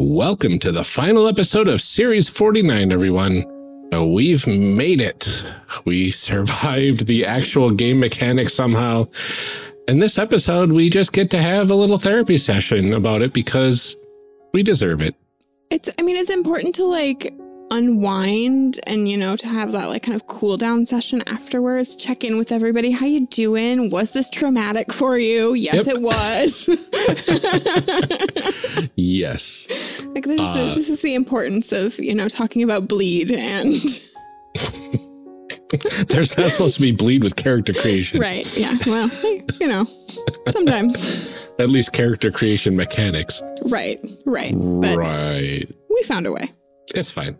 Welcome to the final episode of Series 49, everyone. We've made it. We survived the actual game mechanics somehow. In this episode, we just get to have a little therapy session about it because we deserve it. It's important to like unwind and, to have that like kind of cool down session afterwards. Check in with everybody. How you doing? Was this traumatic for you? Yes, It was. Yes. Like this is the importance of, talking about bleed and... There's not supposed to be bleed with character creation. Right. Yeah. Well, sometimes. At least character creation mechanics. Right. But right. We found a way. It's fine.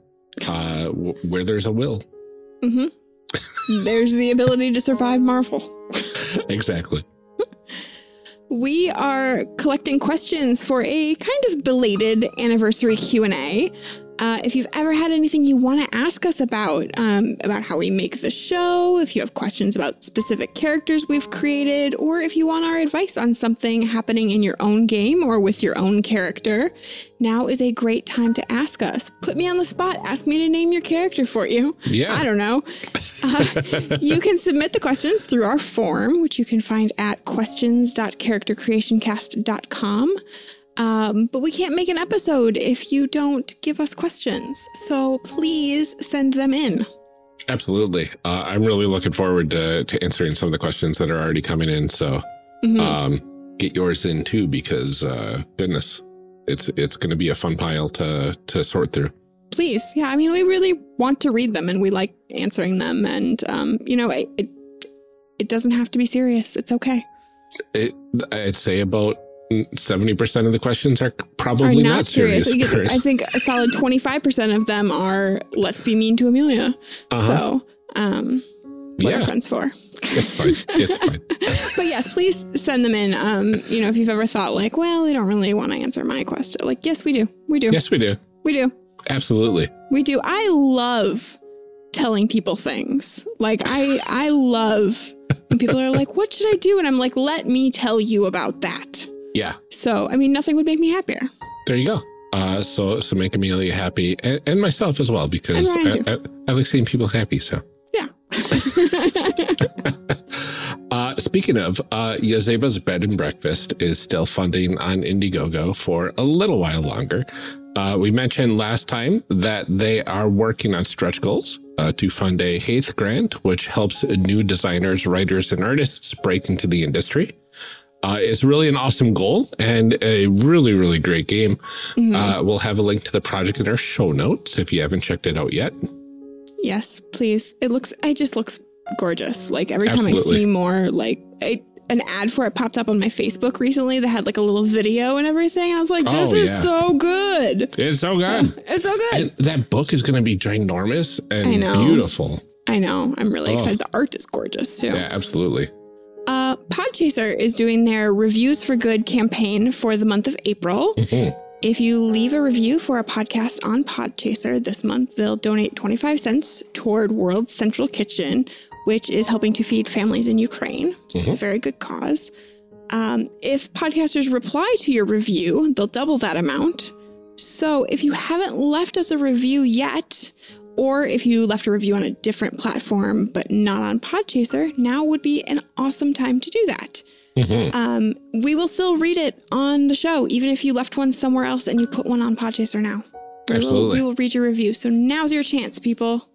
Where there's a will. Mm-hmm. There's the ability to survive Marvel. Exactly. We are collecting questions for a kind of belated anniversary Q&A. If you've ever had anything you want to ask us about how we make the show, if you have questions about specific characters we've created, or if you want our advice on something happening in your own game or with your own character, now is a great time to ask us. Put me on the spot. Ask me to name your character for you. Yeah. I don't know. You can submit the questions through our form, which you can find at questions.charactercreationcast.com. But we can't make an episode if you don't give us questions. So please send them in. Absolutely. I'm really looking forward to answering some of the questions that are already coming in. So get yours in too, because goodness, it's going to be a fun pile to sort through. Please. Yeah. We really want to read them and we like answering them. And, it doesn't have to be serious. It's okay. I'd say about 70% of the questions are probably not serious. I think a solid 25% of them are, let's be mean to Amelia. So, what are friends for? It's fine. It's fine. But yes, please send them in. If you've ever thought like, well, they don't really want to answer my question. Like, yes, we do. We do. Yes, we do. We do. Absolutely. We do. I love telling people things. Like, I love when people are like, what should I do? And I'm like, let me tell you about that. Yeah. So, nothing would make me happier. There you go. So make Amelia happy and myself as well, because I like seeing people happy. So, yeah. Speaking of, Yazeba's Bed and Breakfast is still funding on IndieGoGo for a little while longer. We mentioned last time that they are working on stretch goals to fund a Haith grant, which helps new designers, writers, and artists break into the industry. It's really an awesome goal and a really, really great game. We'll have a link to the project in our show notes if you haven't checked it out yet. Yes, please. It just looks gorgeous. Like every time I see more, like an ad for it popped up on my Facebook recently that had like a little video and everything. I was like, this is so good. It's so good. It's so good. And that book is going to be ginormous and beautiful. I know. I'm really excited. The art is gorgeous too. Yeah, absolutely. Podchaser is doing their Reviews for Good campaign for the month of April. If you leave a review for a podcast on Podchaser this month, they'll donate 25 cents toward World Central Kitchen, which is helping to feed families in Ukraine. So it's a very good cause. If podcasters reply to your review, they'll double that amount. So if you haven't left us a review yet, or if you left a review on a different platform, but not on Podchaser, now would be an awesome time to do that. We will still read it on the show, even if you left one somewhere else and you put one on Podchaser now. Absolutely. We will read your review. So now's your chance, people.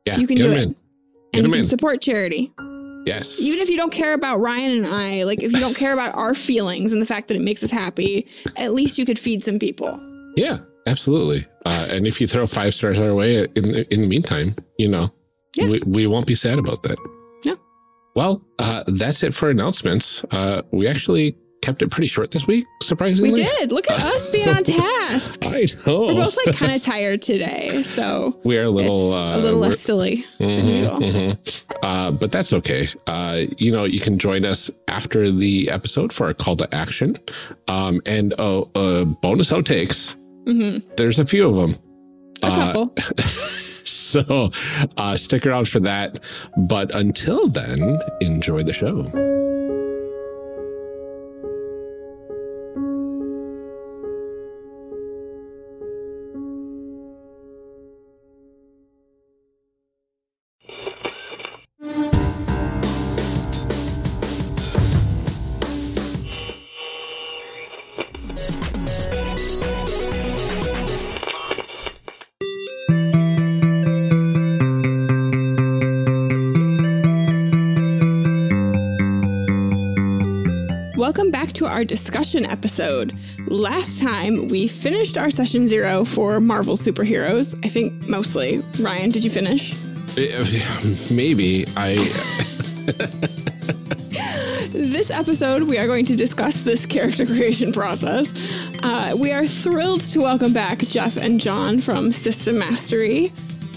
Yeah, you can do it. And you can support charity. Yes. Even if you don't care about Ryan and I, like if you don't care about our feelings and the fact that it makes us happy, at least you could feed some people. Yeah. Absolutely. And if you throw 5 stars our way in the meantime, we won't be sad about that. No. Well, that's it for announcements. We actually kept it pretty short this week, surprisingly. We did. Look at us being on task. I know. We're both like kind of tired today, so we are a little less silly than usual. But that's okay. You can join us after the episode for a call to action, and bonus outtakes. There's a few of them. A couple. So stick around for that. But until then, enjoy the show. welcome back to our discussion episode. Last time, we finished our session 0 for Marvel superheroes. I think mostly. Ryan, did you finish? Maybe. This episode, we are going to discuss this character creation process. We are thrilled to welcome back Jef and Jon from System Mastery.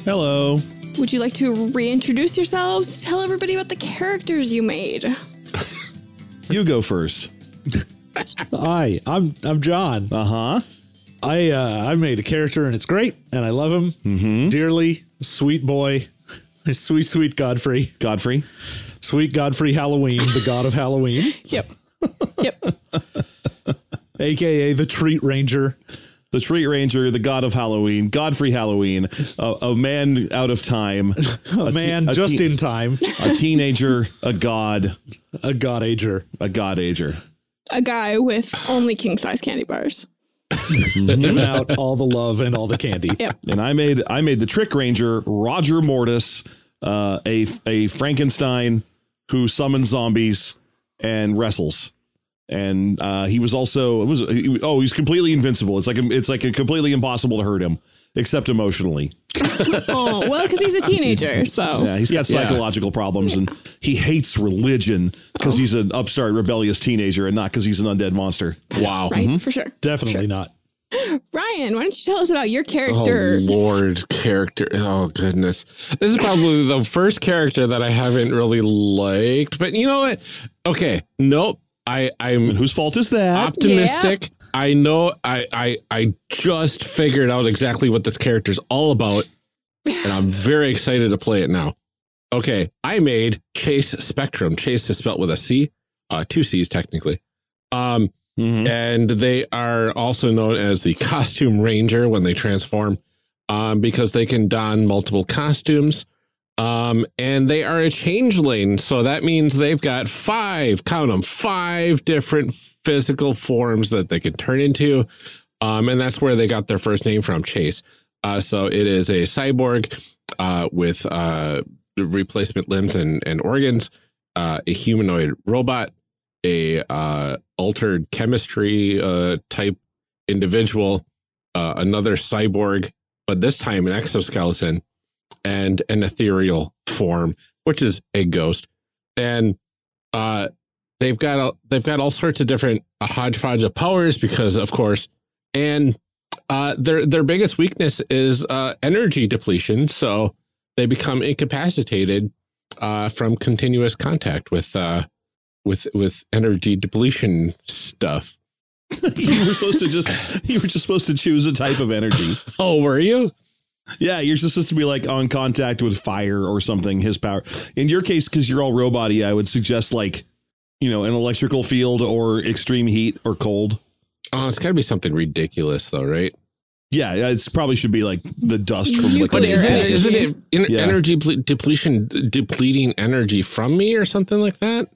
Hello. Would you like to reintroduce yourselves? Tell everybody about the characters you made. You go first. Hi, I'm Jon. I made a character and it's great and I love him dearly. Sweet boy, sweet Godfrey. Sweet Godfrey Halloween, the god of Halloween. Yep. AKA the Treat Ranger. The Treat Ranger, the god of Halloween, Godfrey Halloween, a man out of time. A man just in time. A teenager, a god. A god-ager. A god-ager. A guy with only king-size candy bars. Giving out all the love and all the candy. Yep. And I made the Trick Ranger, Roger Mortis, a Frankenstein who summons zombies and wrestles. And he was also he's completely invincible. It's like completely impossible to hurt him, except emotionally. Oh, well, because he's a teenager, so. Yeah, he's got psychological problems, and he hates religion because he's an upstart, rebellious teenager, and not because he's an undead monster. Wow. Right, for sure. Definitely not. Ryan, why don't you tell us about your characters? Oh, Lord, character. Oh, goodness. This is probably the first character that I haven't really liked, but you know what? Okay, nope. I'm And whose fault is that? optimistic. Yeah. I know I just figured out exactly what this character is all about, and I'm very excited to play it now. Okay, I made Chase Spectrum. Chase is spelled with a C, 2 C's technically. And they are also known as the Costume Ranger when they transform, because they can don multiple costumes. And they are a changeling. So that means they've got 5 different physical forms that they can turn into. And that's where they got their first name from, Chase. So it is a cyborg with replacement limbs and organs, a humanoid robot, a altered chemistry type individual, another cyborg, but this time an exoskeleton, and an ethereal form, which is a ghost. And they've got all sorts of different hodgepodge of powers because, of course, and their biggest weakness is energy depletion. So they become incapacitated from continuous contact with energy depletion stuff. you were just supposed to choose a type of energy. Oh, were you? Yeah, you're just supposed to be like on contact with fire or something. His power. In your case, because you're all robot-y, I would suggest like, an electrical field or extreme heat or cold. Oh, it's got to be something ridiculous, though, right? Yeah, it probably should be like the dust from liquid. But isn't it energy depletion, depleting energy from me or something like that?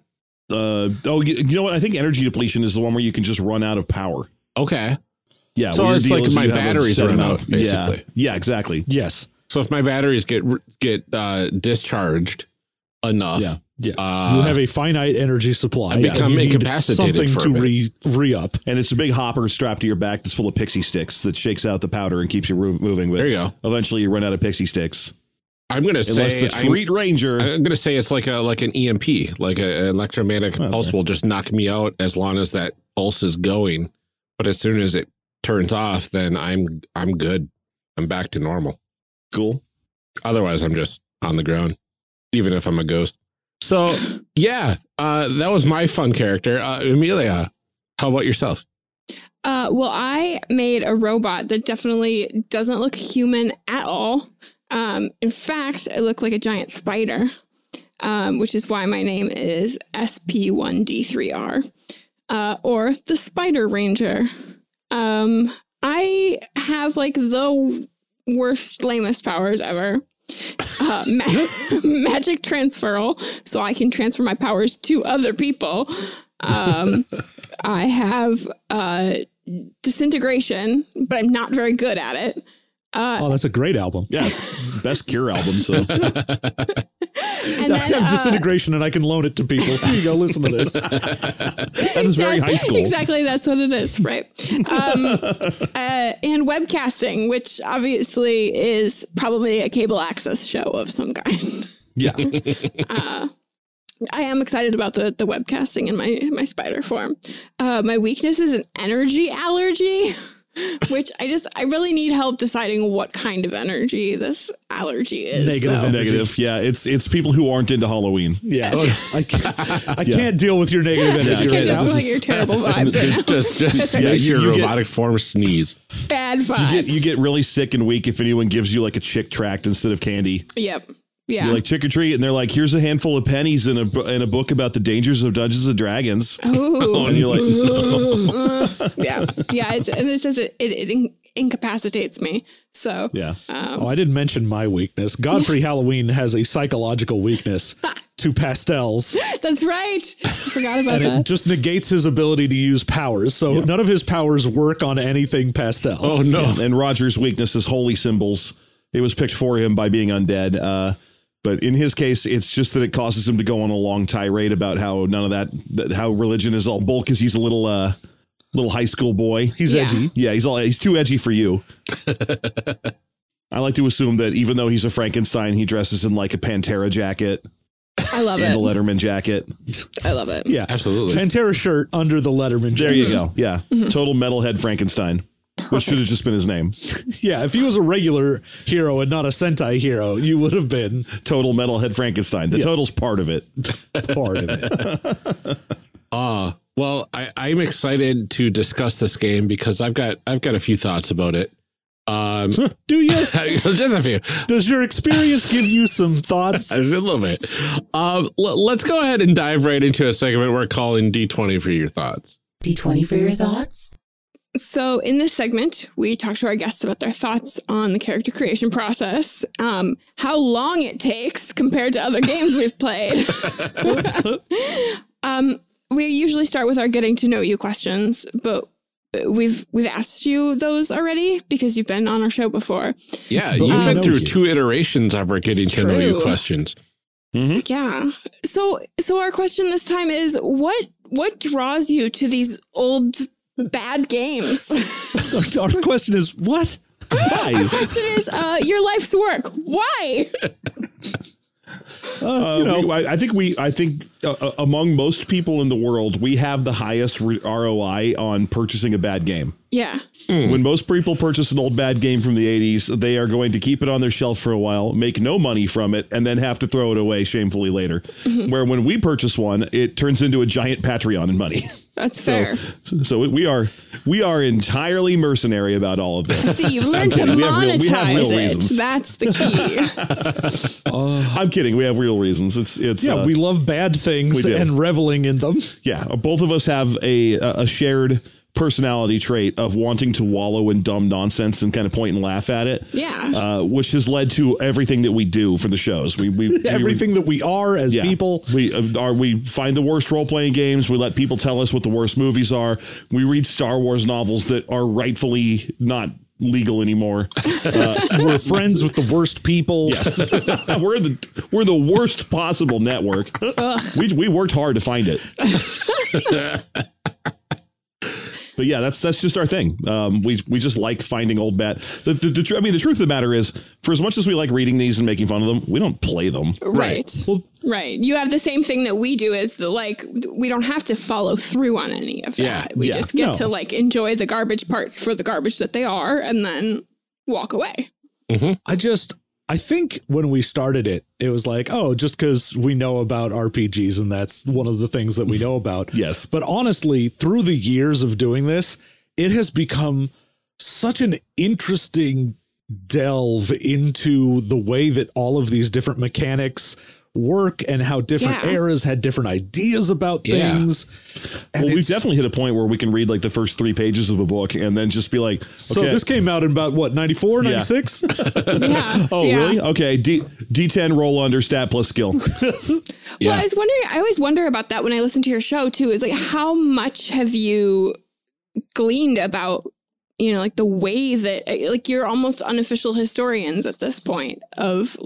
You know what? I think energy depletion is the one where you can just run out of power. Okay. Yeah, so it's like my batteries run out, basically. Yeah, exactly. Yes. So if my batteries get discharged enough, you have a finite energy supply. I become incapacitated something to re-up. And it's a big hopper strapped to your back that's full of pixie sticks that shakes out the powder and keeps you moving. But there you go. Eventually you run out of pixie sticks. I'm going to say the Treat Ranger. I'm going to say it's like an EMP, like an electromagnetic pulse will just knock me out as long as that pulse is going. But as soon as it turns off, then I'm good. I'm back to normal. Cool. Otherwise, I'm just on the ground, even if I'm a ghost. So yeah, that was my fun character. Amelia, how about yourself? Well, I made a robot that definitely doesn't look human at all. In fact, I look like a giant spider, which is why my name is SP1D3R, or the Spider Ranger. I have like the worst, lamest powers ever. Magic transferal, so I can transfer my powers to other people. I have disintegration, but I'm not very good at it. That's a great album. Yeah, it's best Cure album. So And I then have disintegration and I can loan it to people. Here you go, listen to this. That is very high school. Exactly, that's what it is, right? And webcasting, which obviously is probably a cable access show of some kind. Yeah. I am excited about the webcasting in my spider form. My weakness is an energy allergy, which I really need help deciding what kind of energy this allergy is. Negative. Yeah. It's people who aren't into Halloween. Yeah. I can't deal with your negative energy. I can't deal with your terrible vibes right now. Just makes your robotic form sneeze. Bad vibes. You get really sick and weak if anyone gives you like a chick tract instead of candy. Yep. Yeah. You're like trick or treat, and they're like, "Here's a handful of pennies in a book about the dangers of Dungeons and Dragons." Ooh. And you're like, yeah. And it says it incapacitates me. So yeah. I didn't mention my weakness. Godfrey Halloween has a psychological weakness to pastels. That's right. I forgot about And that. it just negates his ability to use powers. So none of his powers work on anything pastel. Oh no! Yeah. And Roger's weakness is holy symbols. It was picked for him by being undead. But in his case, it's just that it causes him to go on a long tirade about how none of that how religion is all bull because he's a little high school boy. He's edgy. Yeah, he's too edgy for you. I like to assume that even though he's a Frankenstein, he dresses in like a Pantera jacket. I love it. And a Letterman jacket. I love it. Yeah, absolutely. Pantera shirt under the Letterman jacket. There you go. Yeah. Total metalhead Frankenstein. Which should have just been his name. Yeah, if he was a regular hero and not a Sentai hero, you would have been Total Metalhead Frankenstein. The total's part of it. Part of it. Well, I'm excited to discuss this game because I've got a few thoughts about it. Do you? Just a few. Does your experience give you some thoughts? A little bit. Let's go ahead and dive right into a segment we're calling D20 for your thoughts. D20 for your thoughts? So in this segment, we talk to our guests about their thoughts on the character creation process, how long it takes compared to other games we've played. We usually start with our getting to know you questions, but we've asked you those already because you've been on our show before. Yeah, you've been through 2 iterations of our getting to know you questions. Mm-hmm. Yeah. So our question this time is what draws you to these old bad games? Our question is what? Why? Our question is your life's work. Why? I think among most people in the world, we have the highest ROI on purchasing a bad game. Yeah. When most people purchase an old bad game from the 80s, they are going to keep it on their shelf for a while, make no money from it, and then have to throw it away shamefully later. Mm-hmm. Where when we purchase one, it turns into a giant Patreon in money. That's fair. So we are entirely mercenary about all of this. See, you've learned to monetize it. That's the key. I'm kidding. We have real reasons. It's we love bad things and reveling in them. Yeah, both of us have a shared personality trait of wanting to wallow in dumb nonsense and kind of point and laugh at it. Yeah. Which has led to everything that we do for the shows. We everything that we are as people. We find the worst role-playing games. We let people tell us what the worst movies are. We read Star Wars novels that are rightfully not legal anymore. We're friends with the worst people. Yes. we're the worst possible network. We worked hard to find it. But yeah, that's just our thing. We just like finding old bad. The truth of the matter is, for as much as we like reading these and making fun of them, we don't play them. Right. Well, right. You have the same thing that we do is we don't have to follow through on any of that. Yeah. We just get to enjoy the garbage parts for the garbage that they are and then walk away. Mm-hmm. I think when we started it, it was like, oh, just because we know about RPGs and that's one of the things that we know about. Yes. But honestly, through the years of doing this, it has become such an interesting delve into the way that all of these different mechanics work and how different eras had different ideas about things. And we've definitely hit a point where we can read the first 3 pages of a book and then just be like, okay. So this came out in about 94, 96? Yeah. Oh, really? Okay. D10 roll under stat plus skill. Well, I always wonder about that when I listen to your show too, is how much have you gleaned about, the way that you're almost unofficial historians at this point of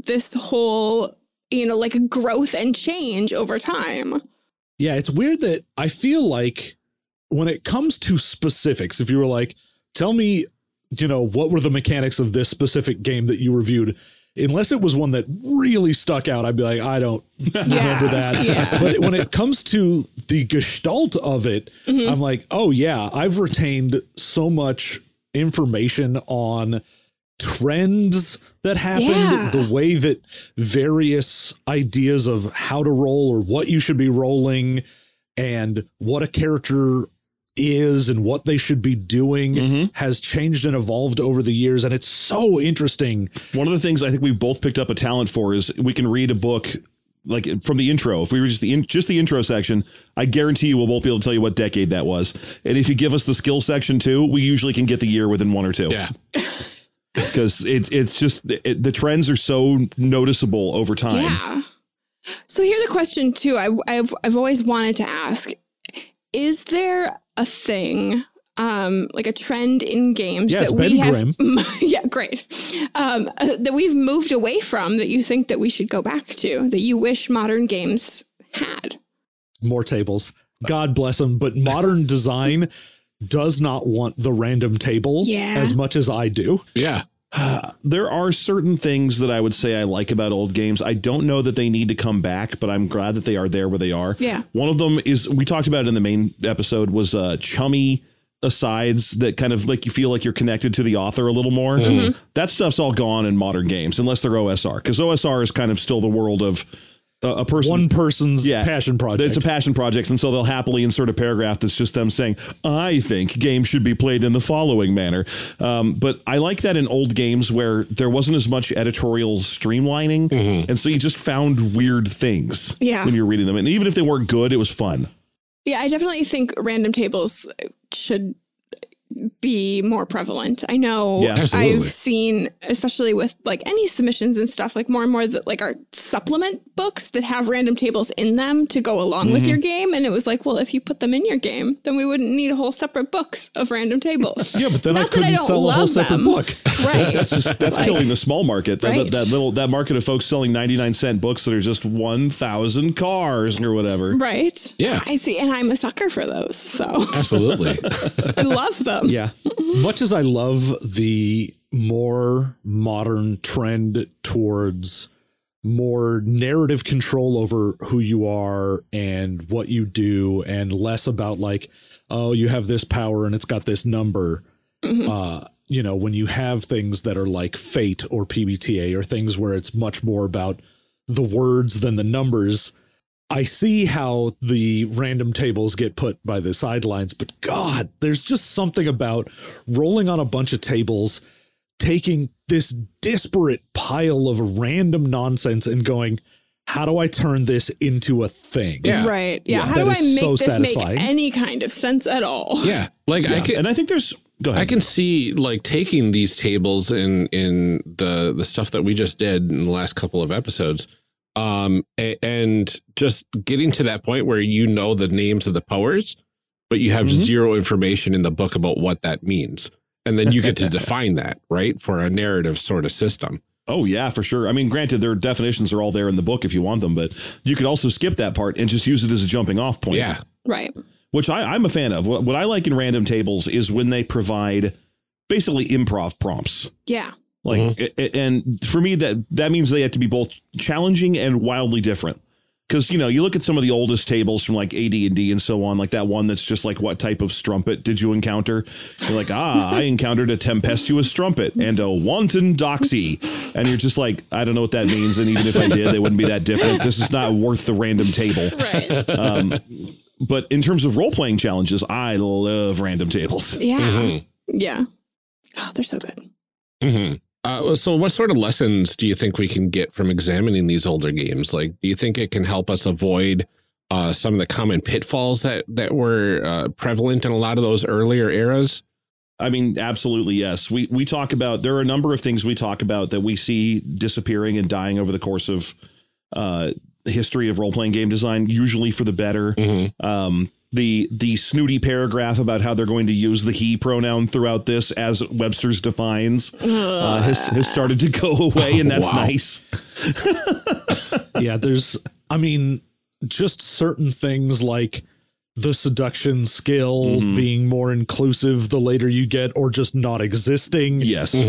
this whole like growth and change over time. Yeah, it's weird that I feel like when it comes to specifics, if you were like, tell me, what were the mechanics of this specific game that you reviewed? Unless it was one that really stuck out, I'd be like, I don't remember that. Yeah. But when it comes to the gestalt of it, I'm like, oh, yeah, I've retained so much information on trends that happened, the way that various ideas of how to roll or what you should be rolling and what a character is and what they should be doing has changed and evolved over the years. And it's so interesting. One of the things I think we've both picked up a talent for is we can read a book like from the intro. If we were just the intro section, I guarantee you we'll both be able to tell you what decade that was. And if you give us the skill section too, we usually can get the year within one or two. Yeah. Because it's just the trends are so noticeable over time. Yeah. So here's a question too. I've always wanted to ask: is there a thing, like a trend in games that we have? Yeah, great. That we've moved away from that you think that we should go back to, that you wish modern games had? More tables. God bless them. But modern design does not want the random table as much as I do. Yeah. There are certain things that I would say I like about old games. I don't know that they need to come back, but I'm glad that they are there where they are. Yeah. One of them is, we talked about it in the main episode, was chummy asides that kind of like you feel like you're connected to the author a little more. That stuff's all gone in modern games, unless they're OSR, because OSR is kind of still the world of a person, one person's passion project. It's a passion project. And so they'll happily insert a paragraph that's just them saying, I think games should be played in the following manner. But I like that in old games where there wasn't as much editorial streamlining. And so you just found weird things when you're reading them. And even if they weren't good, it was fun. Yeah, I definitely think random tables should be more prevalent. I know I've seen, especially with like any submissions and stuff, like more and more that like are supplement books that have random tables in them to go along with your game. And it was like, well, if you put them in your game, then we wouldn't need a whole separate books of random tables. Yeah, but then I couldn't sell a whole separate book. Right. That's killing the small market. Right. That market of folks selling 99-cent books that are just 1,000 cars or whatever. Right. Yeah. I see. And I'm a sucker for those. So Absolutely. I love them. Yeah. Much as I love the more modern trend towards more narrative control over who you are and what you do, and less about like, oh, you have this power and it's got this number. When you have things that are like Fate or PBTA or things where it's much more about the words than the numbers, I see how the random tables get put by the sidelines, but God, there's just something about rolling on a bunch of tables, taking this disparate pile of random nonsense and going, how do I turn this into a thing? Yeah. Right. Yeah. How do I make this make any kind of sense at all? Yeah. Like I think there's, go ahead. I can see like taking these tables in the stuff that we just did in the last couple of episodes. And just getting to that point where you know the names of the powers, but you have zero information in the book about what that means. And then you get to define that, right, for a narrative sort of system. Oh, yeah, for sure. I mean, granted, their definitions are all there in the book if you want them, but you could also skip that part and just use it as a jumping off point. Yeah. Right. Which I'm a fan of. What I like in random tables is when they provide basically improv prompts. Yeah. Like, and for me, that means they have to be both challenging and wildly different. Because, you look at some of the oldest tables from like AD&D and so on, like that one that's just like, what type of strumpet did you encounter? You're like, I encountered a tempestuous strumpet and a wanton doxy. And you're just like, I don't know what that means. And even if I did, they wouldn't be that different. This is not worth the random table. Right. But in terms of role-playing challenges, I love random tables. Yeah. Yeah. Oh, they're so good. So what sort of lessons do you think we can get from examining these older games? Like, do you think it can help us avoid some of the common pitfalls that were prevalent in a lot of those earlier eras? I mean, absolutely, yes. We talk about, there are a number of things we talk about that we see disappearing and dying over the course of the history of role-playing game design, usually for the better. The snooty paragraph about how they're going to use the he pronoun throughout this as Webster's defines has started to go away, and that's nice. Yeah, just certain things like the seduction skill being more inclusive the later you get, or just not existing. Yes.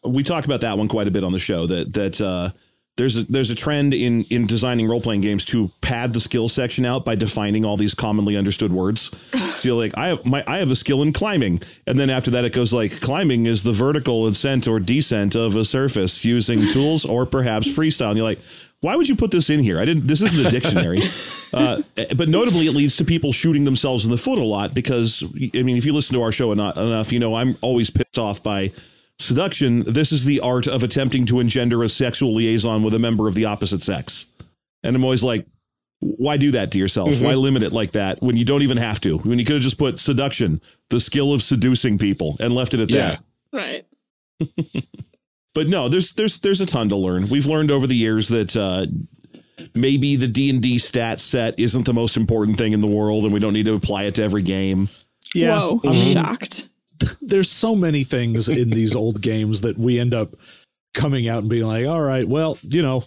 We talk about that one quite a bit on the show, that there's a trend in designing role-playing games to pad the skill section out by defining all these commonly understood words. So you're like, I have a skill in climbing. And then after that, it goes like, climbing is the vertical ascent or descent of a surface using tools or perhaps freestyle. And you're like, why would you put this in here? This isn't a dictionary. But notably, it leads to people shooting themselves in the foot a lot because, I mean, if you listen to our show enough, you know, I'm always pissed off by seduction. This is the art of attempting to engender a sexual liaison with a member of the opposite sex. And I'm always like, why do that to yourself? Why limit it like that when you don't even have to? When you could have just put seduction, the skill of seducing people, and left it at that. Right. But no, there's a ton to learn. We've learned over the years that maybe the D&D stat set isn't the most important thing in the world, and we don't need to apply it to every game. Yeah. Whoa, I'm shocked. There's so many things in these old games that we end up coming out and being like, all right, well, you know,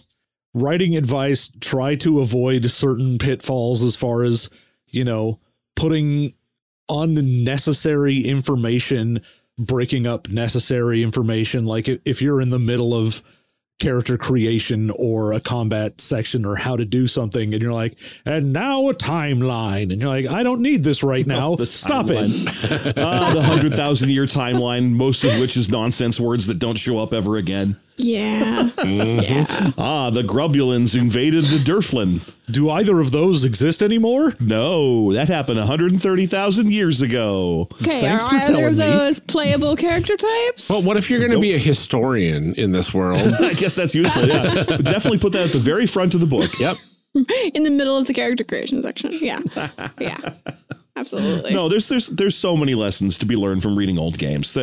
writing advice, try to avoid certain pitfalls as far as, you know, putting unnecessary information, breaking up necessary information. Like if you're in the middle of character creation or a combat section or how to do something, and you're like, and now a timeline, and you're like, I don't need this right now. Stop it. The 100,000-year timeline, most of which is nonsense words that don't show up ever again. Yeah. Yeah. The Grubulins invaded the Durflin. Do either of those exist anymore? No, that happened 130,000 years ago. Okay, are either of those playable character types? Well, what if you're going to be a historian in this world? I guess that's useful, yeah. But definitely put that at the very front of the book. Yep. In the middle of the character creation section. Yeah. Yeah. Absolutely. No, there's so many lessons to be learned from reading old games.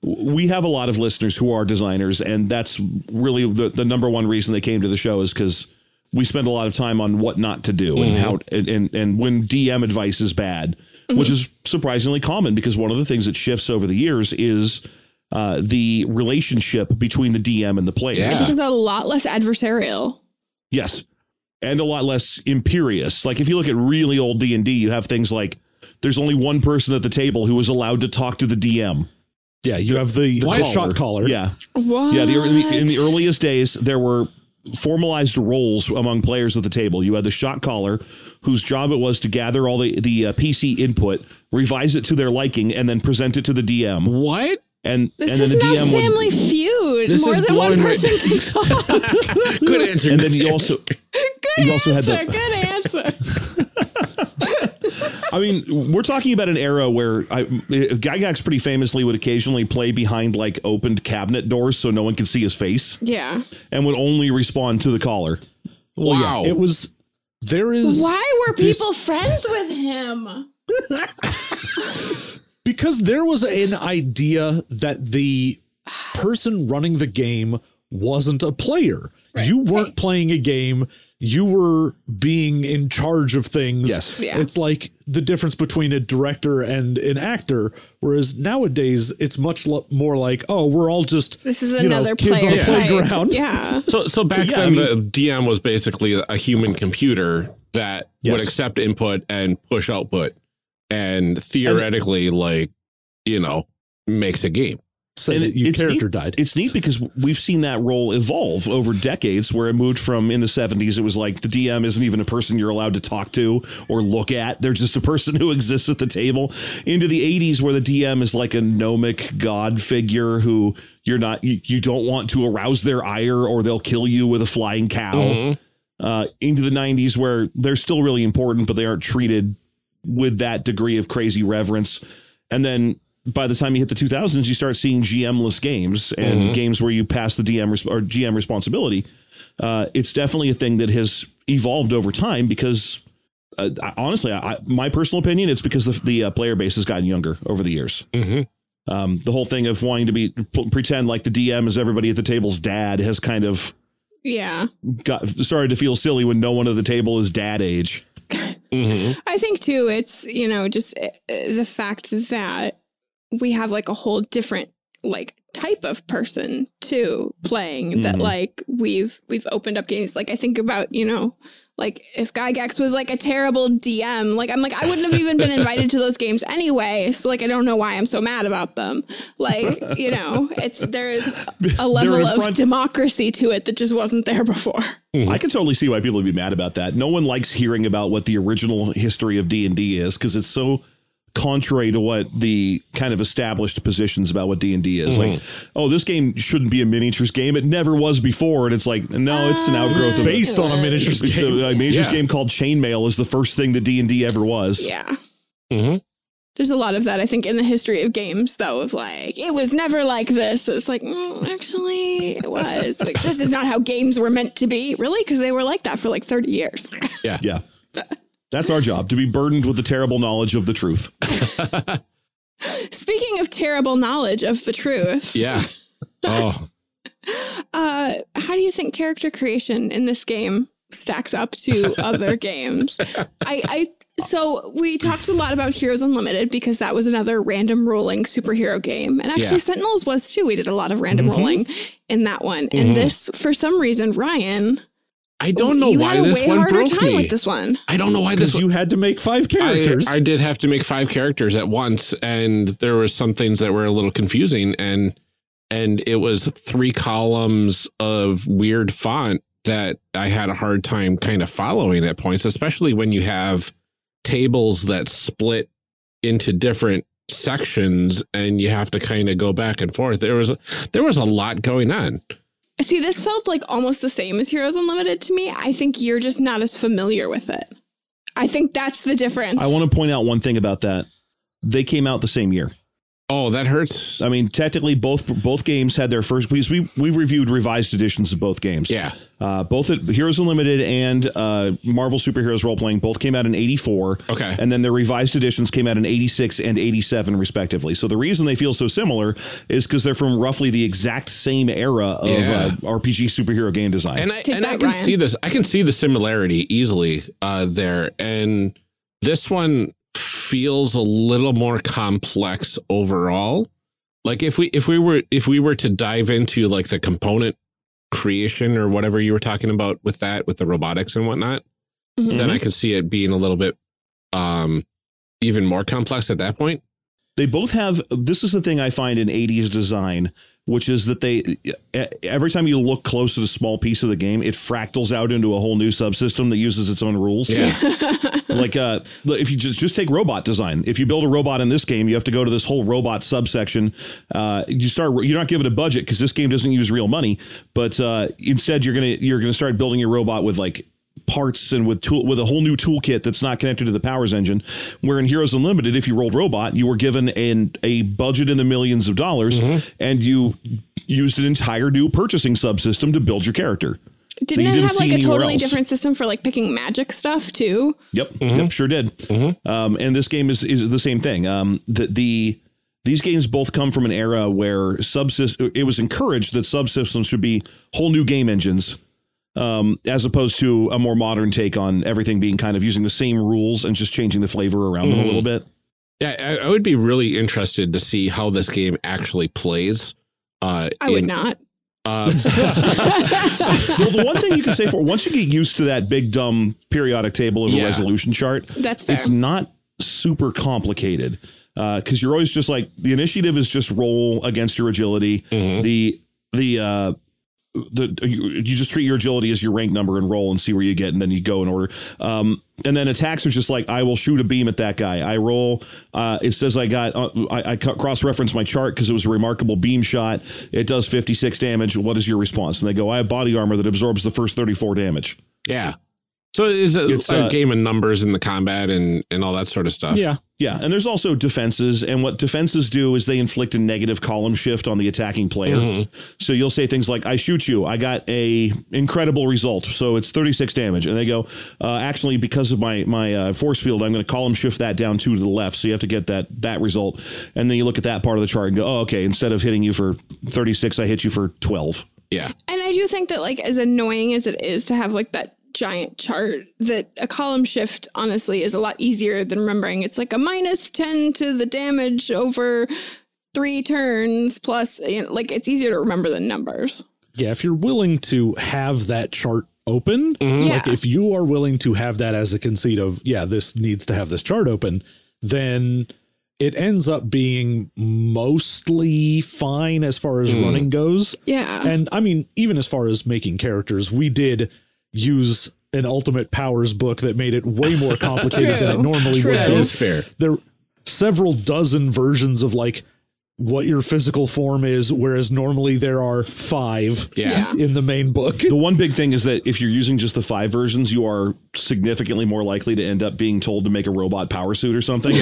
We have a lot of listeners who are designers, and that's really the number one reason they came to the show, is because we spend a lot of time on what not to do and how and when DM advice is bad, which is surprisingly common, because one of the things that shifts over the years is the relationship between the DM and the players. Yeah. It becomes a lot less adversarial. Yes. And a lot less imperious. Like if you look at really old D&D, you have things like there's only one person at the table who is allowed to talk to the DM. Yeah, you have the shot caller. Yeah. What? Yeah, in the earliest days, there were formalized roles among players at the table. You had the shot caller, whose job it was to gather all the PC input, revise it to their liking, and then present it to the DM. What? And this then is the not DM Family Feud. This More is than one blowing person can talk. Good answer. And then you also had Good answer. I mean, we're talking about an era where Gygax pretty famously would occasionally play behind like opened cabinet doors so no one could see his face. Yeah. And would only respond to the caller. Well, wow. Yeah, Why were people friends with him? Because there was an idea that the person running the game wasn't a player. Right. You weren't playing a game. You were being in charge of things. Yes. Yeah. It's like the difference between a director and an actor. Whereas nowadays it's much more like, oh, we're all just, this is another kids player on a playground. Yeah. So back then, the DM was basically a human computer that would accept input and push output, and theoretically, makes a game. So and your character died. It's neat because we've seen that role evolve over decades, where it moved from, in the 70s, it was like the DM isn't even a person you're allowed to talk to or look at. They're just a person who exists at the table. Into the 80s, where the DM is like a gnomic god figure who you don't want to arouse their ire or they'll kill you with a flying cow. Into the 90s, where they're still really important, but they aren't treated with that degree of crazy reverence. And then by the time you hit the 2000s, you start seeing GM-less games and games where you pass the DM or GM responsibility. It's definitely a thing that has evolved over time because, honestly, my personal opinion, it's because the player base has gotten younger over the years. The whole thing of wanting to pretend like the DM is everybody at the table's dad has kind of started to feel silly when no one at the table is dad age. I think, too, it's, just the fact that we have like a whole different type type of person too playing that like we've opened up games. Like I think about, you know, like if Gygax was like a terrible DM, like I'm like, I wouldn't have even been invited to those games anyway. So like, I don't know why I'm so mad about them. Like, you know, there's a level of democracy to it that just wasn't there before. I can totally see why people would be mad about that. No one likes hearing about what the original history of D&D is because it's so contrary to what the kind of established positions about what D&D is. Like, oh, this game shouldn't be a miniatures game. It never was before. And it's like, no, it's an outgrowth of based on a miniatures game. A miniatures game called Chainmail is the first thing that D&D ever was. Yeah. There's a lot of that, I think, in the history of games, though, of like, it was never like this. It's like, actually, it was. Like, this is not how games were meant to be. Really? Because they were like that for like 30 years. Yeah. Yeah. That's our job, to be burdened with the terrible knowledge of the truth. Speaking of terrible knowledge of the truth. Yeah. Oh. How do you think character creation in this game stacks up to other games? So we talked a lot about Heroes Unlimited because that was another random rolling superhero game. And actually Sentinels was too. We did a lot of random rolling in that one. And this, for some reason, Ryan... I don't know why this one broke me. With this one. I don't know why this one. You had to make 5 characters. I did have to make 5 characters at once, and there were some things that were a little confusing, and it was 3 columns of weird font that I had a hard time kind of following at points, especially when you have tables that split into different sections and you have to kind of go back and forth. There was a lot going on. See, this felt like almost the same as Heroes Unlimited to me. I think you're just not as familiar with it. I think that's the difference. I want to point out one thing about that. They came out the same year. Oh, that hurts. I mean, technically, both games had their first. Because we reviewed revised editions of both games. Yeah. Both Heroes Unlimited and Marvel Superheroes Role Playing both came out in 84. Okay. And then their revised editions came out in 86 and 87, respectively. So the reason they feel so similar is because they're from roughly the exact same era of RPG superhero game design. And I can see this. I can see the similarity easily there. And this one feels a little more complex overall. Like if we were to dive into like the component creation or whatever you were talking about with the robotics and whatnot, then I could see it being a little bit even more complex at that point. They both have, this is the thing I find in 80s design, which is that every time you look close at a small piece of the game, it fractals out into a whole new subsystem that uses its own rules. Yeah. Like if you just take robot design, if you build a robot in this game, you have to go to this whole robot subsection. You're not given a budget because this game doesn't use real money, but instead you're gonna start building your robot with like parts and with a whole new toolkit that's not connected to the powers engine. Where in Heroes Unlimited, if you rolled robot, you were given a budget in the millions of dollars, and you used an entire new purchasing subsystem to build your character. Didn't it have like a totally different system for like picking magic stuff too? Yep, yep, sure did. And this game is the same thing. These games both come from an era where it was encouraged that subsystems should be whole new game engines. As opposed to a more modern take on everything being kind of using the same rules and just changing the flavor around them a little bit. Yeah, I would be really interested to see how this game actually plays. I would not. Well, the one thing you can say once you get used to that big, dumb periodic table of a resolution chart, that's fair. It's not super complicated because you're always just like the initiative is just roll against your agility. You just treat your agility as your rank number and roll and see where you get, and then you go in order. And then attacks are just like, I will shoot a beam at that guy. I roll. It says I cross-reference my chart because it was a remarkable beam shot. It does 56 damage. What is your response? And they go, I have body armor that absorbs the first 34 damage. Yeah. So it's a game of numbers in the combat and all that sort of stuff. Yeah. Yeah. And there's also defenses. And what defenses do is they inflict a negative column shift on the attacking player. So you'll say things like, I shoot you. I got a incredible result. So it's 36 damage. And they go, actually, because of my force field, I'm going to column shift that down 2 to the left. So you have to get that result. And then you look at that part of the chart and go, oh, okay, instead of hitting you for 36, I hit you for 12. Yeah. And I do think that like as annoying as it is to have like that giant chart, that a column shift honestly is a lot easier than remembering it's like a -10 to the damage over 3 turns plus, like it's easier to remember the numbers. Yeah, if you're willing to have that chart open, like if you are willing to have that as a conceit of, this needs to have this chart open, then it ends up being mostly fine as far as running goes. Yeah. And I mean, even as far as making characters, we did use an Ultimate Powers book that made it way more complicated than it normally would. That is fair. There are several dozen versions of like what your physical form is, whereas normally there are 5 in the main book. The one big thing is that if you're using just the 5 versions, you are significantly more likely to end up being told to make a robot power suit or something.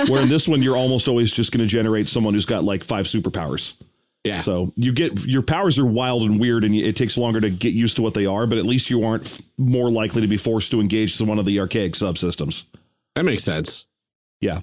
Where in this one, you're almost always just going to generate someone who's got like 5 superpowers. Yeah. So you get your powers are wild and weird, and it takes longer to get used to what they are, but at least you aren't more likely to be forced to engage in one of the archaic subsystems. That makes sense. Yeah.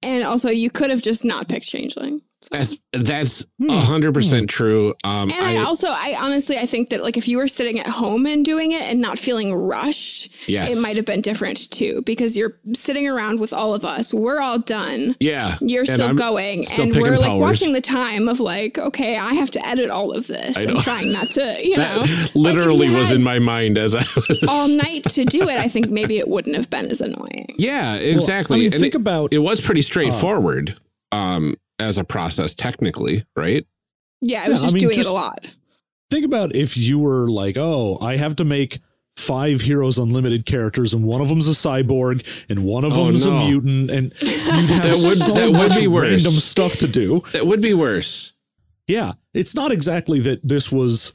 And also, you could have just not picked Changeling. That's 100% true. And I honestly think that like if you were sitting at home and doing it and not feeling rushed, it might have been different too, because you're sitting around with all of us. We're all done. Yeah. You're still going. And we're like watching the time of like, okay, I have to edit all of this and trying not to, that literally was in my mind as I was all night to do it. I think maybe it wouldn't have been as annoying. Yeah, exactly. Well, I mean, think about it was pretty straightforward. As a process, technically, right? Yeah, I was just doing it a lot. Think about if you were like, oh, I have to make 5 Heroes Unlimited characters, and one of them's a cyborg, and one of them's a mutant, and you'd have that would be worse. Random stuff to do. That would be worse. Yeah, it's not exactly that this was,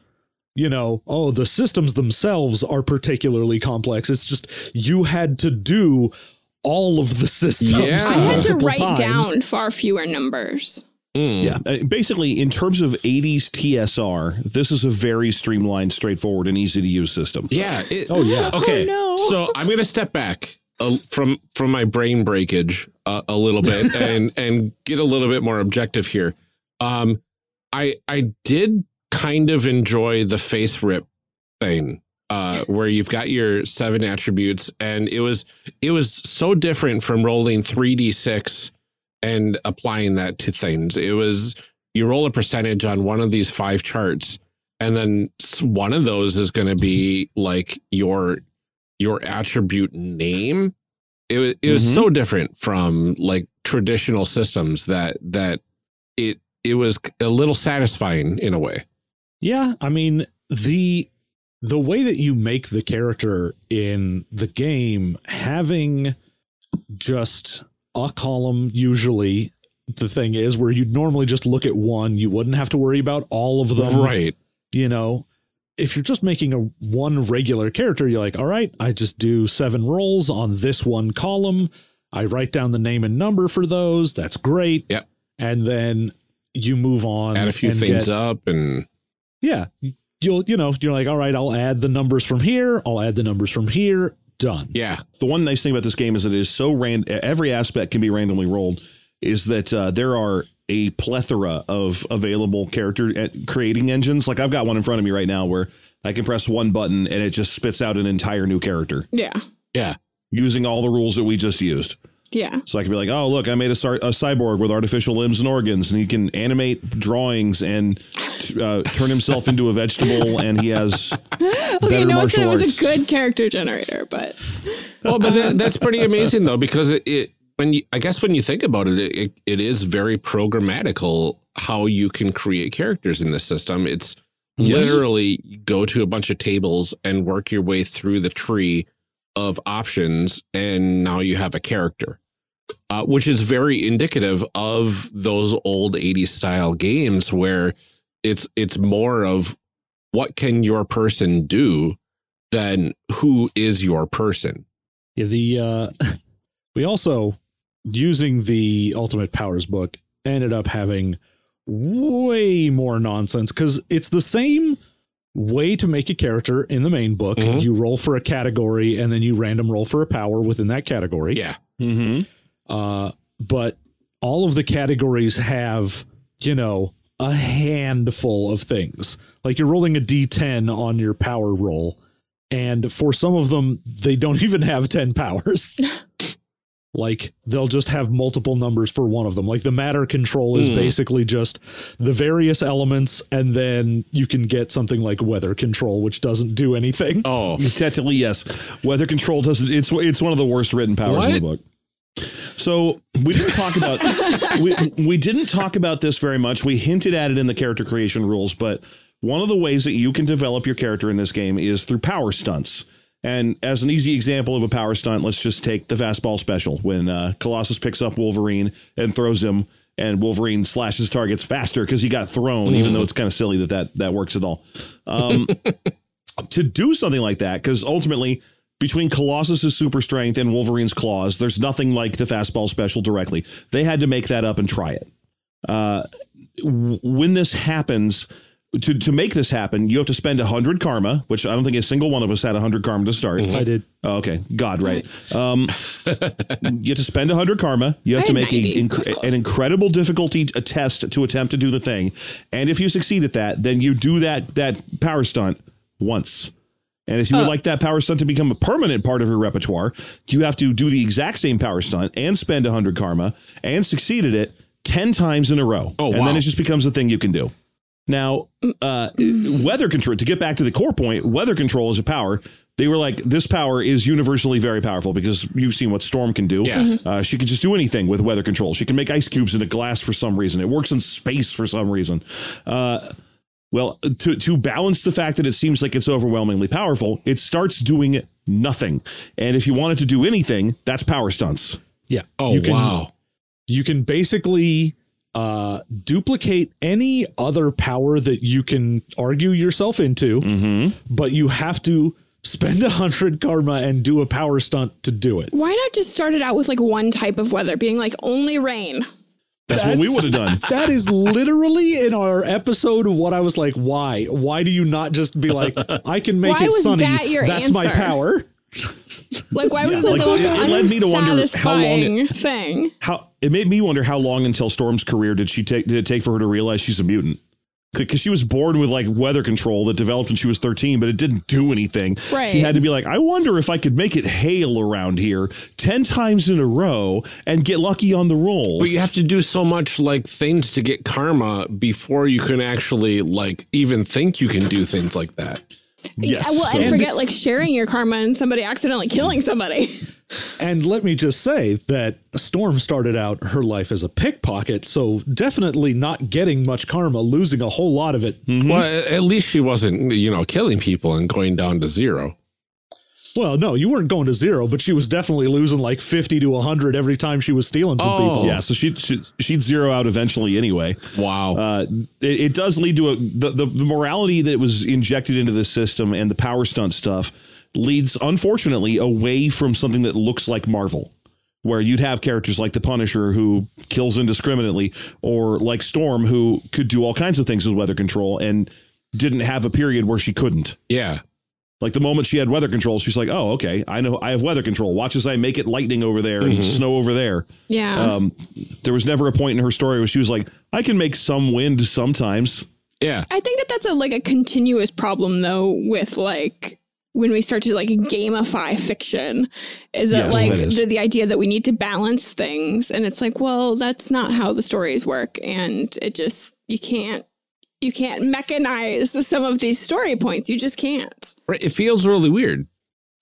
the systems themselves are particularly complex. It's just you had to do all of the systems. I had to write down far fewer numbers. Yeah. Basically, in terms of 80s TSR, this is a very streamlined, straightforward, and easy to use system. Yeah. Okay. So I'm going to step back from my brain breakage a little bit and get a little bit more objective here. I did kind of enjoy the face rip thing. Where you've got your 7 attributes, and it was so different from rolling 3d6 and applying that to things. It was, you roll a percentage on one of these 5 charts, and then one of those is going to be like your attribute name. It was so different from like traditional systems that it was a little satisfying in a way. Yeah, I mean, the way that you make the character in the game, having just a column, usually the thing is where you'd normally just look at one, you wouldn't have to worry about all of them. Right. If you're just making one regular character, you're like, all right, I just do 7 rolls on this one column. I write down the name and number for those. That's great. Yep. And then you move on. Add a few things up and. Yeah. You're like, all right, I'll add the numbers from here. I'll add the numbers from here. Done. Yeah. The one nice thing about this game is that it is so every aspect can be randomly rolled, is that there are a plethora of available character creating engines. Like I've got one in front of me right now where I can press one button and it just spits out an entire new character. Yeah. Yeah. Using all the rules that we just used. Yeah. So I can be like, oh, look, I made a cyborg with artificial limbs and organs, and he can animate drawings and turn himself into a vegetable, and he has better martial arts. It was a good character generator, but. Well, but that's pretty amazing, though, because when you think about it, it is very programmatical how you can create characters in this system. It's literally go to a bunch of tables and work your way through the tree of options, and now you have a character, which is very indicative of those old 80s style games where it's more of what can your person do than who is your person. Yeah, we also, using the Ultimate Powers book, ended up having way more nonsense because it's the same way to make a character in the main book. You roll for a category and then you random roll for a power within that category. Yeah. But all of the categories have, a handful of things. Like you're rolling a D10 on your power roll. And for some of them, they don't even have 10 powers. like they'll just have multiple numbers for one of them. Like the matter control is basically just the various elements, and then you can get something like weather control, which doesn't do anything. Oh, technically, yes. Weather control doesn't. It's one of the worst written powers in the book. So we didn't talk about we didn't talk about this very much. We hinted at it in the character creation rules, but one of the ways that you can develop your character in this game is through power stunts. And as an easy example of a power stunt, let's just take the fastball special when Colossus picks up Wolverine and throws him, and Wolverine slashes targets faster because he got thrown, even though it's kind of silly that works at all. To do something like that, because ultimately between Colossus's super strength and Wolverine's claws, there's nothing like the fastball special directly. They had to make that up and try it. When this happens, to make this happen, you have to spend 100 karma, which I don't think a single one of us had 100 karma to start. I did. Oh, okay. God, right. You have to spend 100 karma. You have to make an incredible difficulty test to attempt to do the thing. And if you succeed at that, then you do that power stunt once. And if you would like that power stunt to become a permanent part of your repertoire, you have to do the exact same power stunt and spend 100 karma and succeed at it 10 times in a row. Oh, and then it just becomes a thing you can do. Now, weather control, to get back to the core point, weather control is a power. They were like, this power is universally very powerful because you've seen what Storm can do. Yeah. She can just do anything with weather control. She can make ice cubes into glass for some reason. It works in space for some reason. Well, to balance the fact that it seems like it's overwhelmingly powerful, it starts doing nothing. And if you want it to do anything, that's power stunts. Yeah. Oh, wow. You can basically duplicate any other power that you can argue yourself into, but you have to spend 100 karma and do a power stunt to do it. Why not just start it out with like one type of weather, being like only rain? That's what we would have done. That is literally in our episode of what I was like, why? Why do you not just be like, I can make it sunny. That's my power. Like, why was it the most unsatisfying thing? It made me wonder how long until Storm's career did it take for her to realize she's a mutant? Because she was born with like weather control that developed when she was 13, but it didn't do anything. Right. She had to be like, I wonder if I could make it hail around here 10 times in a row and get lucky on the rolls. But you have to do so much like things to get karma before you can actually like even think you can do things like that. Yes. Well, and forget like sharing your karma and somebody accidentally killing somebody. And let me just say that Storm started out her life as a pickpocket, so definitely not getting much karma, losing a whole lot of it. Well, at least she wasn't, killing people and going down to zero. Well, no, you weren't going to zero, but she was definitely losing like 50 to 100 every time she was stealing from people. Yeah, so she'd zero out eventually anyway. Wow. It does lead to the morality that was injected into the system and the power stunt stuff leads, unfortunately, away from something that looks like Marvel, where you'd have characters like the Punisher who kills indiscriminately, or like Storm who could do all kinds of things with weather control and didn't have a period where she couldn't. Yeah. Like the moment she had weather control, she's like, oh, okay, I know I have weather control. Watch as I make it lightning over there and snow over there. Yeah. There was never a point in her story where she was like, I can make some wind sometimes. Yeah. I think that's a continuous problem, though, with like when we start to like gamify fiction, is that the idea that we need to balance things. And it's like, well, that's not how the stories work. And it just, you can't mechanize some of these story points. You just can't. Right. It feels really weird.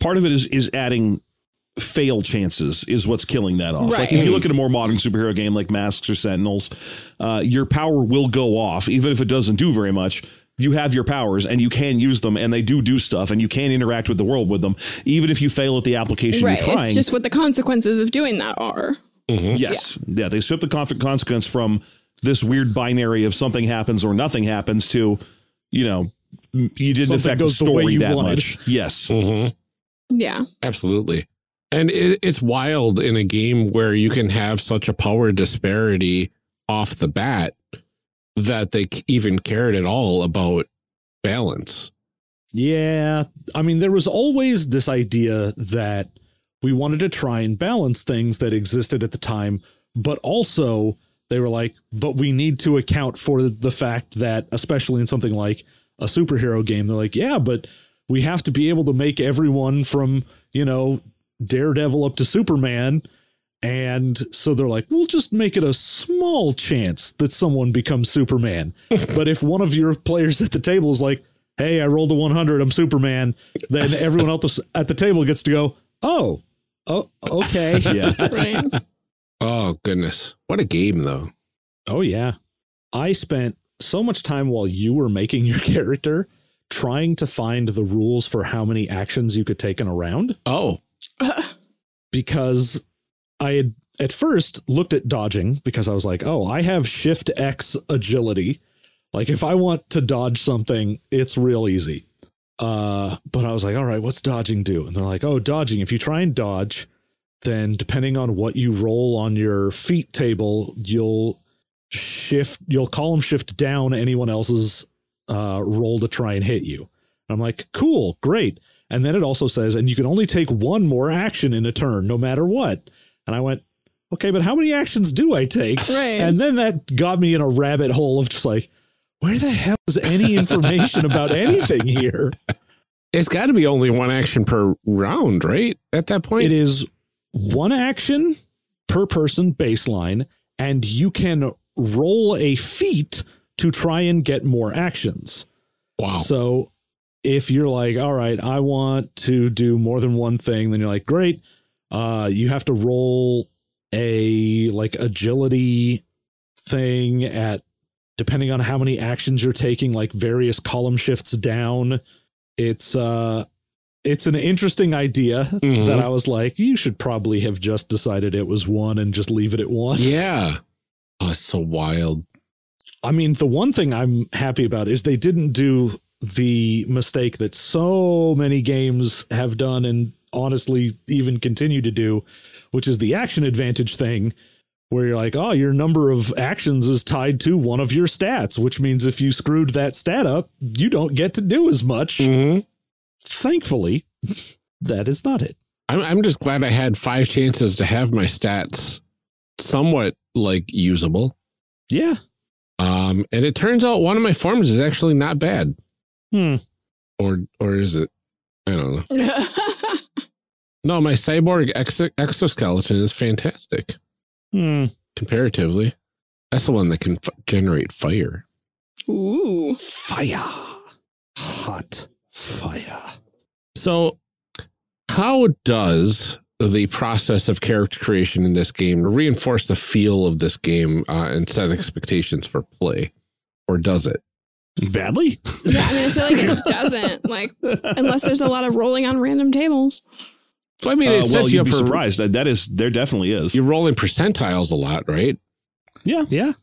Part of it is adding fail chances is what's killing that off. Right. Like if you look at a more modern superhero game like Masks or Sentinels, your power will go off, even if it doesn't do very much. You have your powers and you can use them and they do stuff and you can interact with the world with them, even if you fail at the application you're trying. It's just what the consequences of doing that are. Yes. Yeah. They strip the consequence from this weird binary of something happens or nothing happens to, you didn't affect the story that much. Yes. Yeah, absolutely. And it's wild in a game where you can have such a power disparity off the bat that they even cared at all about balance. Yeah. I mean, there was always this idea that we wanted to try and balance things that existed at the time, but also they were like, but we need to account for the fact that, especially in something like a superhero game, they're like, yeah, but we have to be able to make everyone from, Daredevil up to Superman And so they're like, we'll just make it a small chance that someone becomes Superman. But if one of your players at the table is like, hey, I rolled a 100, I'm Superman, then everyone else at the table gets to go, oh, okay. Yeah. Right. Oh, goodness. What a game, though. Oh, yeah. I spent so much time while you were making your character trying to find the rules for how many actions you could take in a round. Oh. Because I had at first looked at dodging because I was like, oh, I have Shift X agility. Like if I want to dodge something, it's real easy. But I was like, all right, what's dodging do? And they're like, oh, dodging. If you try and dodge, then depending on what you roll on your feat table, you'll column shift down anyone else's roll to try and hit you. And I'm like, cool, great. And then it also says, and you can only take one more action in a turn, no matter what. And I went, okay, but how many actions do I take? Right. And then that got me in a rabbit hole of just like, where the hell is any information about anything here? It's got to be only one action per round, right? At that point? It is one action per person baseline, and you can roll a feat to try and get more actions. Wow. So if you're like, all right, I want to do more than one thing, then you're like, great. You have to roll a like agility thing at, depending on how many actions you're taking, like various column shifts down. It's an interesting idea that I was like, you should probably have just decided it was one and just leave it at one. Yeah. Oh, it's so wild. I mean, the one thing I'm happy about is they didn't do the mistake that so many games have done and honestly even continue to do, which is the action advantage thing, where you're like, oh, your number of actions is tied to one of your stats, which means if you screwed that stat up, you don't get to do as much. Thankfully, that is not it. I'm just glad I had 5 chances to have my stats somewhat like usable. Yeah. And it turns out one of my forms is actually not bad. Or is it? I don't know. No, my cyborg exoskeleton is fantastic. Comparatively. That's the one that can generate fire. Ooh. Fire. Hot fire. So how does the process of character creation in this game reinforce the feel of this game and set expectations for play? Or does it? Badly? Yeah, I mean, I feel like it doesn't, like, unless there's a lot of rolling on random tables. Well, I mean, it sets you you'd up be for surprised. There definitely is. You're rolling percentiles a lot, right? Yeah. Yeah.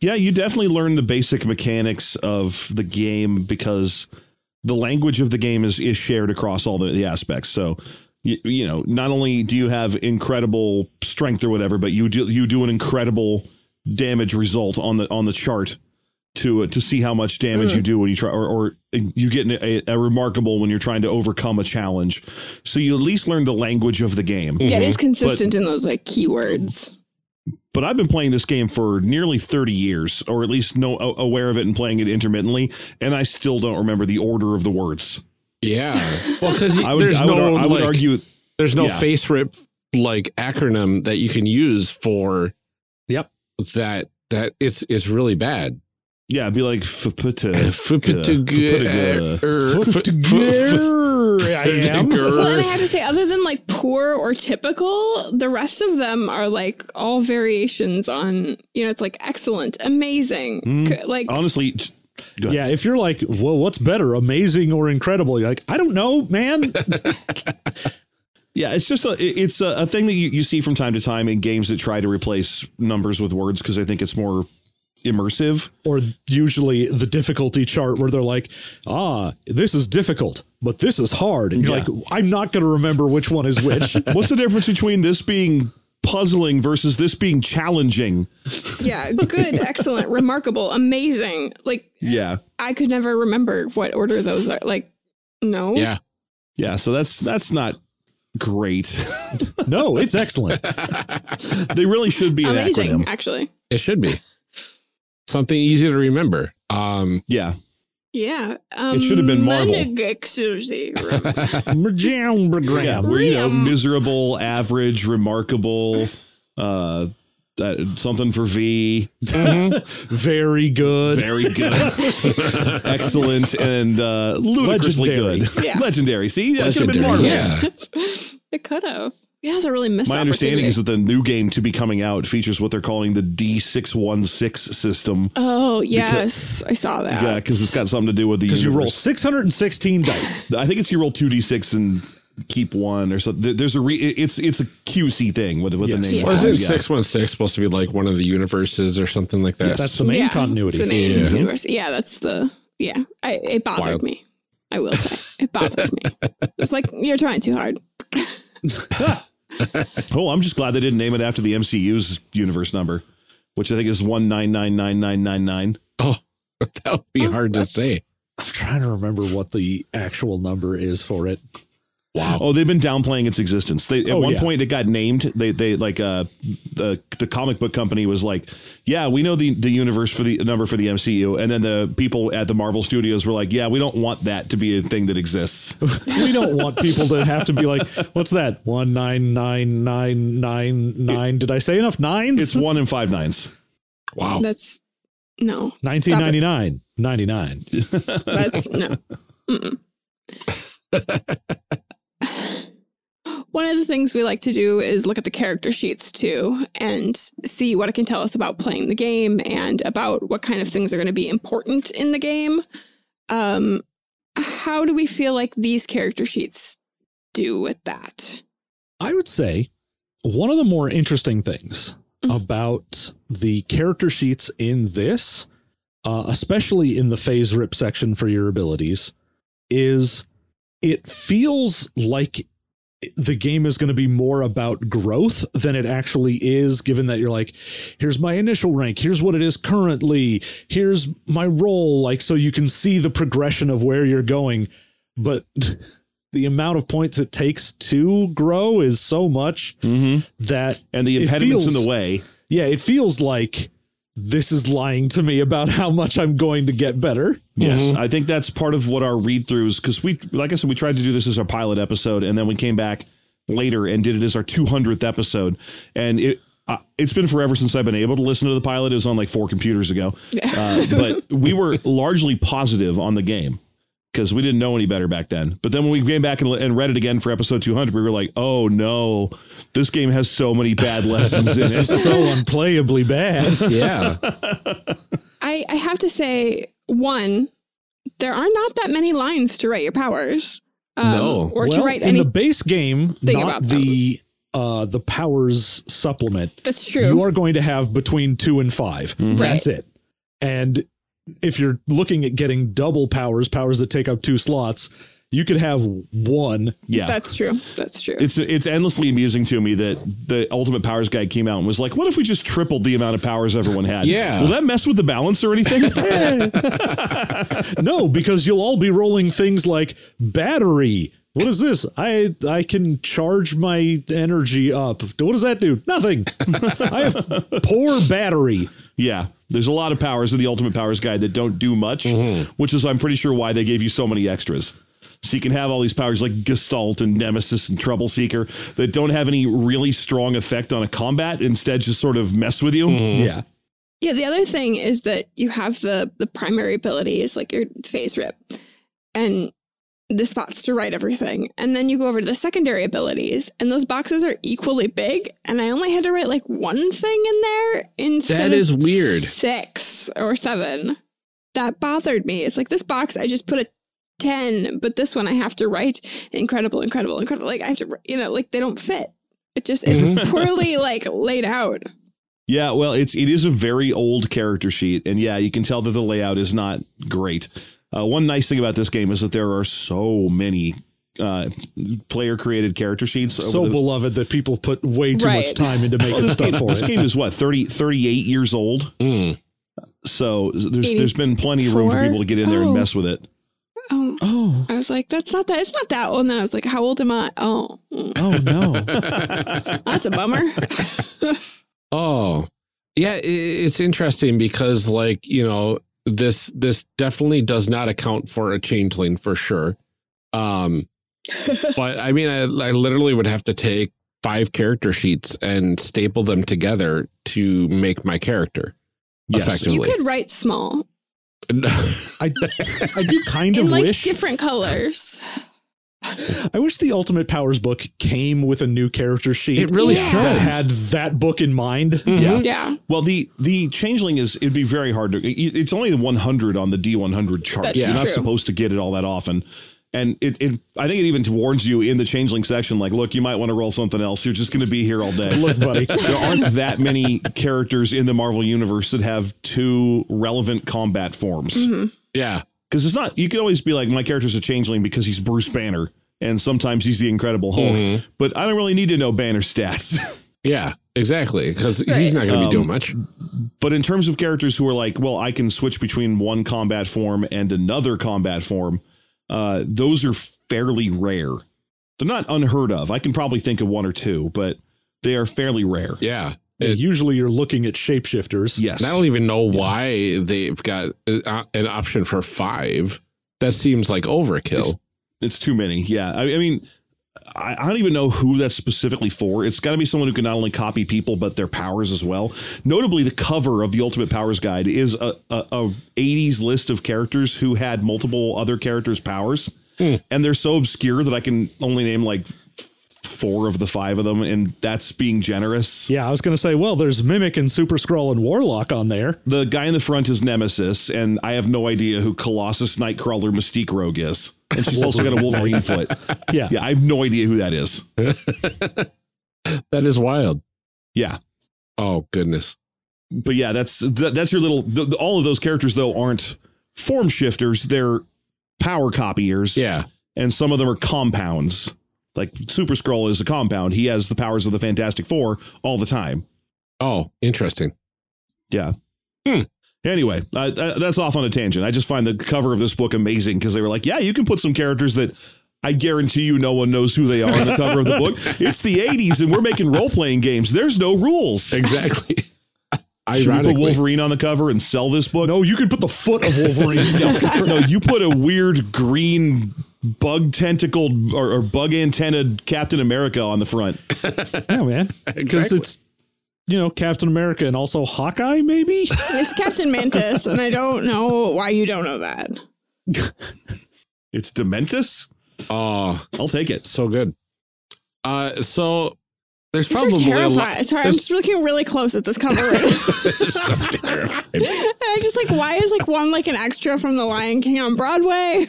Yeah, you definitely learn the basic mechanics of the game because the language of the game is shared across all the aspects. So, you know, not only do you have incredible strength or whatever, but you do an incredible damage result on the chart to see how much damage you do when you try, or you get a remarkable when you're trying to overcome a challenge. So you at least learn the language of the game. Yeah, it is consistent in those like keywords. But I've been playing this game for nearly 30 years, or at least aware of it and playing it intermittently, and I still don't remember the order of the words. Yeah. Well, because I would argue there's no face rip like acronym that you can use for that it's really bad. Yeah, it'd be like Well, and I have to say, other than like poor or typical, the rest of them are like all variations on, you know, it's like excellent, amazing. Like, honestly, yeah, if you're like, well, what's better, amazing or incredible? You're like, I don't know, man. Yeah, it's just a thing that you see from time to time in games that try to replace numbers with words because I think it's more immersive. Or usually the difficulty chart where they're like, this is difficult, but this is hard. And you're like, I'm not going to remember which one is which. What's the difference between this being puzzling versus this being challenging? Yeah, good, excellent, remarkable, amazing. Like, yeah, I could never remember what order those are. Like, no. Yeah. Yeah. So that's not great. No, it's excellent. They really should be amazing, an acronym. Actually, it should be something easy to remember. Yeah. It should have been Marvel. Where, miserable, average, remarkable. That something for V. Very good. Very good. Excellent. And ludicrously Legendary. good. Yeah. Legendary. See, that could have been more. Yeah. It could have. Yeah, it's a really missed My understanding opportunity. is that the new game to be coming out features what they're calling the D616 system. Oh, yes. I saw that. Yeah, because it's got something to do with the Because you roll universe. 616 dice. I think it's you roll 2d6 and keep one or something. There's it's a QC thing with the Yes. name. Yeah. Wasn't Yeah. 616 supposed to be like one of the universes or something like that? That's the main continuity. It's the main Yeah. universe. Yeah, that's the, yeah. It bothered Wild. me. I will say. It bothered me. It's like, you're trying too hard. Oh, I'm just glad they didn't name it after the MCU's universe number, which I think is 1999999. Oh, that would be hard to that's- say. I'm trying to remember what the actual number is for it. Wow. Oh, they've been downplaying its existence. At one yeah. point it got named. They like the comic book company was like, yeah, we know the universe for the number for the MCU. And then the people at the Marvel Studios were like, yeah, we don't want that to be a thing that exists. We don't want people to have to be like, what's that? 199999. Did I say enough nines? It's 1 and 5 nines. Wow. That's, no. 1999. 99. That's, no. Mm-mm. One of the things we like to do is look at the character sheets too and see what it can tell us about playing the game and about what kind of things are going to be important in the game. How do we feel like these character sheets do with that? I would say one of the more interesting things about the character sheets in this, especially in the phase rip section for your abilities, is it feels like the game is going to be more about growth than it actually is, given that you're like, here's my initial rank, here's what it is currently, here's my role, like, so you can see the progression of where you're going. But the amount of points it takes to grow is so much that, And the it impediments in feels- the way. yeah, it feels like this is lying to me about how much I'm going to get better. Yes, I think that's part of what our read throughs, because we, like I said, we tried to do this as our pilot episode, and then we came back later and did it as our 200th episode. And it's been forever since I've been able to listen to the pilot. It was on like 4 computers ago. But we were largely positive on the game because we didn't know any better back then. But then when we came back and read it again for episode 200, we were like, oh no, this game has so many bad lessons in This it. is so unplayably bad. Yeah. I have to say, one, there are not that many lines to write your powers. No. Or to Well, write in any. the base game, thing not about the powers supplement. That's true. You are going to have between 2 and 5. That's it. And if you're looking at getting double powers that take up 2 slots, you could have 1. Yeah. That's true. That's true. It's endlessly amusing to me that the Ultimate Powers Guide came out and was like, what if we just tripled the amount of powers everyone had? Yeah. Will that mess with the balance or anything? No, because you'll all be rolling things like battery. What is this? I can charge my energy up. What does that do? Nothing. I have poor battery. Yeah. There's a lot of powers in the Ultimate Powers Guide that don't do much, which is, I'm pretty sure, why they gave you so many extras. So you can have all these powers like Gestalt and Nemesis and Troublesseeker that don't have any really strong effect on a combat, instead just sort of mess with you. Yeah. Yeah, the other thing is that you have the primary ability is like your phase rip and the spots to write everything. And then you go over to the secondary abilities and those boxes are equally big. And I only had to write like one thing in there instead That is of weird. 6 or 7. That bothered me. It's like this box, I just put a 10, but this one I have to write incredible. Like I have to, like they don't fit. It just, it's poorly like laid out. Yeah, well, it is a very old character sheet, and yeah, you can tell that the layout is not great. One nice thing about this game is that there are so many player-created character sheets. So beloved that people put way too much Right. time into making stuff for This it. game is what, 38 years old? So there's been plenty of room for 84? people to get in there and Oh. mess with it. Oh, I was like, it's not that old. And then I was like, how old am I? Oh, Oh no. that's a bummer. Oh, yeah. It's interesting because, like, this definitely does not account for a changeling for sure. But I mean, I literally would have to take 5 character sheets and staple them together to make my character. Yes. Effectively. You could write small. I do kind in of like wish different colors. I wish the Ultimate Powers book came with a new character sheet. It really Yeah. should. that had that book in mind. Yeah. Well, the changeling it'd be very hard to, it's only 100 on the D100 chart. That's You're not true. supposed to get it all that often. And I think it even warns you in the changeling section, like, look, you might want to roll something else. You're just going to be here all day. Look, buddy. There aren't that many characters in the Marvel universe that have 2 relevant combat forms. Yeah. Because it's not, you can always be like, my character's a changeling because he's Bruce Banner. And sometimes he's the Incredible Hulk. But I don't really need to know Banner stats. Yeah, exactly. Because he's not going to be doing much. But in terms of characters who are like, well, I can switch between one combat form and another combat form, those are fairly rare. They're not unheard of. I can probably think of 1 or 2, but they are fairly rare. Yeah. Usually you're looking at shapeshifters. Yes. I don't even know why they've got an option for 5. That seems like overkill. It's too many. Yeah. I mean, I don't even know who that's specifically for. It's got to be someone who can not only copy people, but their powers as well. Notably, the cover of the Ultimate Powers Guide is a 80s list of characters who had multiple other characters' powers. And they're so obscure that I can only name like 4 of the 5 of them. And that's being generous. Yeah, I was going to say, well, there's Mimic and Super Skrull and Warlock on there. The guy in the front is Nemesis. And I have no idea who Colossus, Nightcrawler, Mystique Rogue is. And she's also got a Wolverine foot. Yeah. Yeah, I have no idea who that is. That is wild. Yeah. Oh, goodness. But yeah, that's your little, all of those characters, though, aren't form shifters. They're power copiers. Yeah. And some of them are compounds. Like Super Skrull is a compound. He has the powers of the Fantastic Four all the time. Oh, interesting. Yeah. Anyway, that's off on a tangent. I just find the cover of this book amazing because they were like, yeah, you can put some characters that I guarantee you no one knows who they are on the cover of the book. It's the 80s and we're making role-playing games. There's no rules. Exactly. Should we put Wolverine on the cover and sell this book? No, you can put the foot of Wolverine. No, you put a weird green bug tentacled or bug antennaed Captain America on the front. Yeah, man. Because it's, Captain America and also Hawkeye, maybe? It's Captain Mantis, and I don't know why you don't know that. It's Dementus? Oh, I'll take it. so good. So there's These probably are a lot. terrifying. Sorry, I'm just looking really close at this cover right now. So terrifying. And I'm just like, why is like one like an extra from The Lion King on Broadway?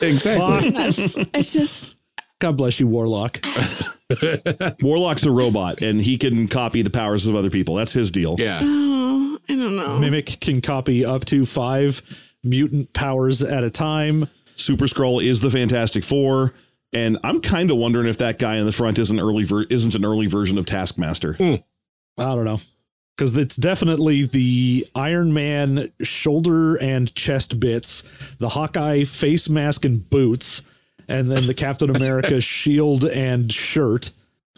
Exactly. It's just. God bless you, Warlock. Warlock's a robot and he can copy the powers of other people. That's his deal. Yeah. Oh, I don't know. Mimic can copy up to 5 mutant powers at a time. Super Skrull is the Fantastic Four. And I'm kind of wondering if that guy in the front isn't an early version of Taskmaster. I don't know. Because it's definitely the Iron Man shoulder and chest bits, the Hawkeye face mask and boots, and then the Captain America shield and shirt.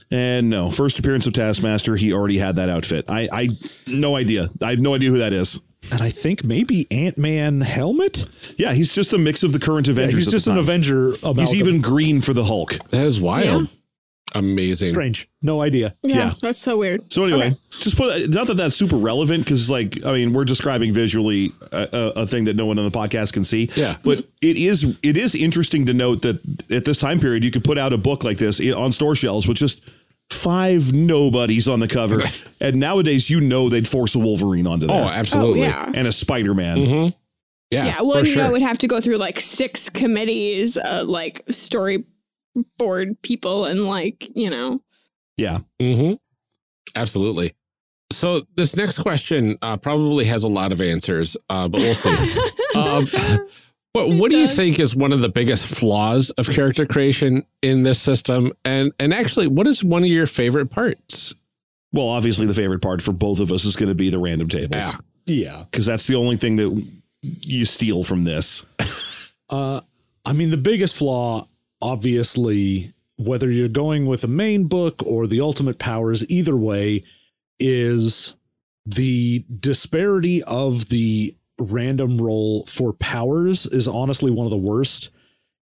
And no, first appearance of Taskmaster, he already had that outfit. I no idea. I have no idea who that is. And I think maybe Ant-Man helmet? Yeah, he's just a mix of the current Avengers. He's just an Avenger. He's even green for the Hulk. That is wild. Yeah. Amazing. Strange. No idea. Yeah, that's so weird. So anyway, Okay. just not that that's super relevant because we're describing visually a thing that no one on the podcast can see. Yeah. But it is interesting to note that at this time period, you could put out a book like this on store shelves with just 5 nobodies on the cover. And nowadays, they'd force a Wolverine onto there. Oh, absolutely. Oh, yeah. And a Spider-Man. Mm-hmm. Yeah, well, for sure. it would have to go through like 6 committees, like storyboard people and Yeah. Mm-hmm. Absolutely. So this next question probably has a lot of answers, but we'll see. What do you think is one of the biggest flaws of character creation in this system? And actually, what is one of your favorite parts? Well, obviously, the favorite part for both of us is going to be the random tables. Yeah. Yeah. Because that's the only thing that you steal from this. The biggest flaw, obviously, whether you're going with the main book or the Ultimate Powers, either way, is the disparity of the random roll for powers is honestly one of the worst.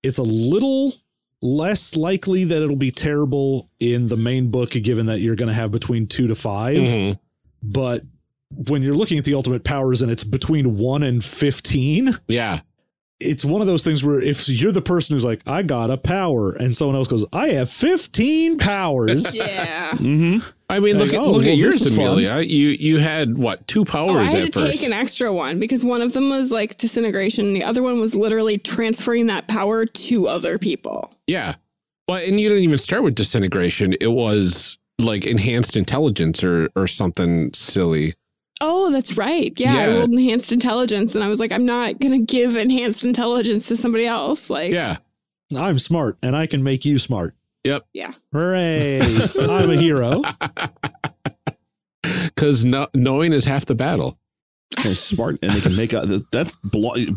It's a little less likely that it'll be terrible in the main book, given that you're going to have between 2 to 5. Mm-hmm. But when you're looking at the ultimate powers and it's between 1 and 15. Yeah. It's one of those things where if you're the person who's like, I got a power, and someone else goes, I have 15 powers. Yeah. Mm-hmm. I mean, look at yours, Amelia. You had what, 2 powers I had at to first? take an extra one because one of them was like disintegration. And the other one was literally transferring that power to other people. Yeah. Well, and you didn't even start with disintegration. It was like enhanced intelligence or something silly. Oh, that's right. Yeah, I rolled enhanced intelligence, and I was like, I'm not going to give enhanced intelligence to somebody else. Like, yeah, I'm smart, and I can make you smart. Yep. Yeah. Hooray! I'm a hero. Because knowing is half the battle. They're smart, and they can make that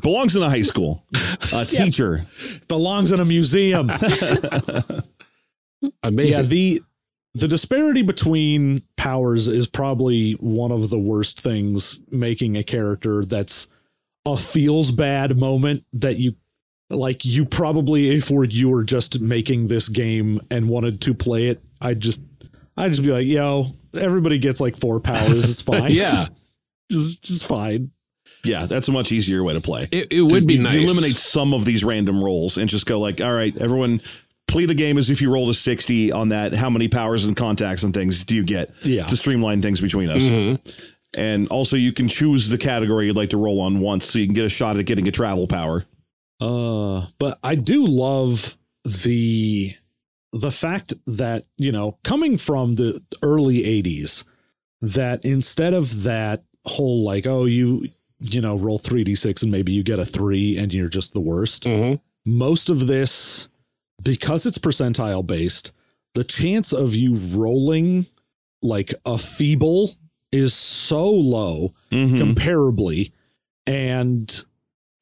belongs in a high school. A teacher belongs in a museum. Amazing. Yeah, the disparity between powers is probably one of the worst things making a character that's a feels bad moment that you probably, if you were just making this game and wanted to play it, I'd just be like, yo, everybody gets like 4 powers. It's fine. Yeah. just fine. Yeah, that's a much easier way to play. It would be nice. Eliminate some of these random rolls and just go like, all right, everyone, play the game as if you rolled a 60 on that. How many powers and contacts and things do you get to streamline things between us? Mm-hmm. And also you can choose the category you'd like to roll on once so you can get a shot at getting a travel power. But I do love the fact that, coming from the early 80s, that instead of that whole like, oh, you roll 3d6 and maybe you get a 3 and you're just the worst. Mm-hmm. Most of this, because it's percentile based, the chance of you rolling like a feeble is so low comparably. And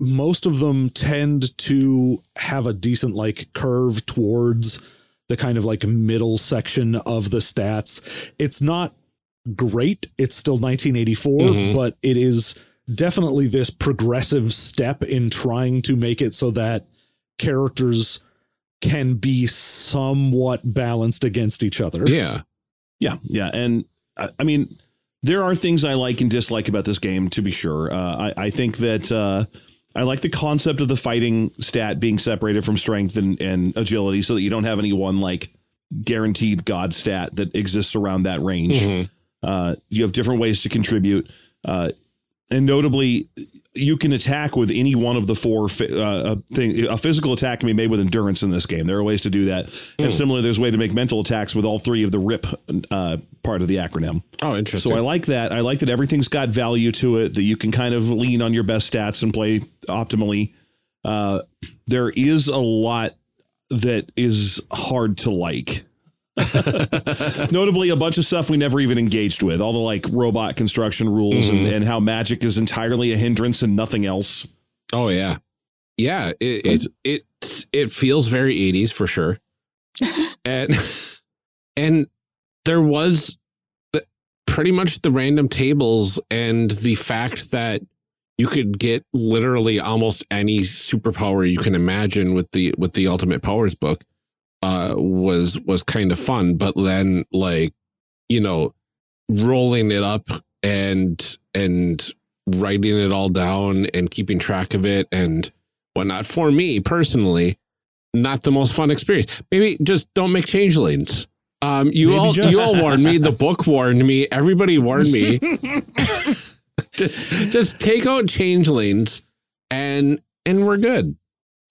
most of them tend to have a decent like curve towards the kind of like middle section of the stats. It's not great. It's still 1984, but it is definitely this progressive step in trying to make it so that characters can be somewhat balanced against each other. Yeah. Yeah. Yeah. And I mean, there are things I like and dislike about this game, to be sure. I think that I like the concept of the fighting stat being separated from strength and agility so that you don't have any one like guaranteed god stat that exists around that range. You have different ways to contribute. And notably, you can attack with any one of the 4 things. A physical attack can be made with endurance in this game. There are ways to do that. And similarly, there's a way to make mental attacks with all 3 of the RIP part of the acronym. Oh, interesting. So I like that. I like that everything's got value to it, that you can kind of lean on your best stats and play optimally. There is a lot that is hard to like. Notably, a bunch of stuff we never even engaged with, all the like robot construction rules and how magic is entirely a hindrance and nothing else. Oh yeah. It feels very 80s for sure. and there was pretty much the random tables and the fact that you could get literally almost any superpower you can imagine with the Ultimate Powers book. Was kind of fun, but then like, rolling it up and writing it all down and keeping track of it and whatnot, for me personally, not the most fun experience. Maybe just don't make changelings. You all warned me. The book warned me. Everybody warned me. just take out changelings and we're good.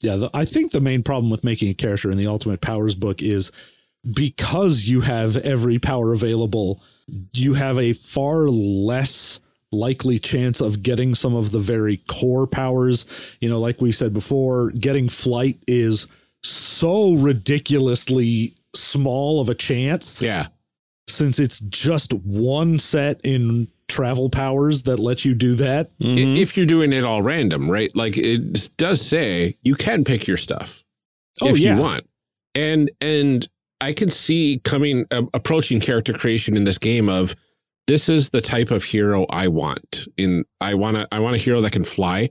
Yeah, I think the main problem with making a character in the Ultimate Powers book is because you have every power available, you have a far less likely chance of getting some of the very core powers. Like we said before, getting flight is so ridiculously small of a chance. Yeah. Since it's just one set in travel powers that let you do that. If you're doing it all random, right? Like it does say you can pick your stuff if you want. And I can see approaching character creation in this game of this is the type of hero I want. I want a hero that can fly,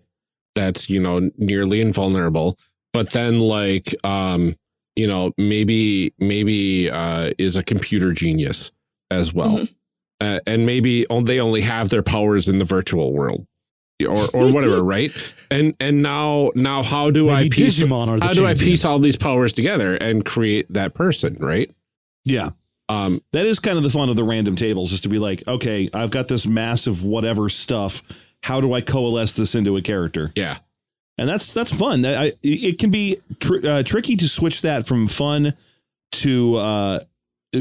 that's, nearly invulnerable, but then like, you know, maybe is a computer genius as well. And maybe they only have their powers in the virtual world or whatever. Right. And now how do I piece all these powers together and create that person? Right. Yeah. That is kind of the fun of the random tables, is to be like, okay, I've got this massive whatever stuff. How do I coalesce this into a character? Yeah. And that's fun. It can be tricky to switch that from fun to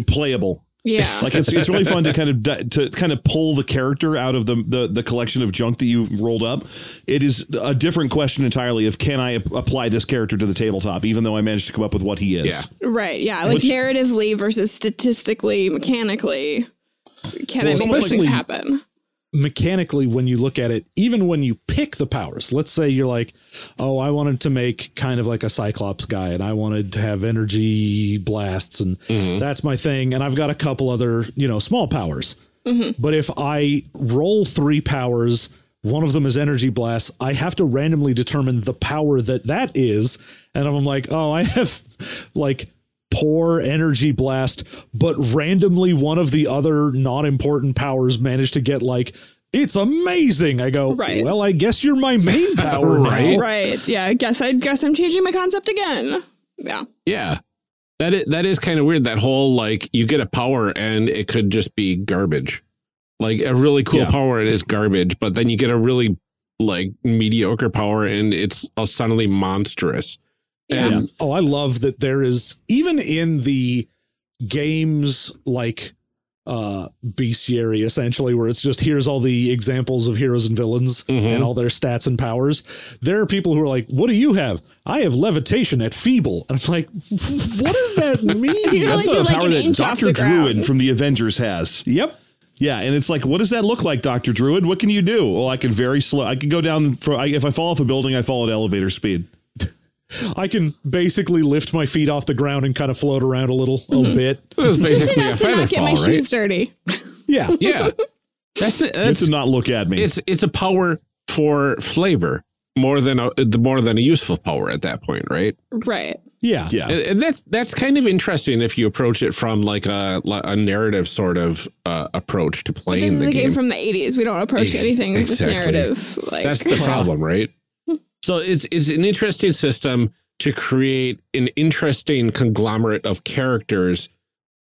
playable. Yeah. Like it's really fun to kind of pull the character out of the collection of junk that you rolled up. It is a different question entirely of, can I apply this character to the tabletop, even though I managed to come up with what he is. Yeah. Right. Yeah. Like narratively versus statistically, mechanically, can I make those things happen? Mechanically, when you look at it, even when you pick the powers, let's say you're like, oh, I wanted to make kind of like a Cyclops guy and I wanted to have energy blasts and that's my thing. And I've got a couple other, small powers. But if I roll 3 powers, one of them is energy blasts, I have to randomly determine the power that is. And I'm like, oh, I have like poor energy blast, but randomly one of the other not important powers managed to get like, it's amazing. I go, right. Well, I guess you're my main power right? now. Right. Yeah. I guess I'm changing my concept again. Yeah. Yeah. That is kind of weird. That whole, like, you get a power and it could just be garbage. Like a really cool power, it is garbage, but then you get a really like mediocre power and it's suddenly monstrous. Yeah. Oh, I love that there is, even in the games like bestiary, essentially, where it's just, here's all the examples of heroes and villains and all their stats and powers. There are people who are like, what do you have? I have levitation at feeble. And I'm like, what does that mean? That's the power that Dr. Druid from the Avengers has. Yep. Yeah, and it's like, what does that look like, Dr. Druid? What can you do? Well, I can very slow. I can go down, if I fall off a building, I fall at elevator speed. I can basically lift my feet off the ground and kind of float around a little bit. Just enough to not get my shoes dirty. Yeah. Yeah. That's to not look at me. It's a power for flavor more than a useful power at that point, right? Right. Yeah. Yeah. And that's kind of interesting if you approach it from like a narrative sort of approach to playing the game. This is a game from the 80s. We don't approach anything with narrative. Like, that's the problem, right? So it's an interesting system to create an interesting conglomerate of characters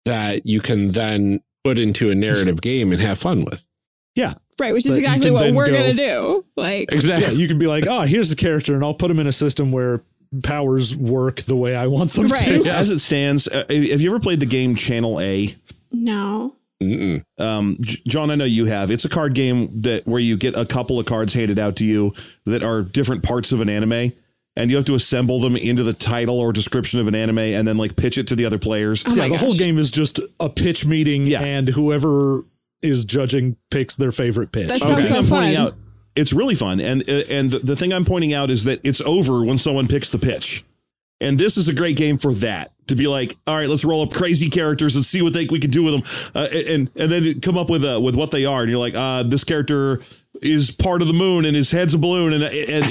that you can then put into a narrative game and have fun with. Yeah. Right, which is exactly what we're going to do. Like, exactly. Yeah, you can be like, oh, here's the character and I'll put them in a system where powers work the way I want them to. Yeah, as it stands, have you ever played the game Channel A? No. John, I know you have. It's a card game where you get a couple of cards handed out to you that are different parts of an anime, and you have to assemble them into the title or description of an anime and then like pitch it to the other players. Oh the whole game is just a pitch meeting and whoever is judging picks their favorite pitch. That sounds so fun. It's really fun. And the thing I'm pointing out is that it's over when someone picks the pitch. And this is a great game for that, to be like, all right, let's roll up crazy characters and see what we can do with them. And then come up with what they are. And you're like, this character is part of the moon and his head's a balloon and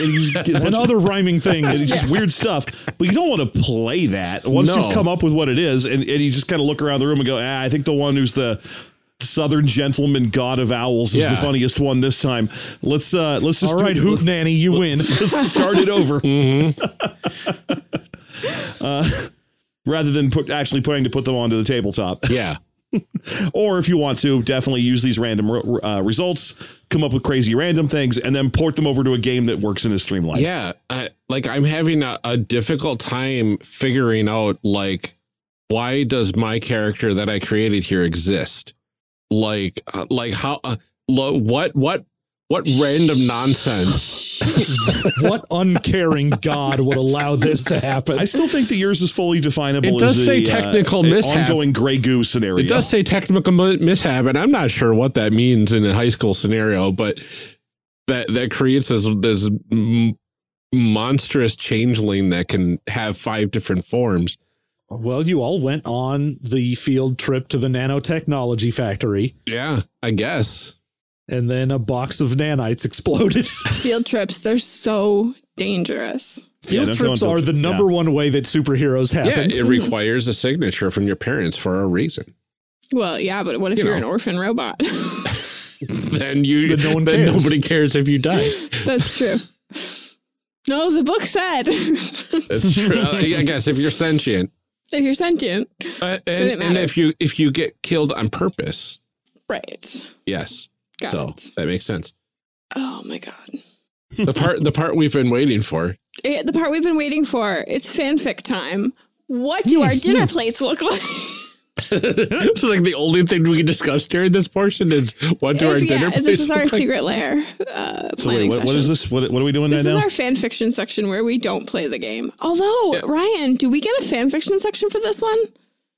you just get and other rhyming things. And it's just weird stuff. But you don't want to play that once you've come up with what it is. And you just kind of look around the room and go, I think the one who's the Southern gentleman god of owls is the funniest one this time. Let's just all right, Hoot Nanny, you win. Let's start it over. Rather than actually putting to put them onto the tabletop. Yeah. Or if you want to, definitely use these random results, come up with crazy random things, and then port them over to a game that works in a streamlined. Yeah. I'm having a difficult time figuring out, like, why does my character that I created here exist? Like how, what random nonsense. What uncaring God would allow this to happen? I still think that yours is fully definable. It does say technical mishap. Ongoing Grey Goo scenario. It does say technical mishap, and I'm not sure what that means in a high school scenario, but that creates this monstrous changeling that can have 5 different forms. Well, you all went on the field trip to the nanotechnology factory. Yeah, I guess. And then a box of nanites exploded. Field trips, they're so dangerous. Field trips are the number one way that superheroes happen. Yeah, it requires a signature from your parents for a reason. Well, yeah, but what if you're an orphan robot? Then nobody cares if you die. That's true. No, the book said. That's true. I guess if you're sentient. If you're sentient. And if you get killed on purpose. Right. Yes. Got it. That makes sense. Oh my God. The part we've been waiting for. The part we've been waiting for. It's fanfic time. What do our dinner plates look like? It's like the only thing we can discuss during this portion is what do our dinner plates This is our look like? secret lair. So wait, what is this? What are we doing right now? This is our fan fiction section where we don't play the game. Although, Ryan, do we get a fan fiction section for this one?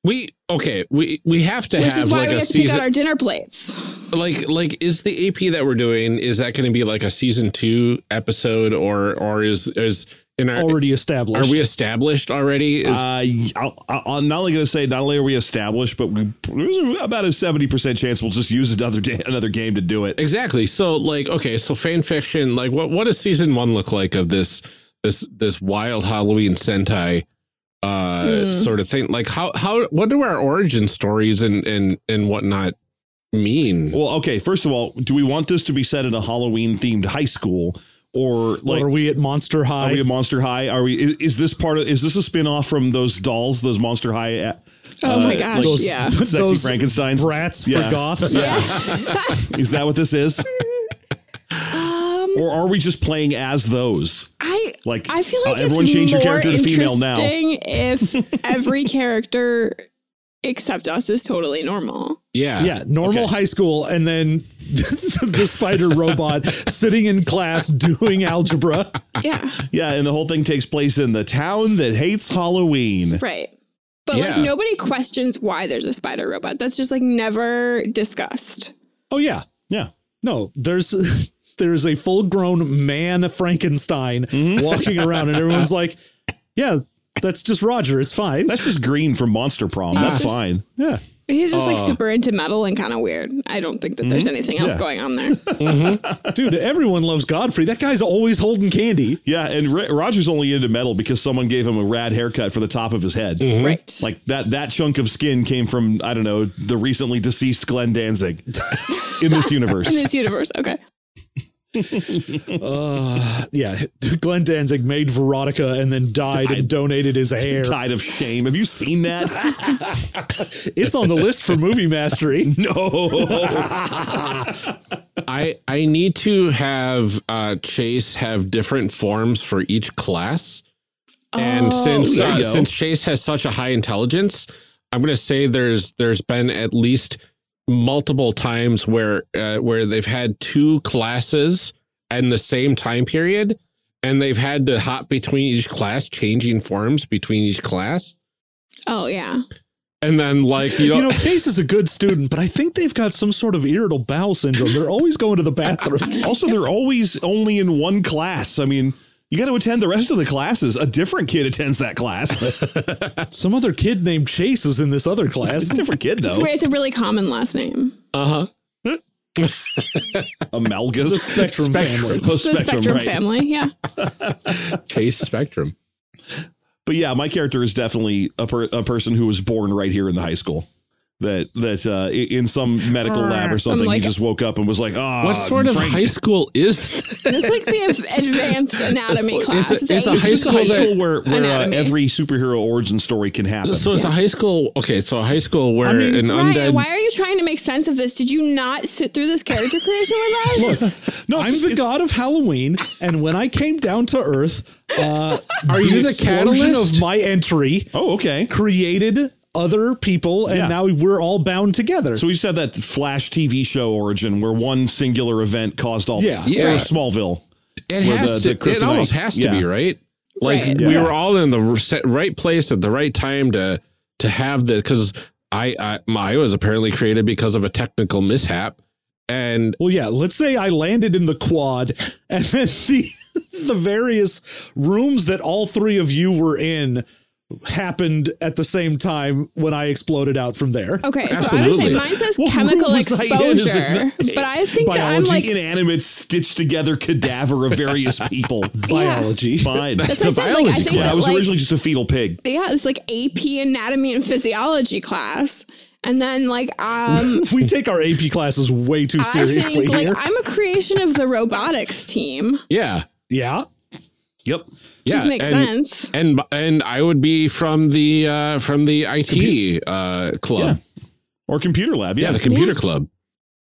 We have to Which have is why like we a have to pick out season. our dinner plates. Like is the AP that we're doing, is that going to be like a season 2 episode or is already established? Are we established already? I'm not only going to say not only are we established, but there's about a 70% chance we'll just use another game to do it. Exactly. So so fan fiction, like what does season 1 look like of this wild Halloween Sentai sort of thing? Like what do our origin stories and whatnot mean? Well, okay, first of all, do we want this to be set in a Halloween themed high school? Or are we at Monster High? Are we at Monster High? Is this a spin-off from those dolls, those Monster High? Oh my gosh, sexy those Frankensteins, brats for goths. Yeah. Is that what this is? Or are we just playing as those? I feel like everyone it's change your more character to female now. If every character except us is totally normal. Yeah. Normal high school, and then the spider robot sitting in class doing algebra. Yeah, and the whole thing takes place in the town that hates Halloween. Right. But like nobody questions why there's a spider robot. That's just like never discussed. Oh yeah. No, there's a full-grown man Frankenstein walking around, and everyone's like, yeah, that's just Roger. It's fine. That's just Green from Monster Prom. That's fine. Yeah. He's just like super into metal and kind of weird. I don't think that there's anything else going on there. Dude, everyone loves Godfrey. That guy's always holding candy. Yeah, and Roger's only into metal because someone gave him a rad haircut for the top of his head. Right. Like that chunk of skin came from, I don't know, the recently deceased Glenn Danzig in this universe. In this universe, okay. Glenn Danzig made Veronica and then died and donated his hair. Died of shame. Have you seen that? It's on the list for movie mastery. No. I need to have Chase have different forms for each class. And since Chase has such a high intelligence, I'm going to say there's been at least multiple times where they've had 2 classes in the same time period, and they've had to hop between each class, changing forms between each class. Oh yeah. And then Chase is a good student, but I think they've got some sort of irritable bowel syndrome. They're always going to the bathroom. Also, they're always only in one class. I mean, you got to attend the rest of the classes. A different kid attends that class. Some other kid named Chase is in this other class. It's a different kid, though. It's a really common last name. Amalgas. The Spectrum family. The Spectrum family, yeah. Chase Spectrum. But yeah, my character is definitely a person who was born right here in the high school. That in some medical lab or something, he just woke up and was like, what sort of high school is this? It's like the advanced anatomy class. It's a high school where every superhero origin story can happen. So it's a high school. Okay, so a high school where an Ryan, undead. why are you trying to make sense of this? Did you not sit through this character creation with us? Look, I'm the god of Halloween, and when I came down to Earth, are you the catalyst of my entry? Oh, okay. Created other people, and now we're all bound together. So we just had that Flash TV show origin where one singular event caused all. Yeah. Smallville. It almost has to be, right? Like we were all in the right place at the right time to have this, because I was apparently created because of a technical mishap. And let's say I landed in the quad, and then the various rooms that all 3 of you were in happened at the same time when I exploded out from there. Okay, so I would Absolutely. say mine says chemical exposure, but I think that I'm Biology, like inanimate, stitched together cadaver of various people. Biology. Fine. That's what I said. Like, I think Yeah, that I was like, originally just a fetal pig. yeah, it's like AP Anatomy and Physiology class, and then like We take our AP classes way too I seriously think like here. I'm a creation of the robotics team. Yeah. Yeah. Yep. Just makes sense. And I would be from the IT club. Yeah. Or computer lab. Yeah, the computer club.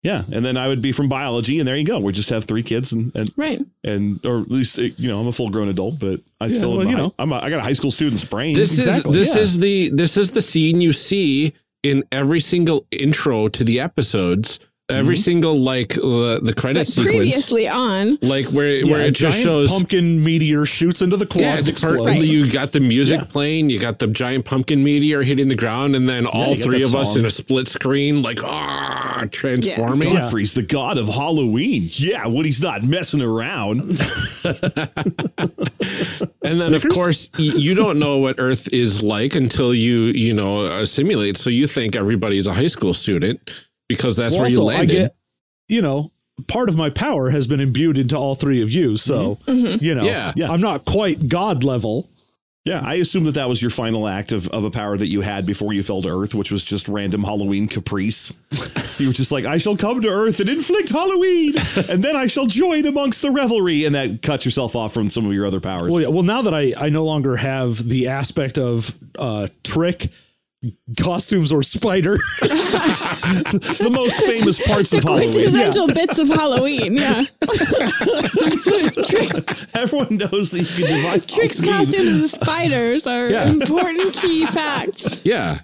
Yeah, and then I would be from biology, and there you go. We just have 3 kids, and Right. and or at least I'm a full grown adult, but I still well, I got a high school student's brain. This is the scene you see in every single intro to the episodes. Every single the credit sequence Previously on. where it just giant shows pumpkin meteor shoots into the quads. Yeah, it's explodes. right. You got the music playing, you got the giant pumpkin meteor hitting the ground, and then all you got 3 that of us song. in a split screen, transforming. Godfrey's the god of Halloween. Yeah, when he's not messing around. And then, Snickers? of course, you don't know what Earth is like until you simulate. So you think everybody's a high school student because that's where you landed. I get, part of my power has been imbued into all 3 of you. So, Yeah. I'm not quite God level. Yeah, I assume that was your final act of a power that you had before you fell to Earth, which was just random Halloween caprice. So you were just like, I shall come to Earth and inflict Halloween, and then I shall join amongst the revelry, and that cuts yourself off from some of your other powers. Well, yeah, well, now that I no longer have the aspect of trick, costumes, or spider. The most famous parts of Halloween. Quintessential bits of Halloween, yeah. Everyone knows that you can divide Tricks, Halloween. costumes, and spiders are important key facts. Yeah.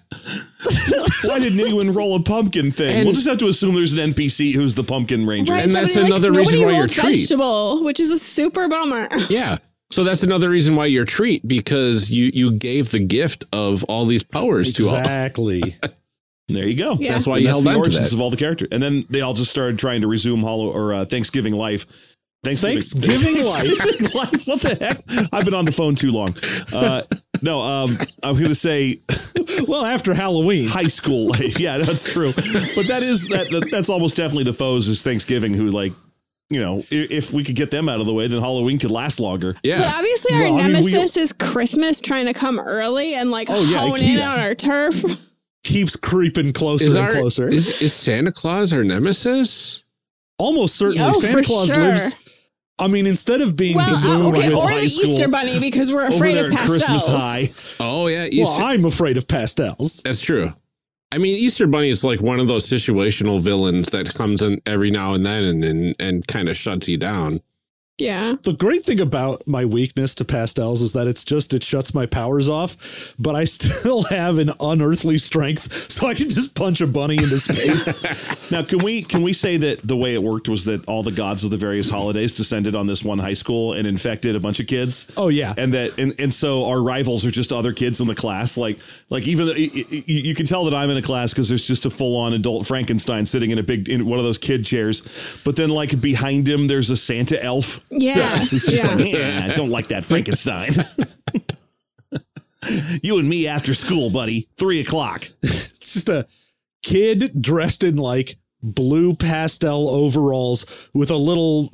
Why didn't anyone roll a pumpkin thing? And- We'll just have to assume there's an NPC who's the pumpkin ranger. Right, And that's somebody another reason nobody why you're rolled treat. vegetable, which is a super bummer. Yeah. So that's another reason why you're treat, because you gave the gift of all these powers to all. Exactly. There you go. Yeah. That's why And you that's held the on to origins that. of all the characters. And then they all just started trying to resume Thanksgiving life. Thanksgiving life. Thanksgiving life. What the heck? I've been on the phone too long. I'm going to say Well, after Halloween. high school life. Yeah, that's true. But that's almost definitely the foes is Thanksgiving who if we could get them out of the way, then Halloween could last longer. Yeah. But obviously, our Well, I mean, nemesis is Christmas trying to come early and hone in on our turf. Keeps creeping closer and closer. Is Santa Claus our nemesis? Almost certainly. Oh, Santa for Claus sure. lives. I mean, instead of being Well, consumed okay, with or high the school Easter Bunny because we're Over afraid there of at Christmas pastels. High. Oh, yeah. Easter. well, I'm afraid of pastels. That's true. I mean, Easter Bunny is like one of those situational villains that comes in every now and then and kind of shuts you down. Yeah. The great thing about my weakness to pastels is that it shuts my powers off, but I still have an unearthly strength, so I can just punch a bunny into space. Now, can we say that the way it worked was that all the gods of the various holidays descended on this one high school and infected a bunch of kids? Oh yeah, And so our rivals are just other kids in the class. Like even you can tell that I'm in a class because there's just a full on adult Frankenstein sitting in one of those kid chairs. But then behind him, there's a Santa elf. Yeah. It's just I don't like that Frankenstein. You and me after school, buddy. 3:00. it's just a kid dressed in blue pastel overalls with a little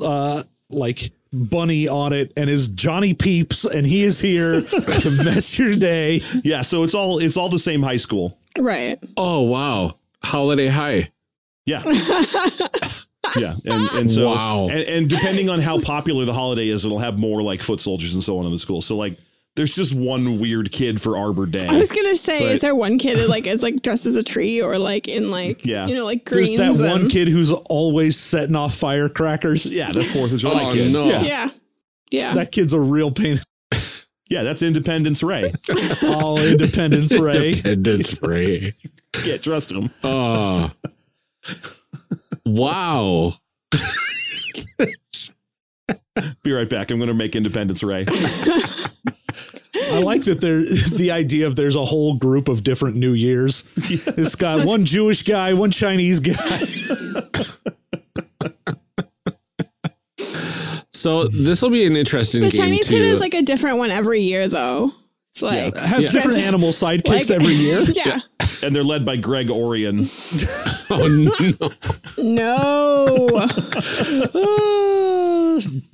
bunny on it, and is Johnny Peeps, and he is here to mess your day. Yeah, so it's all the same high school. Right. Oh, wow. Holiday High. Yeah. Yeah. And so, Wow. and depending on how popular the holiday is, it'll have more foot soldiers and so on in the school. So there's just one weird kid for Arbor Day. I was gonna say, But- is there one kid that is dressed as a tree or in Yeah. greens? There's that one and- kid who's always setting off firecrackers. Yeah, that's 4th of July Oh, kid. no. Yeah. Yeah. That kid's a real pain. Yeah, that's Independence Ray. All Independence Ray. Independence Ray. Can't trust him. Oh. Wow. Be right back. I'm going to make Independence Ray. I like that the idea of there's a whole group of different New Years. It's got one Jewish guy, one Chinese guy. So this will be an interesting the game Chinese too. kid is a different one every year, though. It's like it has different animal sidekicks every year. Yeah. And they're led by Greg Orion. Oh, no. No.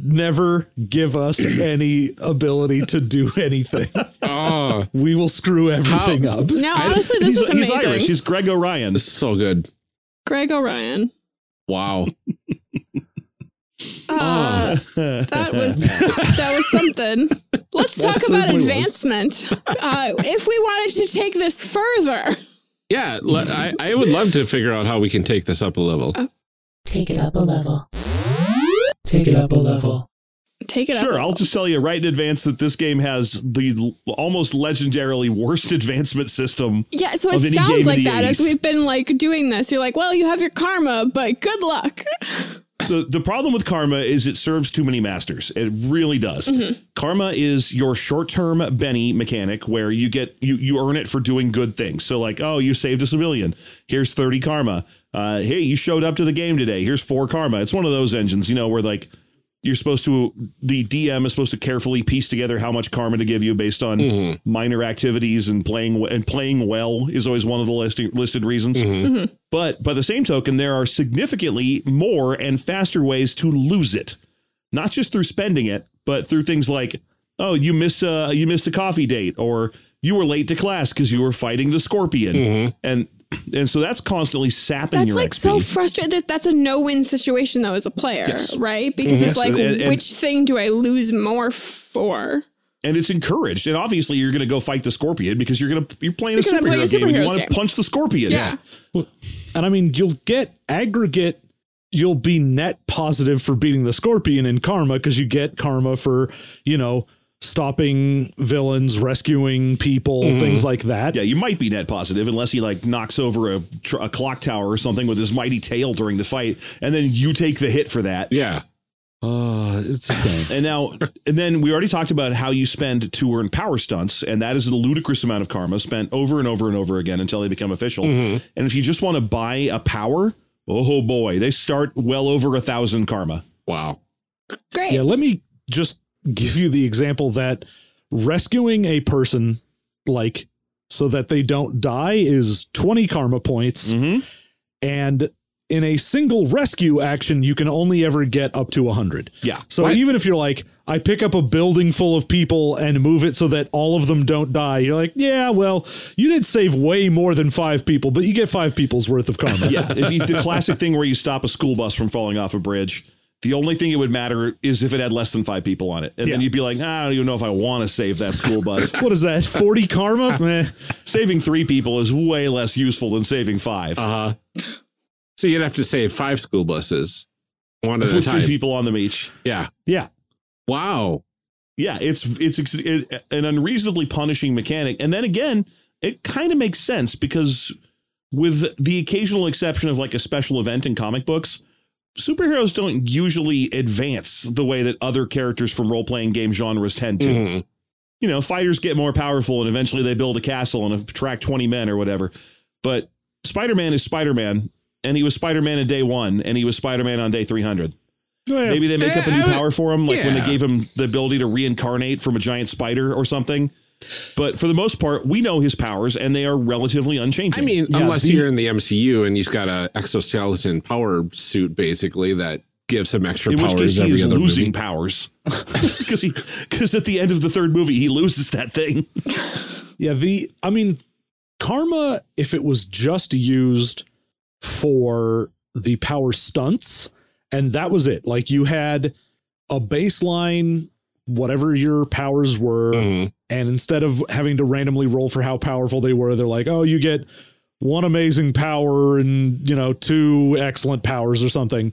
Never give us any ability to do anything. Oh, We will screw everything up. No, honestly, this is He's amazing. Irish. He's Greg Orion. this is so good. Greg Orion. Wow. That was something. Let's talk about advancement. If we wanted to take this further. Yeah, I would love to figure out how we can take this up a level. Take it up a level. Take it up a level. Take it up. Sure, I'll just tell you right in advance that this game has the almost legendarily worst advancement system. Yeah, so it of any game sounds in like the that 80s. as we've been like doing this. You're like, well, you have your karma, but good luck. The problem with karma is it serves too many masters. It really does. Karma is your short-term Benny mechanic where you get you earn it for doing good things. So like, oh, you saved a civilian. Here's 30 karma. Hey, you showed up to the game today. Here's 4 karma. It's one of those engines, where like you're supposed to, the DM is supposed to carefully piece together how much karma to give you based on minor activities, and playing well is always one of the listed reasons. But by the same token, there are significantly more and faster ways to lose it, not just through spending it, but through things like, oh, you missed a coffee date, or you were late to class because you were fighting the scorpion. And so that's constantly sapping That's your like XP. so frustrating. That's a no-win situation though as a player, right? Because it's like, And which thing do I lose more for? and it's encouraged. And obviously you're going to go fight the scorpion because you're playing a Because I'm playing a superhero game and you superheroes want to game. punch the scorpion. Yeah. And I mean, you'll get aggregate, you'll be net positive for beating the scorpion in karma because you get karma for, stopping villains, rescuing people, things like that. Yeah, you might be net positive unless he like knocks over a clock tower or something with his mighty tail during the fight, and then you take the hit for that. Yeah. It's okay. And then we already talked about how you spend to earn power stunts, and that is a ludicrous amount of karma spent over and over and over again until they become official. And if you just want to buy a power, oh boy, they start well over 1,000 karma. Wow. Great. Yeah, let me just give you the example that rescuing a person, like, so that they don't die is 20 karma points. And in a single rescue action, you can only ever get up to 100. Yeah. So even if you're like, I pick up a building full of people and move it so that all of them don't die, you're like, yeah, well, you did save way more than 5 people, but you get 5 people's worth of karma. Yeah, the classic thing where you stop a school bus from falling off a bridge. The only thing it would matter is if it had less than 5 people on it. And then you'd be like, I don't even know if I want to save that school bus. What is that, 40 karma? Meh. Saving 3 people is way less useful than saving 5. So you'd have to save 5 school buses, one at a With 3 time. people on them each. Yeah. Yeah. Wow. Yeah, it's an unreasonably punishing mechanic. And then again, it kind of makes sense because with the occasional exception of like a special event in comic books, superheroes don't usually advance the way that other characters from role-playing game genres tend to. Fighters get more powerful and eventually they build a castle and attract 20 men or whatever. But Spider-Man is Spider-Man, and he was Spider-Man in day 1, and he was Spider-Man on day 300. Maybe they make up a new power for him, like when they gave him the ability to reincarnate from a giant spider or something. But for the most part, we know his powers, and they are relatively unchanging. I mean, unless you're in the MCU and he's got a exoskeleton power suit, basically, that gives him extra in powers which case he every is other losing movie. powers because at the end of the 3rd movie, he loses that thing. Yeah, karma, if it was just used for the power stunts, and that was it. Like you had a baseline, whatever your powers were, and instead of having to randomly roll for how powerful they were, they're like, oh, you get 1 amazing power and, 2 excellent powers or something.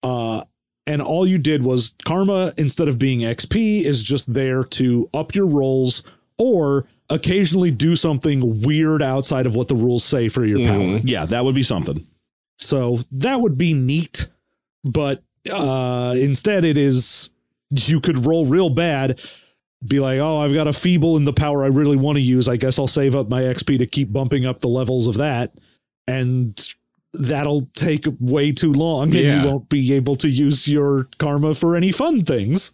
And all you did was karma, instead of being XP, is just there to up your rolls or occasionally do something weird outside of what the rules say for your power. Yeah, that would be something. So that would be neat. But instead it is, you could roll real bad, be like, oh, I've got a feeble in the power I really want to use. I guess I'll save up my XP to keep bumping up the levels of that. And that'll take way too long and you won't be able to use your karma for any fun things.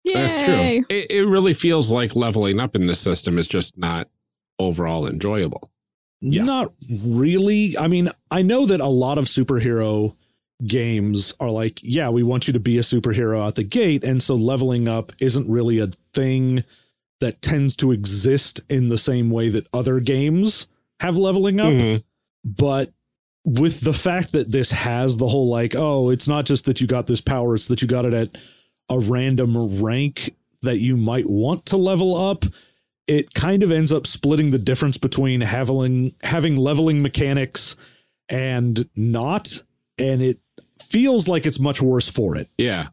Yay. That's true. It really feels like leveling up in this system is just not overall enjoyable. Yeah. Not really. I mean, I know that a lot of superhero games are like, yeah, we want you to be a superhero out the gate. And so leveling up isn't really a thing that tends to exist in the same way that other games have leveling up. Mm-hmm. But with the fact that this has the whole like, oh, it's not just that you got this power, it's that you got it at a random rank that you might want to level up. It kind of ends up splitting the difference between having leveling mechanics and not. And it feels like it's much worse for it. Yeah,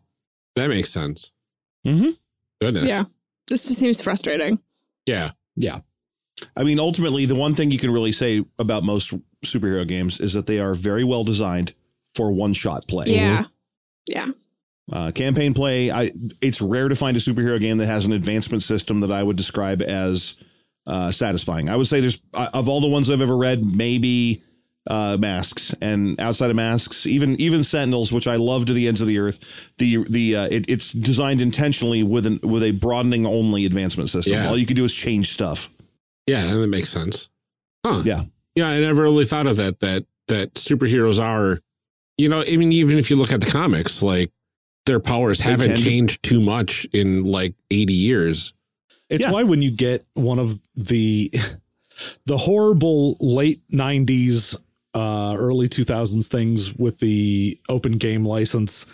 that makes sense. Mm-hmm. Goodness. Yeah. This just seems frustrating. Yeah. Yeah. I mean, ultimately, the one thing you can really say about most superhero games is that they are very well designed for one-shot play. Yeah. Yeah. Campaign play, it's rare to find a superhero game that has an advancement system that I would describe as satisfying. I would say there's, of all the ones I've ever read, maybe Masks, and outside of Masks, even Sentinels, which I love to the ends of the earth. It's designed intentionally with a broadening only advancement system. Yeah. All you can do is change stuff. Yeah, that makes sense. Huh. Yeah. Yeah, I never really thought of that superheroes are, I mean, even if you look at the comics, like their powers haven't changed too much in like 80 years. It's why when you get one of the horrible late 90s, early 2000s things with the open game license,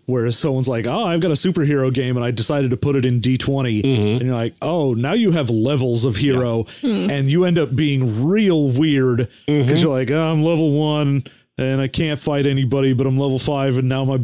where someone's like, oh, I've got a superhero game and I decided to put it in D20. And you're like, oh, now you have levels of hero and you end up being real weird because you're like, oh, I'm level 1 and I can't fight anybody, but I'm level 5 and now my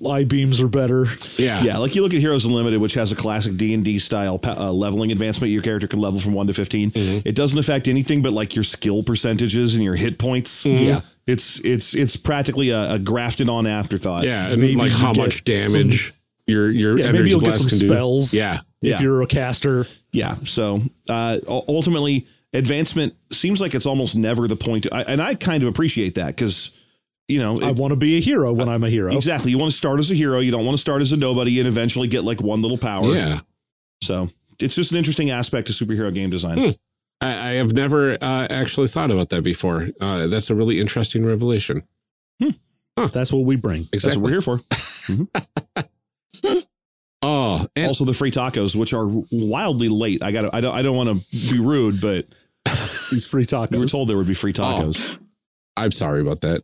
eye beams are better. Yeah. Yeah. Like you look at Heroes Unlimited, which has a classic D&D style leveling advancement. Your character can level from 1 to 15. It doesn't affect anything but like your skill percentages and your hit points. Yeah. It's practically a grafted on afterthought. Yeah. And maybe like how much damage your energy maybe you'll get some can spells. do. Yeah. If you're a caster. Yeah. So ultimately, advancement seems like it's almost never the point. And I kind of appreciate that because, I want to be a hero when I'm a hero. Exactly. You want to start as a hero. You don't want to start as a nobody and eventually get like one little power. Yeah. So it's just an interesting aspect of superhero game design. I have never actually thought about that before. That's a really interesting revelation. That's what we bring. Exactly. That's what we're here for. Oh, and also the free tacos, which are wildly late. I don't want to be rude, but these free tacos. We were told there would be free tacos. Oh, I'm sorry about that.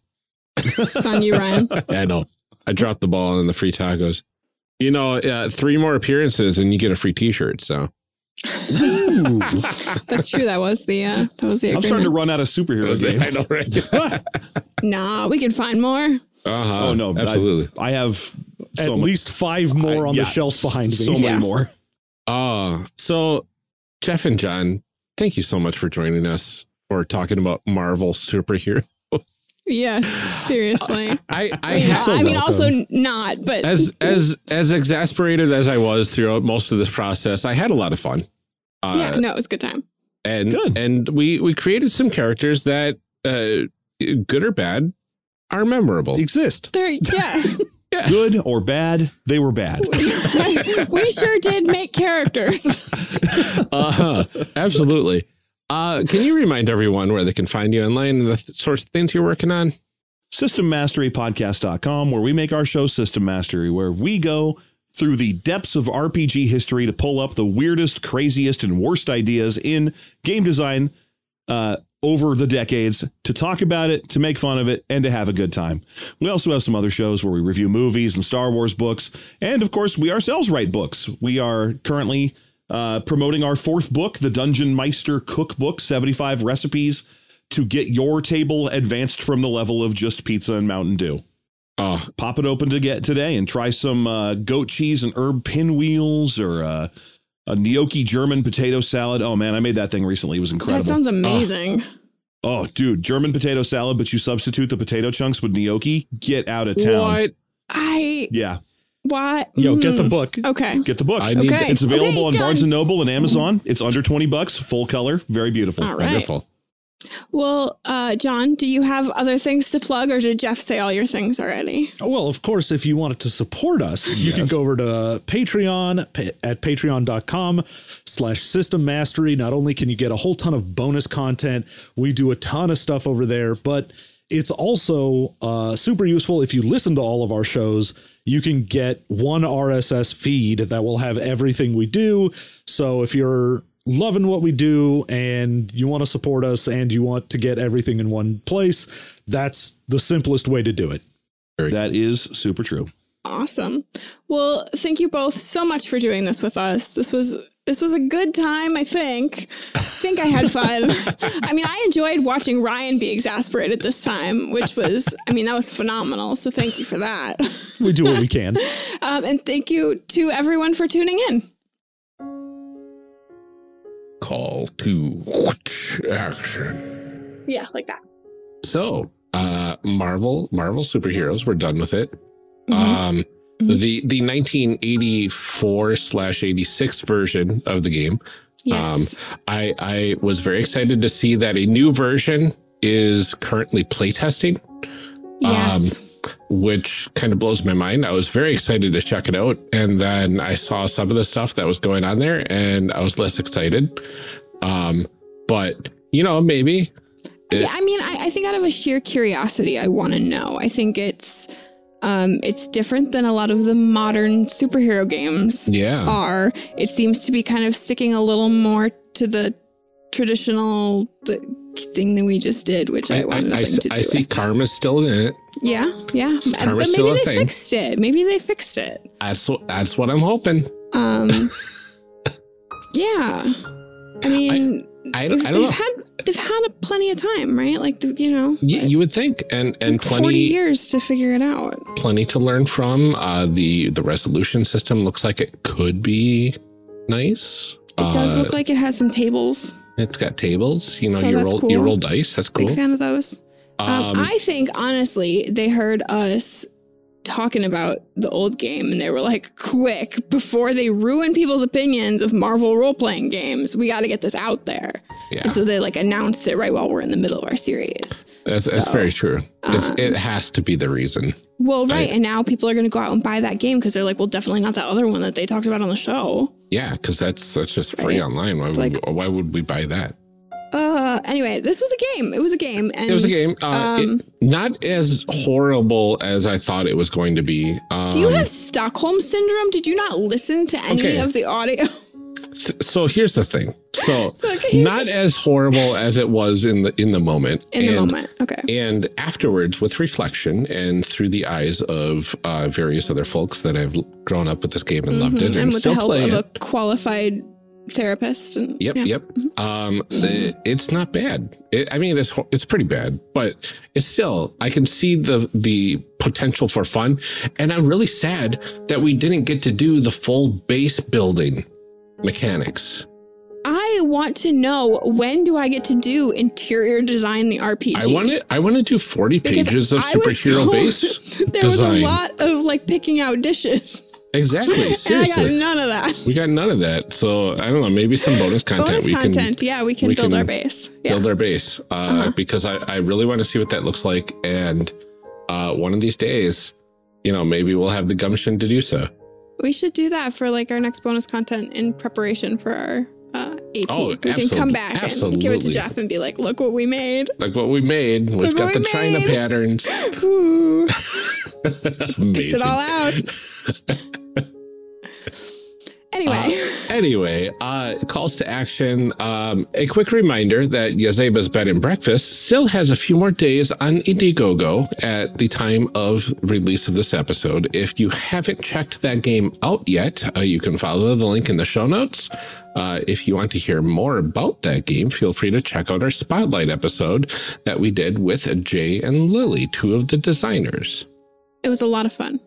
It's on you, Ryan. I know. I dropped the ball on the free tacos. 3 more appearances and you get a free t-shirt. So that's true. That was the agreement. I'm starting to run out of superhero games. I know, right? Nah, we can find more. Oh no, absolutely. I have at least 5 more on the shelf behind me. So many more. So Jef and Jon, thank you so much for joining us for talking about Marvel superheroes. Yes, seriously. I mean, also not, but as exasperated as I was throughout most of this process, I had a lot of fun. It was a good time. And we created some characters that, good or bad, are memorable. Exist. Yeah. Good or bad, they were bad. We sure did make characters. Absolutely. Can you remind everyone where they can find you online and the sorts of things you're working on? SystemMasteryPodcast.com, where we make our show System Mastery, where we go through the depths of RPG history to pull up the weirdest, craziest, and worst ideas in game design over the decades, to talk about it, to make fun of it, and to have a good time. We also have some other shows where we review movies and Star Wars books. And of course, we ourselves write books. We are currently promoting our 4th book, the Dungeon Meister Cookbook, 75 recipes to get your table advanced from the level of just pizza and Mountain Dew. Pop it open to get today and try some goat cheese and herb pinwheels or a gnocchi German potato salad. Oh, man, I made that thing recently. It was incredible. That sounds amazing. Oh, dude, German potato salad, but you substitute the potato chunks with gnocchi. Get out of town. What? Yeah. What? Yo, get the book. Okay. Get the book. It's available on Barnes & Noble and Amazon. It's under $20, full color, very beautiful. All right. Wonderful. Well, John, do you have other things to plug, or did Jeff say all your things already? Well, of course, if you wanted to support us, you can go over to Patreon at patreon.com/System Mastery. Not only can you get a whole ton of bonus content, we do a ton of stuff over there, but it's also super useful if you listen to all of our shows. You can get one RSS feed that will have everything we do. So if you're loving what we do and you want to support us and you want to get everything in one place, that's the simplest way to do it. That is super true. Awesome. Well, thank you both so much for doing this with us. This was a good time, I think. I had fun. I mean, I enjoyed watching Ryan be exasperated this time, which was, that was phenomenal. So thank you for that. We do what we can. And thank you to everyone for tuning in. Call to action. Yeah, like that. So, Marvel superheroes, we're done with it. Mm-hmm. The 1984/86 version of the game. Yes. I was very excited to see that a new version is currently playtesting. Yes. Which kind of blows my mind. I was very excited to check it out. And then I saw some of the stuff that was going on there and I was less excited. But, maybe. I think out of a sheer curiosity, I want to know. I think it's different than a lot of the modern superhero games are. It seems to be kind of sticking a little more to the traditional thing that we just did, which I want nothing to do with. I see Karma's still in it. Yeah. But maybe they fixed it. That's what I'm hoping. Yeah. I mean, I don't know. They've had plenty of time, right? Yeah, you would think, and plenty 40 years to figure it out. Plenty to learn from. The resolution system looks like it could be nice. It does look like it has some tables. It's got tables. You cool. roll dice. That's cool. Big fan of those. I think honestly, they heard us talking about the old game and they were like, quick, before they ruin people's opinions of Marvel role-playing games, we got to get this out there. Yeah. And so they announced it right while we're in the middle of our series. That's very true. It has to be the reason. Well, right. And now people are going to go out and buy that game because they're like, well, definitely not that other one that they talked about on the show. Yeah, because that's just free online. Why would we buy that? Anyway, this was a game. It was a game. And, it was a game. Not as horrible as I thought it was going to be. Do you have Stockholm Syndrome? Did you not listen to any of the audio? So here's the thing. Not as horrible as it was in the moment. Okay. And afterwards, with reflection and through the eyes of various other folks that have grown up with this game and loved it, and with still the help play of it. a qualified therapist. Yep. It's not bad. It's pretty bad, but it's still, I can see the potential for fun. And I'm really sad that we didn't get to do the full base building mechanics. I want to know, when do I get to do interior design the RPG? I want to do 40 pages of superhero base there design. Was a lot of picking out dishes. Exactly. Seriously. And I got none of that. We got none of that. So I don't know, maybe some bonus content. We can build our base. Build our base. Because I really want to see what that looks like. And one of these days, maybe we'll have the gumption to do so. We should do that for our next bonus content in preparation for our AP. We can come back and give it to Jeff and be like, look what we made. We've got the China patterns. Ooh. Picked it all out. Anyway, calls to action. A quick reminder that Yazeba's Bed and Breakfast still has a few more days on IndieGoGo at the time of release of this episode. If you haven't checked that game out yet, you can follow the link in the show notes. If you want to hear more about that game, feel free to check out our Spotlight episode that we did with Jay and Lily, two of the designers. It was a lot of fun.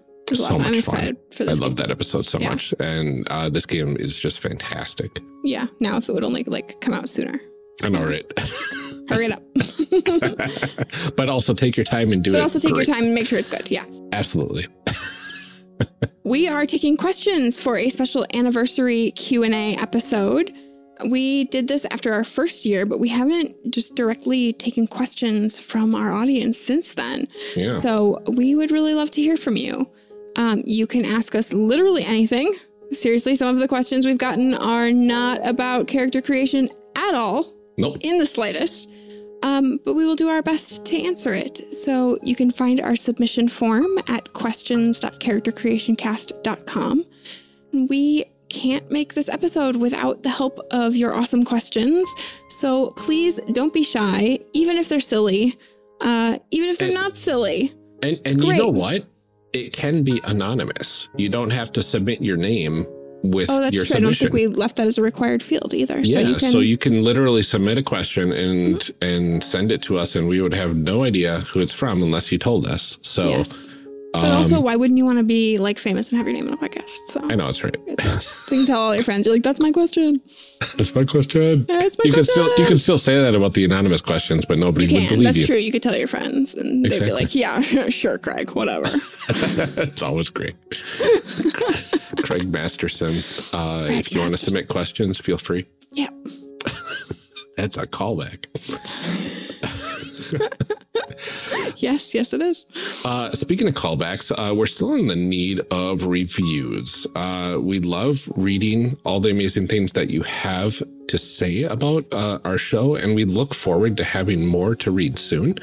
I'm excited for this. I love that episode so much. And this game is just fantastic. Yeah. Now, if it would only come out sooner. I know, right? Hurry it up. But also take your time and do it. But also take your time and make sure it's good. Yeah. Absolutely. We are taking questions for a special anniversary Q&A episode. We did this after our first year, but we haven't just directly taken questions from our audience since then. Yeah. So we would really love to hear from you. You can ask us literally anything. Seriously, some of the questions we've gotten are not about character creation at all. Nope. In the slightest. But we will do our best to answer it. So you can find our submission form at questions.charactercreationcast.com. We can't make this episode without the help of your awesome questions. So please don't be shy, even if they're silly, even if they're not silly. And you know what? It can be anonymous. You don't have to submit your name with your submission. True. I don't think we left that as a required field either. Yeah, so you can literally submit a question and send it to us, and we would have no idea who it's from unless you told us. So, yes. But also, why wouldn't you want to be like famous and have your name in a podcast? So I know, it's right. So you can tell all your friends, you're like, that's my question. That's my question. That's my question. You can still say that about the anonymous questions, but nobody would believe you. That's true. You could tell your friends and they'd be like, yeah, sure, Craig, whatever. It's always great. Craig Masterson. If you want to submit questions, feel free. Yeah. That's a callback. Yes, it is. Speaking of callbacks, we're still in the need of reviews. We love reading all the amazing things that you have to say about our show, and we look forward to having more to read soon.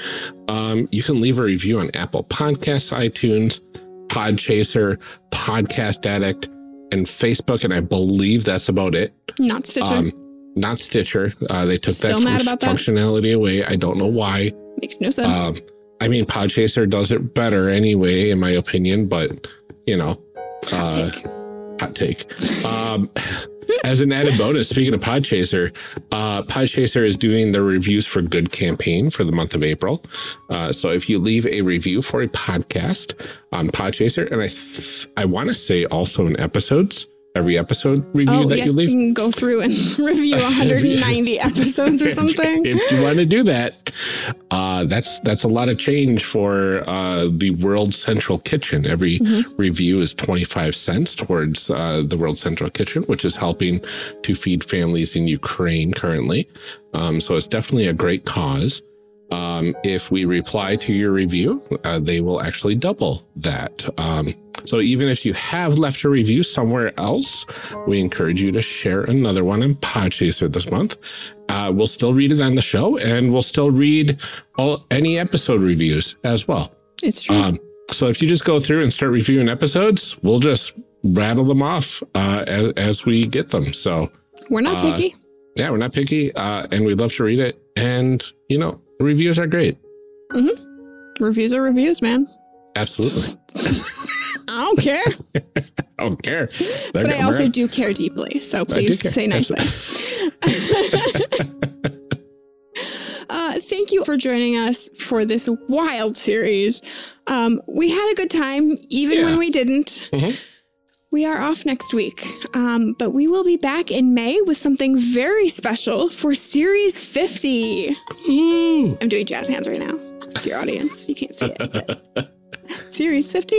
You can leave a review on Apple Podcasts, iTunes, Podchaser, Podcast Addict, and Facebook, and I believe that's about it. Not Stitcher. Not Stitcher. They took Still that functionality away. I don't know why. Makes no sense. I mean, Podchaser does it better anyway, in my opinion, but, you know. Hot take. As an added bonus, speaking of Podchaser, Podchaser is doing the reviews for good campaign for the month of April. So if you leave a review for a podcast on Podchaser, and I want to say also in episodes, every episode review that you leave. You can go through and review 190 episodes or something. If you want to do that, that's a lot of change for the World Central Kitchen. Every review is 25 cents towards the World Central Kitchen, which is helping to feed families in Ukraine currently. So it's definitely a great cause. If we reply to your review, they will actually double that. So even if you have left a review somewhere else, we encourage you to share another one on Podchaser this month. We'll still read it on the show, and we'll still read any episode reviews as well. It's true. So if you just go through and start reviewing episodes, we'll just rattle them off as we get them. So we're not picky. Yeah, we're not picky, and we'd love to read it. And, you know, reviews are great. Reviews are reviews, man. Absolutely. I don't care. I don't care. But I also do care deeply. So please say nice things. Thank you for joining us for this wild series. We had a good time, even when we didn't. We are off next week, but we will be back in May with something very special for Series 50. Ooh. I'm doing jazz hands right now. Dear audience, you can't see it. But Series 50.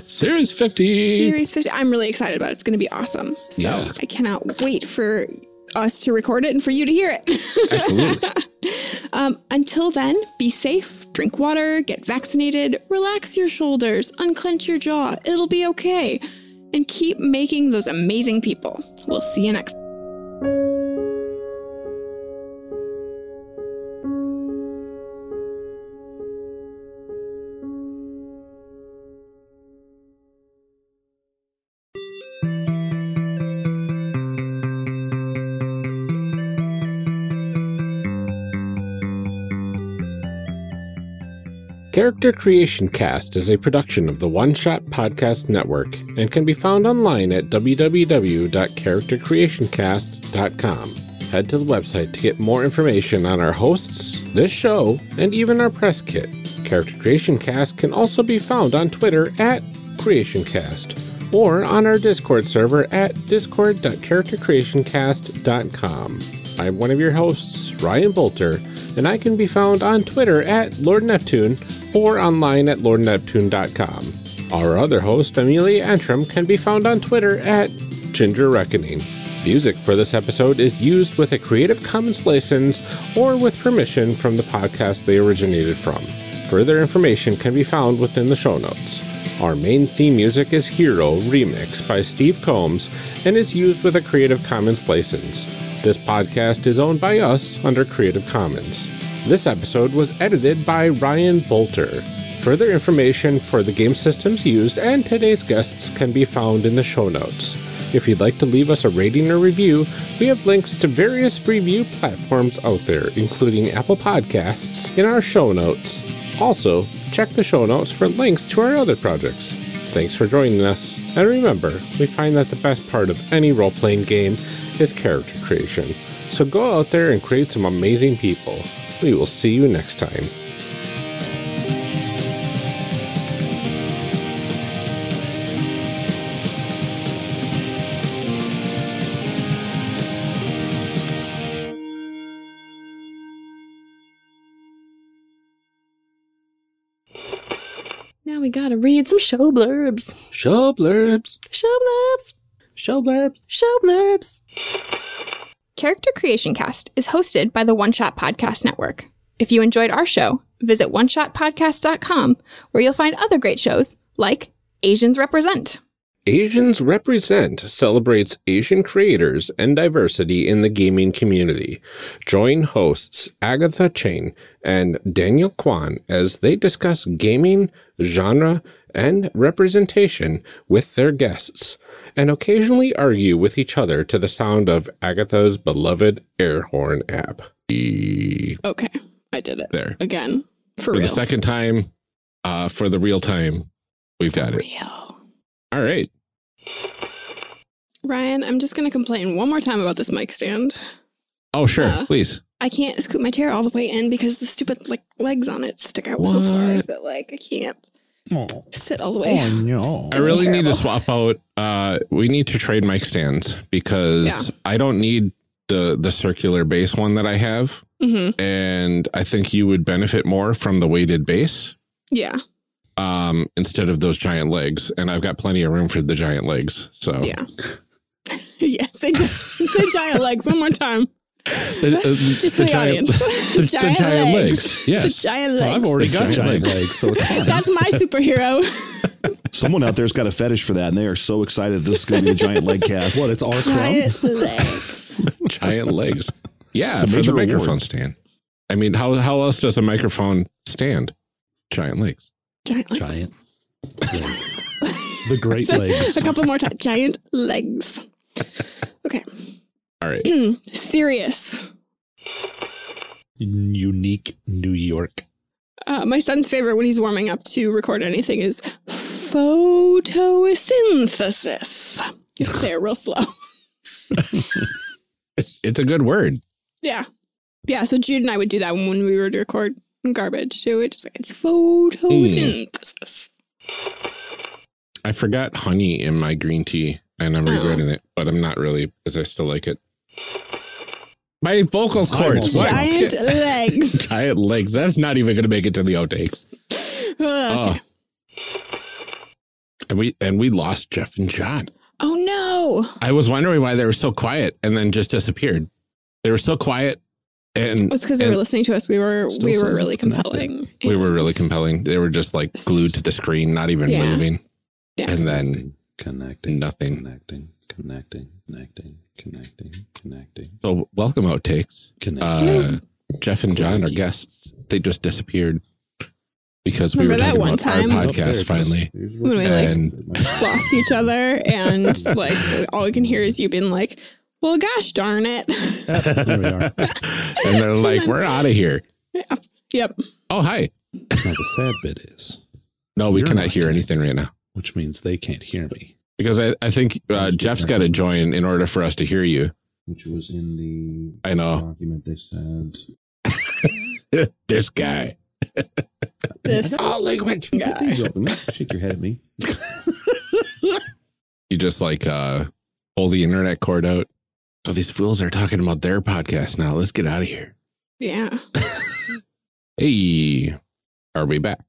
Series 50. Series 50. I'm really excited about it. It's going to be awesome. So I cannot wait for us to record it and for you to hear it. Absolutely. Until then, be safe, drink water, get vaccinated, relax your shoulders, unclench your jaw. It'll be okay. And keep making those amazing people. We'll see you next time. Character Creation Cast is a production of the One Shot Podcast Network and can be found online at www.charactercreationcast.com. Head to the website to get more information on our hosts, this show, and even our press kit. Character Creation Cast can also be found on Twitter at CreationCast or on our Discord server at discord.charactercreationcast.com. I'm one of your hosts, Ryan Bolter, and I can be found on Twitter at Lord Neptune or online at lordneptune.com. Our other host, Amelia Antrim, can be found on Twitter at Ginger Reckoning. Music for this episode is used with a Creative Commons license or with permission from the podcast they originated from. Further information can be found within the show notes. Our main theme music is Hero Remix by Steve Combs and is used with a Creative Commons license. This podcast is owned by us under Creative Commons. This episode was edited by Ryan Bolter. Further information for the game systems used and today's guests can be found in the show notes. If you'd like to leave us a rating or review, we have links to various review platforms out there, including Apple Podcasts, in our show notes. Also, check the show notes for links to our other projects. Thanks for joining us, and remember, we find that the best part of any role-playing game is character creation. So go out there and create some amazing people. We will see you next time. Now we gotta read some show blurbs. Show blurbs. Show blurbs. Show blurbs. Show blurbs. Character Creation Cast is hosted by the One Shot Podcast Network. If you enjoyed our show, visit oneshotpodcast.com, where you'll find other great shows like Asians Represent. Asians Represent celebrates Asian creators and diversity in the gaming community. Join hosts Agatha Chang and Daniel Kwan as they discuss gaming, genre, and representation with their guests, and occasionally argue with each other to the sound of Agatha's beloved air horn app. Okay, I did it. There. Again, for For real. the second time, for the real time, we've got it. Real. All right. Ryan, I'm just going to complain one more time about this mic stand. Oh, sure. Please. I can't scoot my chair all the way in because the stupid legs on it stick out so far that I can't sit all the way. Oh, no. I really need to swap out. We need to trade mic stands because I don't need the circular base one that I have. Mm-hmm. And I think you would benefit more from the weighted base. Yeah. Instead of those giant legs. And I've got plenty of room for the giant legs. So Yeah. Yes, say giant legs one more time. Just for the audience. The giant legs. Yes. The giant legs. I've already got giant legs, so it's fine. That's my superhero. Someone out there's got a fetish for that, and they are so excited this is going to be a giant leg cast. What, it's our crumb? Giant legs. Giant legs. Yeah, It's a for the major microphone award. stand. I mean, how else does a microphone stand? Giant legs. Giant legs. Giant legs. The great legs. A couple more times. Giant legs. Okay. All right. Serious. Unique New York. My son's favorite when he's warming up to record anything is photosynthesis. You have to say it real slow. It's a good word. Yeah. Yeah, so Jude and I would do that when we would record garbage too. It's photosynthesis. I forgot honey in my green tea and I'm regretting it, but I'm not really because I still like it. My vocal cords. What? Giant legs. Giant legs. That's not even going to make it to the outtakes. Okay. And we lost Jef and Jon. Oh no. I was wondering why they were so quiet and then just disappeared. They were so quiet. And It's because they were listening to us. We were Still says really it's connected. compelling. we were really compelling. They were just like glued to the screen, not even Yeah. moving. Yeah. And then Connecting. nothing. Connecting. So welcome, Outtakes. Jef and Jon are guests. They just disappeared because we were Remember that talking one about our time? podcast finally. When we And lost each other and like all we can hear is you being like, well, gosh darn it. There we are. and they're like, we're out of here. Yep. Oh, hi. Now the sad bit is, No, we You're cannot not hear doing anything right now. which means they can't hear me. Because I think Jeff's got to join in order for us to hear you. Which was in the I know. document they said. This guy. This Oh, language. guy. Please open. Shake your head at me. You just like pull the internet cord out. So these fools are talking about their podcast now. Let's get out of here. Yeah. Hey, are we back?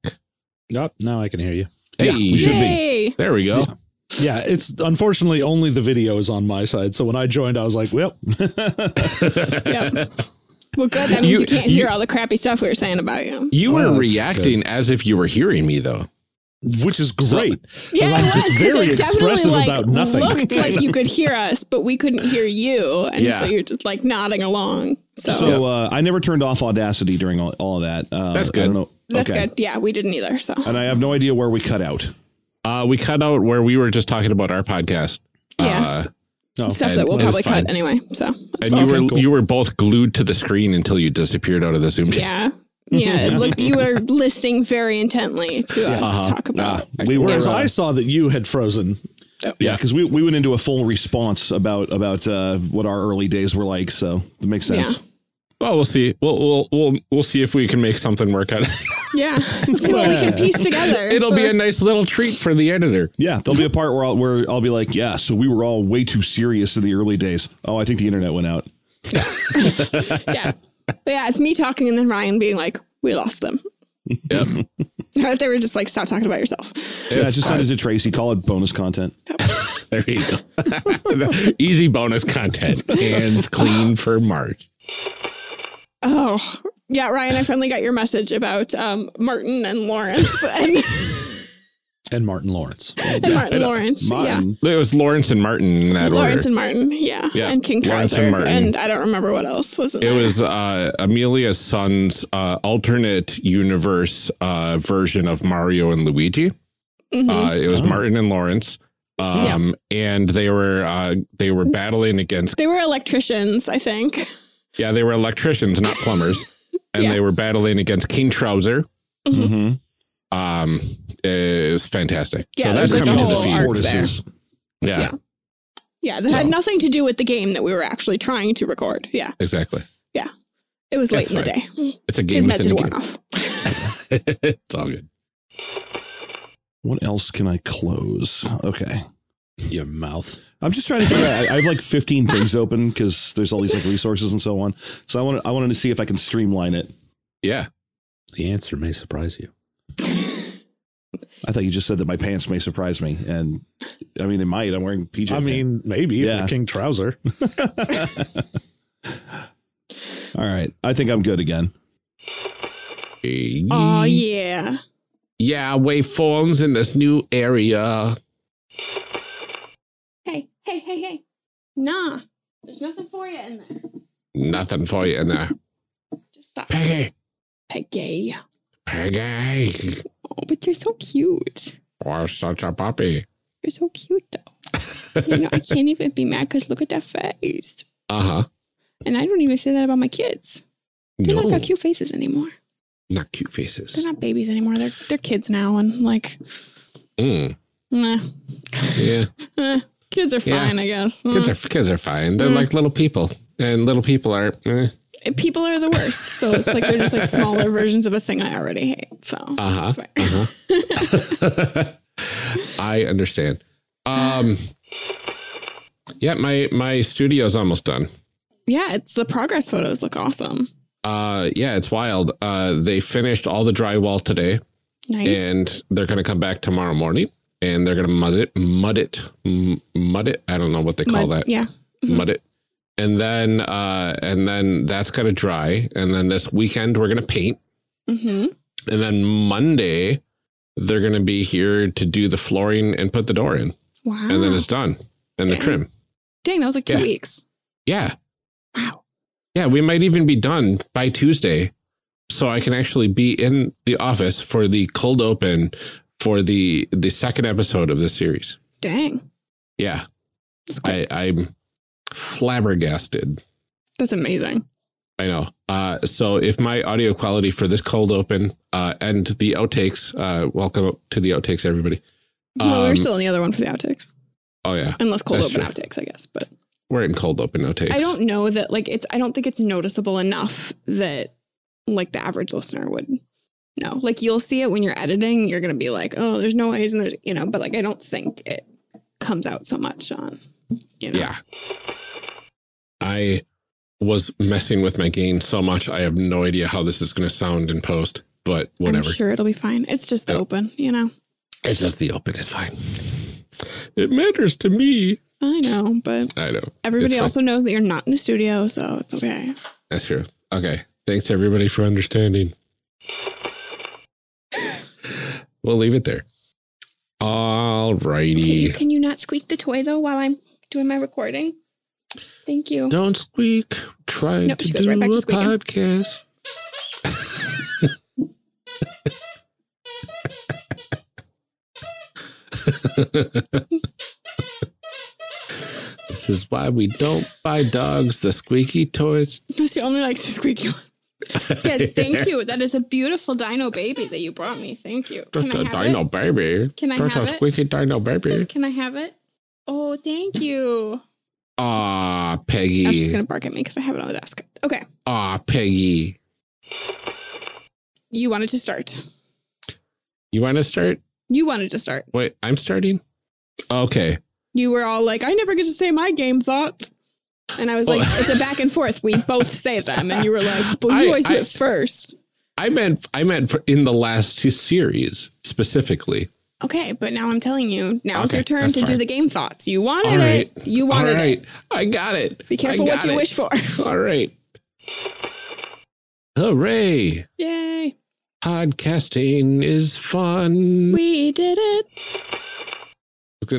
Yep, now I can hear you. Hey, Yeah, we should be. Yay. There we go. Yeah. Yeah, it's unfortunately only the video is on my side. So when I joined, I was like, well. Yep. Well, good. That means you can't hear all the crappy stuff we were saying about you. You were reacting as if you were hearing me, though. Which is great. Yeah, I'm just very expressive about nothing. It looked like you could hear us, but we couldn't hear you. And so you're just like nodding along. So I never turned off Audacity during all of that. That's good. I don't know. That's good. Yeah, we didn't either. So, and I have no idea where we cut out. We cut out where we were just talking about our podcast. Yeah. Stuff that we'll probably cut anyway. So, and you were both glued to the screen until you disappeared out of the Zoom. Yeah. Yeah, look, you were listening very intently to us talk about. Whereas I saw that you had frozen. Yeah, because we went into a full response about what our early days were like. So it makes sense. Yeah. Well, we'll see. We'll see if we can make something work out. Yeah, see what we can piece together. It'll be a nice little treat for the editor. Yeah, there'll be a part where I'll be like, yeah, so we were all way too serious in the early days. Oh, I think the internet went out. Yeah. Yeah, it's me talking and then Ryan being like, we lost them. Yep. They were just like, stop talking about yourself. Yeah, just send it to Tracy. Call it bonus content. There you go. Easy bonus content. Hands clean for March. Oh, yeah, Ryan, I finally got your message about Martin and Lawrence. And Martin Lawrence. Lawrence. Martin. Yeah. It was Lawrence and Martin in that Lawrence order. and Martin. Yeah. And King Lawrence Trouser. and Martin. And I don't remember what else was in there. It was Amelia's son's alternate universe version of Mario and Luigi. It was Martin and Lawrence. And they were battling against. They were electricians, I think. Yeah, they were electricians, not plumbers. And they were battling against King Trouser. It was fantastic. Yeah, so that's like coming to the defeat tortoises. Yeah. Yeah, that had nothing to do with the game that we were actually trying to record. Yeah. Exactly. Yeah. It was late in the day. It's a game. His meds had worn off. It's all good. What else can I close? Okay. Your mouth. I'm just trying to figure out. I have like 15 things open because there's all these like resources and so on. So I wanted to see if I can streamline it. Yeah. The answer may surprise you. I thought you just said that my pants may surprise me. And I mean, they might. I'm wearing PJ. I mean, maybe if they're King Trouser. All right. I think I'm good again. Oh, yeah. Yeah, waveforms in this new area. Hey. Nah. There's nothing for you in there. Nothing for you in there. Just stop. Peggy. Peggy. Oh, but you're so cute. You're such a puppy. You're so cute, though. I can't even be mad because look at that face. Uh-huh. And I don't even say that about my kids. They're not got cute faces anymore. Not cute faces. They're not babies anymore. They're kids now. And like, Yeah. Kids are fine, I guess. Kids are fine. They're like little people. And little people are... People are the worst. So it's like they're just like smaller versions of a thing I already hate. So I understand. Yeah, my studio's almost done. Yeah, it's the progress photos look awesome. Yeah, it's wild. They finished all the drywall today. Nice. And they're going to come back tomorrow morning and they're going to mud it. I don't know what they call that. Yeah. Mud it. And then that's going to dry. And then this weekend we're going to paint. And then Monday they're going to be here to do the flooring and put the door in. Wow. And then it's done. And the trim. Dang, that was like 2 weeks. Yeah. Wow. Yeah, we might even be done by Tuesday. So I can actually be in the office for the cold open for the second episode of this series. Dang. Yeah. That's cool. I'm flabbergasted. That's amazing. I know. So if my audio quality for this cold open and the outtakes, welcome to the outtakes, everybody. Well, we're still in the other one for the outtakes. Oh, yeah. Unless cold That's open true. outtakes, I guess. But we're in cold open outtakes. I don't know that I don't think it's noticeable enough that like the average listener would know. Like you'll see it when you're editing. You're going to be like, oh, there's noise and there's, but like I don't think it comes out so much on, Yeah. I was messing with my gain so much. I have no idea how this is going to sound in post, but whatever. I'm sure it'll be fine. It's just the open, It's just the open. It's fine. It matters to me. I know, but I know. Everybody also knows that you're not in the studio, so it's okay. That's true. Okay. Thanks everybody for understanding. We'll leave it there. All righty. Okay, can you not squeak the toy though while I'm doing my recording? Thank you. Don't squeak. Try to do right back to a squeaking. podcast. This is why we don't buy dogs the squeaky toys. No, she only likes the squeaky ones. Yes, thank you. That is a beautiful dino baby that you brought me. Thank you. Just Can a I have dino it? baby. Can I Just have a it? squeaky dino baby. Can I have it? Oh, thank you. Aw, Peggy. I was just going to bark at me because I have it on the desk. Okay. Aw, Peggy. You wanted to start. You want to start? You wanted to start. Wait, I'm starting? Okay. You were all like, I never get to say my game thoughts. And I was like, it's a back and forth. We both say them. And you were like, but you always do it first. I meant in the last two series specifically. Okay, but now I'm telling you, now it's Okay, your turn that's to do fine. the game thoughts. You wanted All right. it. You wanted it. I got it. Be careful what you wish for. All right. Hooray. Yay. Podcasting is fun. We did it.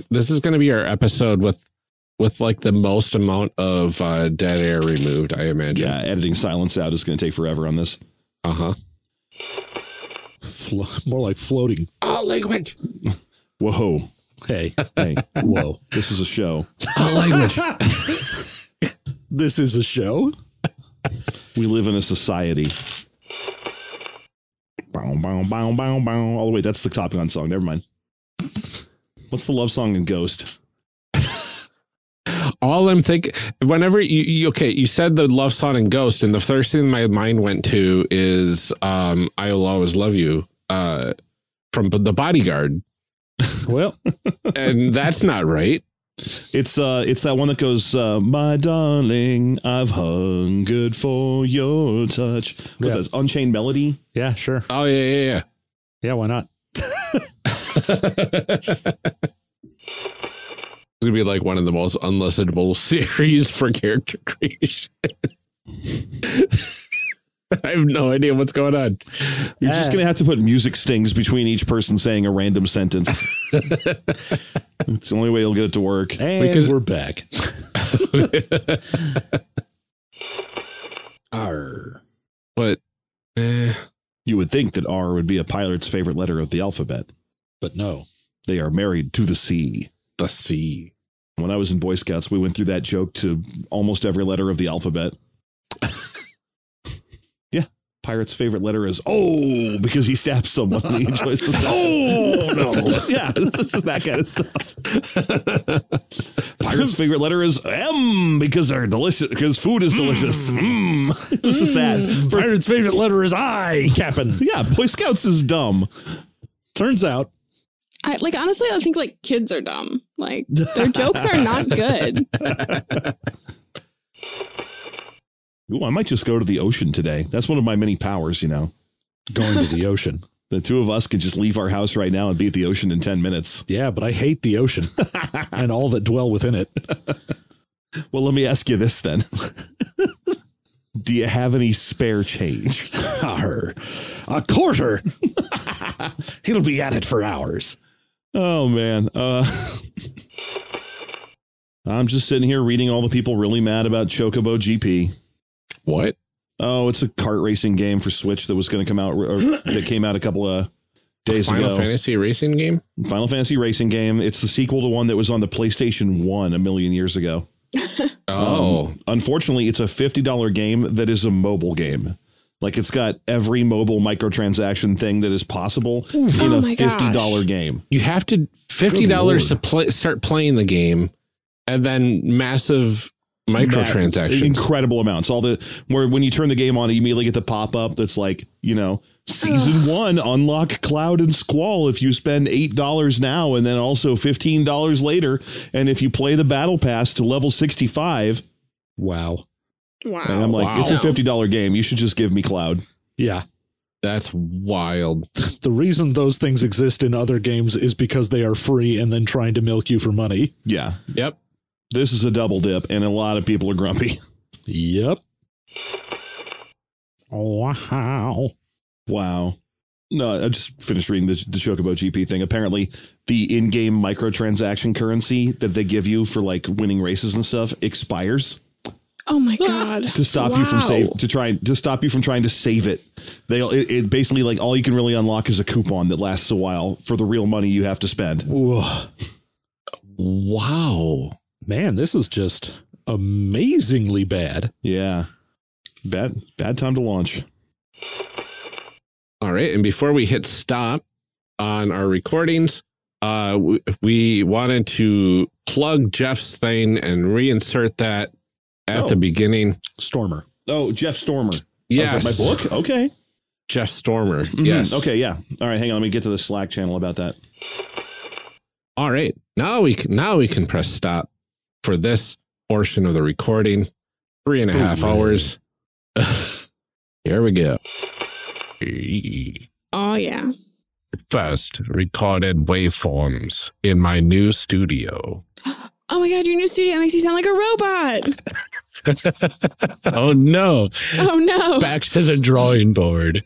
This is going to be our episode with like the most amount of dead air removed, I imagine. Yeah, editing silence out is going to take forever on this. Uh-huh. More like floating. Oh, language. Whoa. Hey. Hey. Whoa. This is a show. Oh, language. This is a show? We live in a society. Bow, bow, bow, bow, bow. Oh, wait, that's the Top Gun song. Never mind. What's the love song in Ghost? All I'm thinking, whenever you said the love song in Ghost, and the first thing my mind went to is I Will Always Love You from The Bodyguard. Well, and that's not right. It's that one that goes, my darling, I've hungered for your touch. What's that? Unchained Melody? yeah, sure. Oh, yeah. Yeah, why not? It's going to be like one of the most unlistenable series for character creation. I have no idea what's going on. You're just going to have to put music stings between each person saying a random sentence. It's the only way you'll get it to work. And we're back. R. But you would think that R would be a pilot's favorite letter of the alphabet. But no. They are married to the C. The C. When I was in Boy Scouts, we went through that joke to almost every letter of the alphabet. Yeah. Pirate's favorite letter is O, because he stabs someone and he enjoys the sound. Oh, no. Yeah, this is just that kind of stuff. Pirate's favorite letter is M, because they're delicious, because food is delicious. This is that. Pirate's favorite letter is I, Captain. Yeah, Boy Scouts is dumb. Turns out. Honestly, I think like kids are dumb. Like their jokes are not good. Ooh, I might just go to the ocean today. That's one of my many powers, you know. Going to the ocean. The two of us could just leave our house right now and be at the ocean in 10 minutes. Yeah, but I hate the ocean and all that dwell within it. Well, let me ask you this then. Do you have any spare change? A quarter. He'll be at it for hours. Oh, man. I'm just sitting here reading all the people really mad about Chocobo GP. What? Oh, it's a kart racing game for Switch that was going to come out, or that came out a couple of days ago. Final Fantasy racing game? Final Fantasy racing game. It's the sequel to one that was on the PlayStation 1 a million years ago. Unfortunately, it's a $50 game that is a mobile game. Like, it's got every mobile microtransaction thing that is possible in a $50 game. You have to $50 to start playing the game, and then massive microtransactions. Incredible amounts. Where when you turn the game on, you immediately get the pop-up that's like, you know, Season 1, unlock Cloud and Squall if you spend $8 now, and then also $15 later. And if you play the Battle Pass to level 65. Wow. And I'm like, it's a $50 game. You should just give me Cloud. Yeah. That's wild. The reason those things exist in other games is because they are free and then trying to milk you for money. Yeah. Yep. This is a double dip, and a lot of people are grumpy. Yep. Wow. Wow. No, I just finished reading the Chocobo GP thing. Apparently, the in-game microtransaction currency that they give you for like winning races and stuff expires. Oh my God. To stop you from stop you from trying to save it. It basically like all you can really unlock is a coupon that lasts a while for the real money you have to spend. Wow. Man, this is just amazingly bad. Yeah. Bad time to launch. All right. And before we hit stop on our recordings, we wanted to plug Jeff's thing and reinsert that at the beginning. Stormer. Oh, Jeff Stormer. Yes. My book? Okay. Jeff Stormer. Yes. Okay, yeah. All right, hang on. Let me get to the Slack channel about that. All right. Now we can press stop for this portion of the recording. 3.5 hours. Here we go. Oh, yeah. First recorded waveforms in my new studio. Oh my God, your new studio makes you sound like a robot. Oh no. Oh no. Back to the drawing board.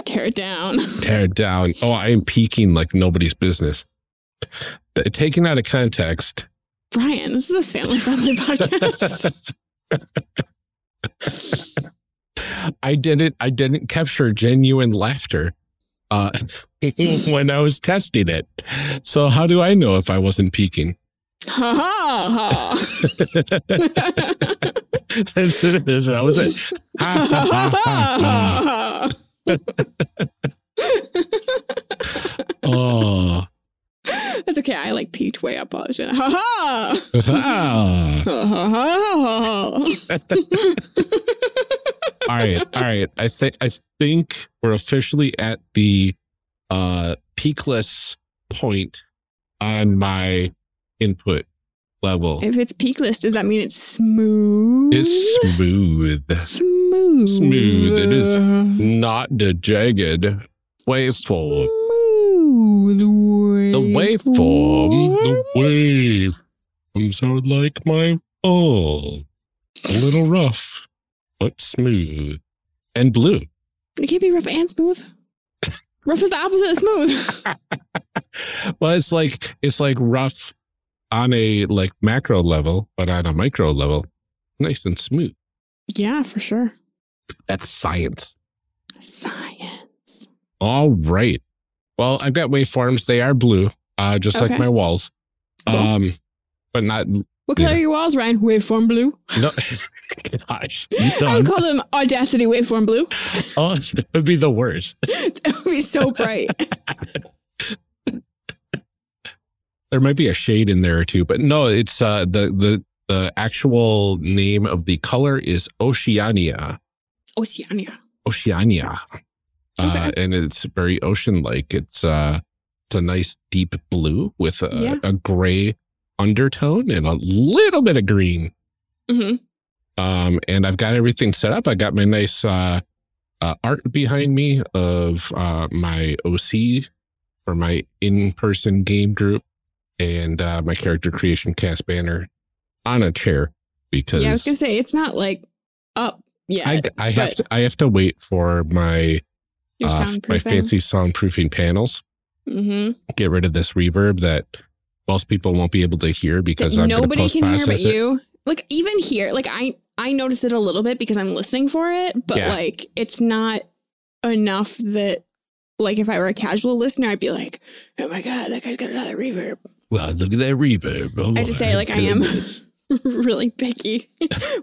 Tear it down. Tear it down. Oh, I am peeking like nobody's business. Taken out of context. Brian, this is a family-friendly podcast. I didn't capture genuine laughter when I was testing it. So how do I know if I wasn't peeking? Ha ha ha. That was it. Ha, ha, ha, ha. Oh. That's okay. I like peeked way up. I was doing ha ha. All right. I think we're officially at the peakless point on my input level. If it's peakless, does that mean it's smooth? It's smooth. Smooth. It is not the jagged waveform. The waveforms are like my ball. A little rough, but smooth. And blue. It can't be rough and smooth. Rough is the opposite of smooth. Well, it's like rough on a like macro level, but on a micro level, nice and smooth. Yeah, for sure. That's science. Science. All right. Well, I've got waveforms. They are blue, just like my walls. Cool. But not. What color are your walls, Ryan? Waveform blue? No. Gosh. I would call them Audacity waveform blue. Oh, it would be the worst. It would be so bright. There might be a shade in there or two, but no, it's the actual name of the color is Oceania. Oceania. Okay. And it's very ocean-like. It's a nice deep blue with a gray undertone and a little bit of green. Mm-hmm. And I've got everything set up. I got my nice art behind me of my OC for my in-person game group and my character creation cast banner on a chair because I was gonna say it's not like up yet. I have to wait for my my fancy soundproofing panels. Mm-hmm. Get rid of this reverb that most people won't be able to hear because nobody can hear but you. Like even here, like I notice it a little bit because I'm listening for it, but like it's not enough that like if I were a casual listener, I'd be like, oh my God, that guy's got a lot of reverb. Well, look at that reverb. Oh, I have to say, like, I am really picky.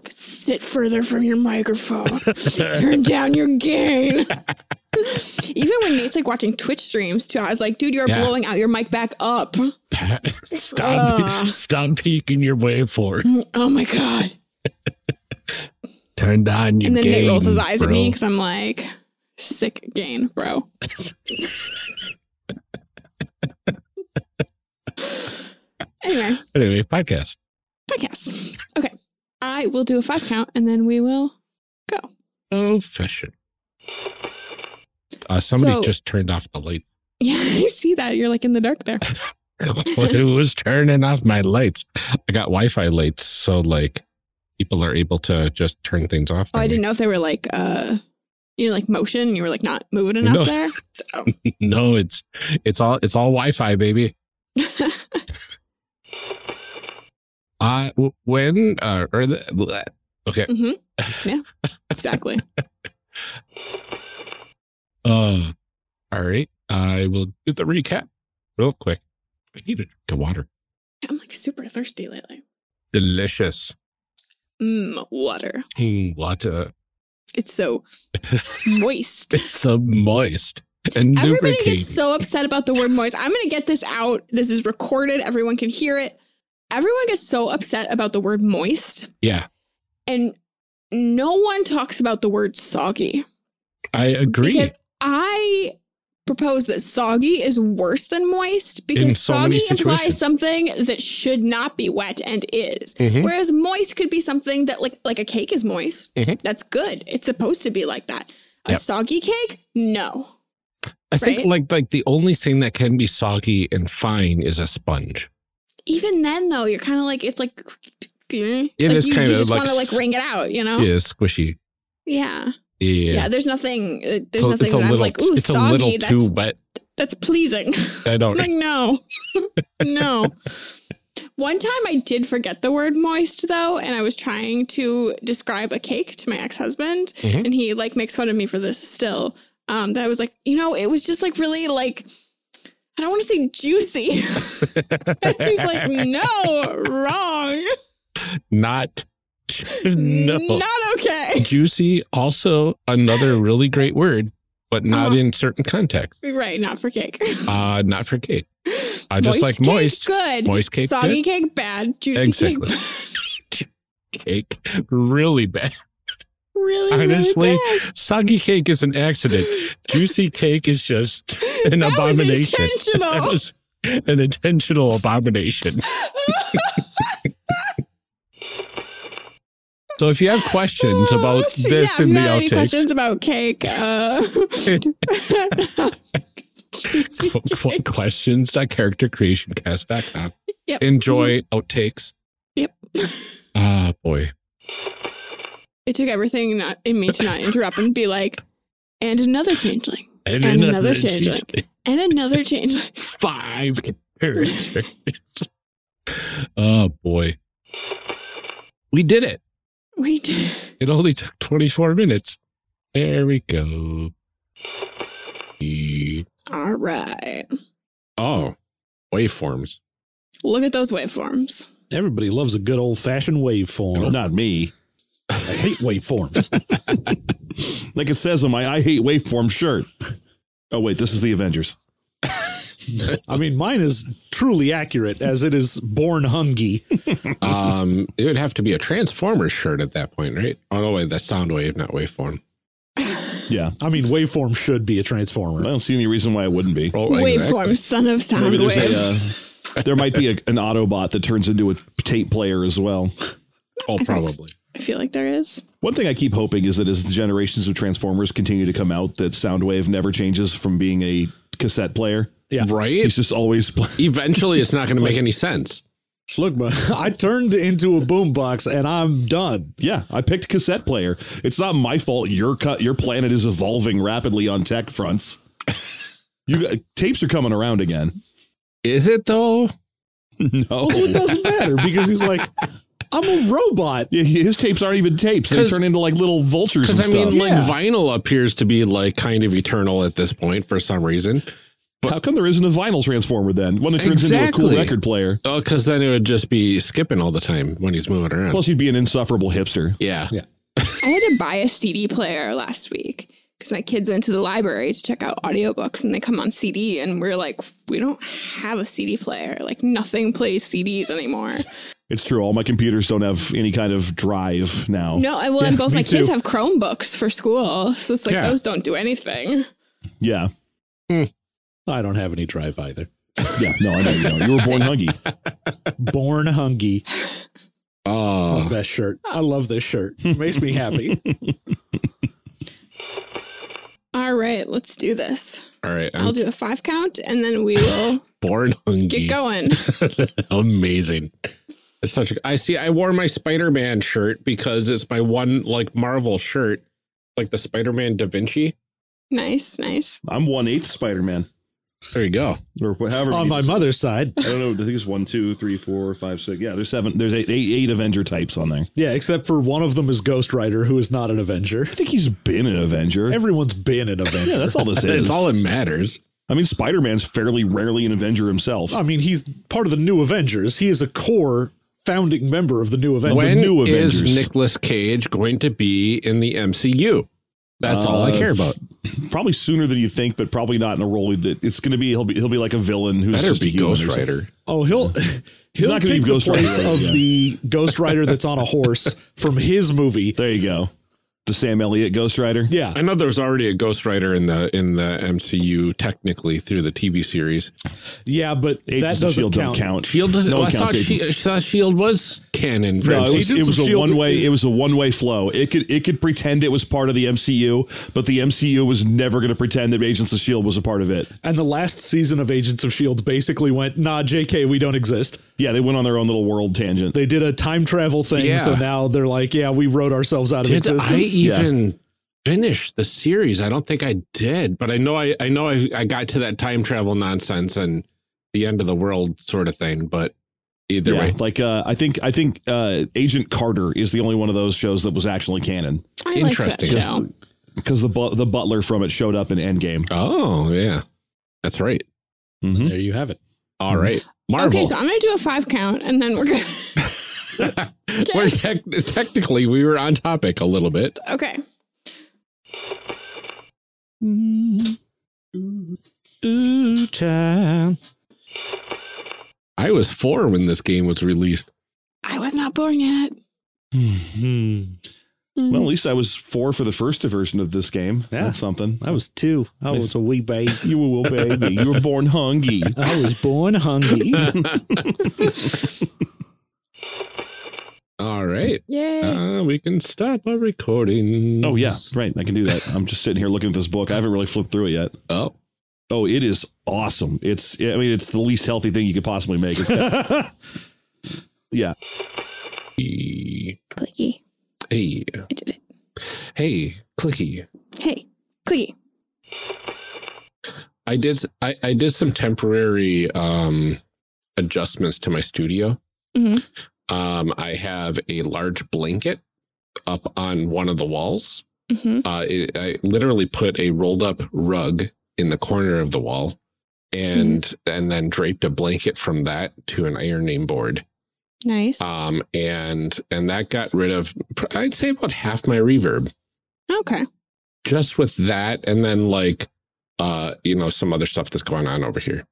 Sit further from your microphone. Turn down your gain. Even when Nate's like watching Twitch streams too, I was like, dude, you're blowing out your mic back up. Stop peaking your waveform. Oh my God. Turn down your gain. And then Nate rolls his eyes at me because I'm like, sick gain, bro. Anyway, podcast. Okay. I will do a 5 count and then we will go. Oh, fashion. Somebody just turned off the lights. Yeah, I see that. You're like in the dark there. Who was turning off my lights? I got Wi-Fi lights, so like people are able to just turn things off. Oh, I didn't know if they were like, like motion. And you were like not moving enough there. So. No, it's all Wi-Fi, baby. Okay. Mm-hmm. Yeah, exactly. All right. I will do the recap real quick. I need a drink of water. I'm like super thirsty lately. Delicious. Water. Water. It's so moist. It's so moist. And everybody lubricating. gets so upset about the word moist. I'm going to get this out. This is recorded. Everyone can hear it. Everyone gets so upset about the word moist. Yeah. And no one talks about the word soggy. I agree. Because I propose that soggy is worse than moist because soggy implies something that should not be wet and is. Mm-hmm. Whereas moist could be something that like a cake is moist. Mm-hmm. That's good. It's supposed to be like that. A soggy cake? No. I think like the only thing that can be soggy and fine is a sponge. Even then though, you're kind of like, it's like, it is kind of you just like, want to like wring it out, you know? Yeah, squishy. Yeah. Yeah. There's nothing that I'm like, ooh, it's soggy. It's a little too wet. That's pleasing. I don't like, no. No. One time I did forget the word moist though, and I was trying to describe a cake to my ex-husband, and he like makes fun of me for this still. That I was like, it was just like really like, I don't want to say juicy. And he's like, no, wrong. Not okay. Juicy, also another really great word, but not in certain contexts. Right, not for cake. Not for cake. I just like moist. Good. Moist cake soggy good. Cake bad. Juicy cake bad. Cake really bad. Honestly, really bad. Soggy cake is an accident. Juicy cake is just an abomination. That was an intentional abomination. So if you have questions about this in the outtakes, any questions about cake, questions.charactercreationcast.com. Yep. Enjoy outtakes. Yep. Boy. It took everything in me to not interrupt and be like, and another changeling. And another changeling. And another changeling. 5 characters. Oh boy. We did it. We did. It only took 24 minutes. There we go. All right. Oh, waveforms. Look at those waveforms. Everybody loves a good old-fashioned waveform. No, not me. I hate waveforms. Like it says on my I hate waveform shirt. Oh, wait, this is the Avengers. I mean, mine is truly accurate as it is born hungy. It would have to be a Transformers shirt at that point, right? Oh, no, wait, that's Soundwave, not waveform. Yeah. I mean, waveform should be a Transformer. I don't see any reason why it wouldn't be. Oh, waveform, son of Soundwave. There might be an Autobot that turns into a tape player as well. Oh, probably. I feel like there is. One thing I keep hoping is that as the generations of Transformers continue to come out, that Soundwave never changes from being a cassette player. Yeah. Right? He's just always... Eventually, it's not going to make any sense. Look, I turned into a boombox and I'm done. Yeah, I picked cassette player. It's not my fault your planet is evolving rapidly on tech fronts. Tapes are coming around again. Is it, though? No. It doesn't matter because he's like... I'm a robot. Yeah, his tapes aren't even tapes. They turn into like little vultures and stuff. Because, I mean, like vinyl appears to be like kind of eternal at this point for some reason. But how come there isn't a vinyl transformer then? One that turns into a cool record player. Oh, because then it would just be skipping all the time when he's moving around. Plus, you'd be an insufferable hipster. Yeah. I had to buy a CD player last week because my kids went to the library to check out audiobooks and they come on CD and we're like, we don't have a CD player. Like nothing plays CDs anymore. It's true. All my computers don't have any kind of drive now. No, well, and both my kids have Chromebooks for school. So it's like those don't do anything. Yeah. I don't have any drive either. Yeah, no, I know you don't. You were born hungy. Born hungy. Oh. It's my best shirt. I love this shirt. It makes me happy. All right, let's do this. All right. I'll do a 5 count and then we will born hungry. get going. Amazing. It's such a, I wore my Spider-Man shirt because it's my one like Marvel shirt, like the Spider-Man Da Vinci. Nice. I'm 1/8 Spider-Man. There you go. Or however. On my mother's side. I don't know. I think it's 1, 2, 3, 4, 5, 6. Yeah, there's 7. There's eight Avenger types on there. Yeah, except for one of them is Ghost Rider, who is not an Avenger. I think he's been an Avenger. Everyone's been an Avenger. Yeah, that's all this is. It's all that matters. I mean, Spider-Man's fairly rarely an Avenger himself. I mean, he's part of the New Avengers. He is a core founding member of the New Avengers. When the New is Avengers. Nicolas Cage going to be in the MCU? That's all I care about. Probably sooner than you think, but probably not in a role that it's going to be. He'll be like a villain who's Better just be a human Ghost or something. Rider. Oh, he'll not take gonna be the Ghost Rider, place of yeah. the Ghost Rider that's on a horse from his movie. There you go. The Sam Elliott Ghost Rider. Yeah. I know there's already a Ghost Rider in the MCU technically through the TV series. Yeah, but Agents that of doesn't S.H.I.E.L.D. don't count. Shield doesn't. No I one thought counts Agents. Shield was canon. For No, it MCU. was a Shield. one-way. It was a one-way flow. It could pretend it was part of the MCU, but the MCU was never going to pretend that Agents of S.H.I.E.L.D. was a part of it. And the last season of Agents of S.H.I.E.L.D. basically went, nah, JK, we don't exist. Yeah, they went on their own little world tangent. They did a time travel thing, Yeah. so now they're like, yeah, we wrote ourselves out of Did existence. I even finish the series? I don't think I did, but I know I got to that time travel nonsense and the end of the world sort of thing. But either way, like I think Agent Carter is the only one of those shows that was actually canon. I liked that Interesting. show. Because the butler from it showed up in Endgame. oh yeah, that's right. Mm-hmm. There you have it. All right, Marvel. Okay, so I'm going to do a 5 count and then we're going to... We're technically we were on topic a little bit. Okay. Ooh, time. I was 4 when this game was released. I was not born yet. Well, at least I was 4 for the first version of this game. Yeah. That's something. I was 2. I was a wee baby. You were a baby. You were born hungry. I was born hungry. All right. Yay. We can stop our recording. Oh, yeah. Right. I can do that. I'm just sitting here looking at this book. I haven't really flipped through it yet. Oh, It is awesome. It's the least healthy thing you could possibly make. It's yeah. Clicky. Hey. I did it. Hey, clicky. Hey, clicky. I did some temporary adjustments to my studio. Mm-hmm. I have a large blanket up on one of the walls. Mm-hmm. I literally put a rolled up rug in the corner of the wall and then draped a blanket from that to an ironing board. Nice. And that got rid of, I'd say, about half my reverb Okay. just with that. And then some other stuff that's going on over here.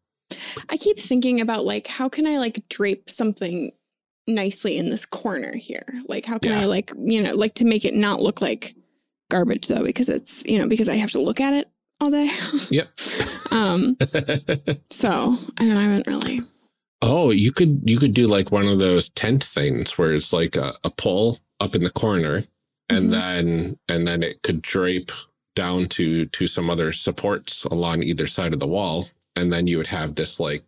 I keep thinking about how can I drape something nicely in this corner here? How can I to make it not look like garbage though, because it's, because I have to look at it all day. Yep. So I don't know. I haven't really. Oh, you could do one of those tent things where it's like a pole up in the corner and then it could drape down to some other supports along either side of the wall. And then you would have this like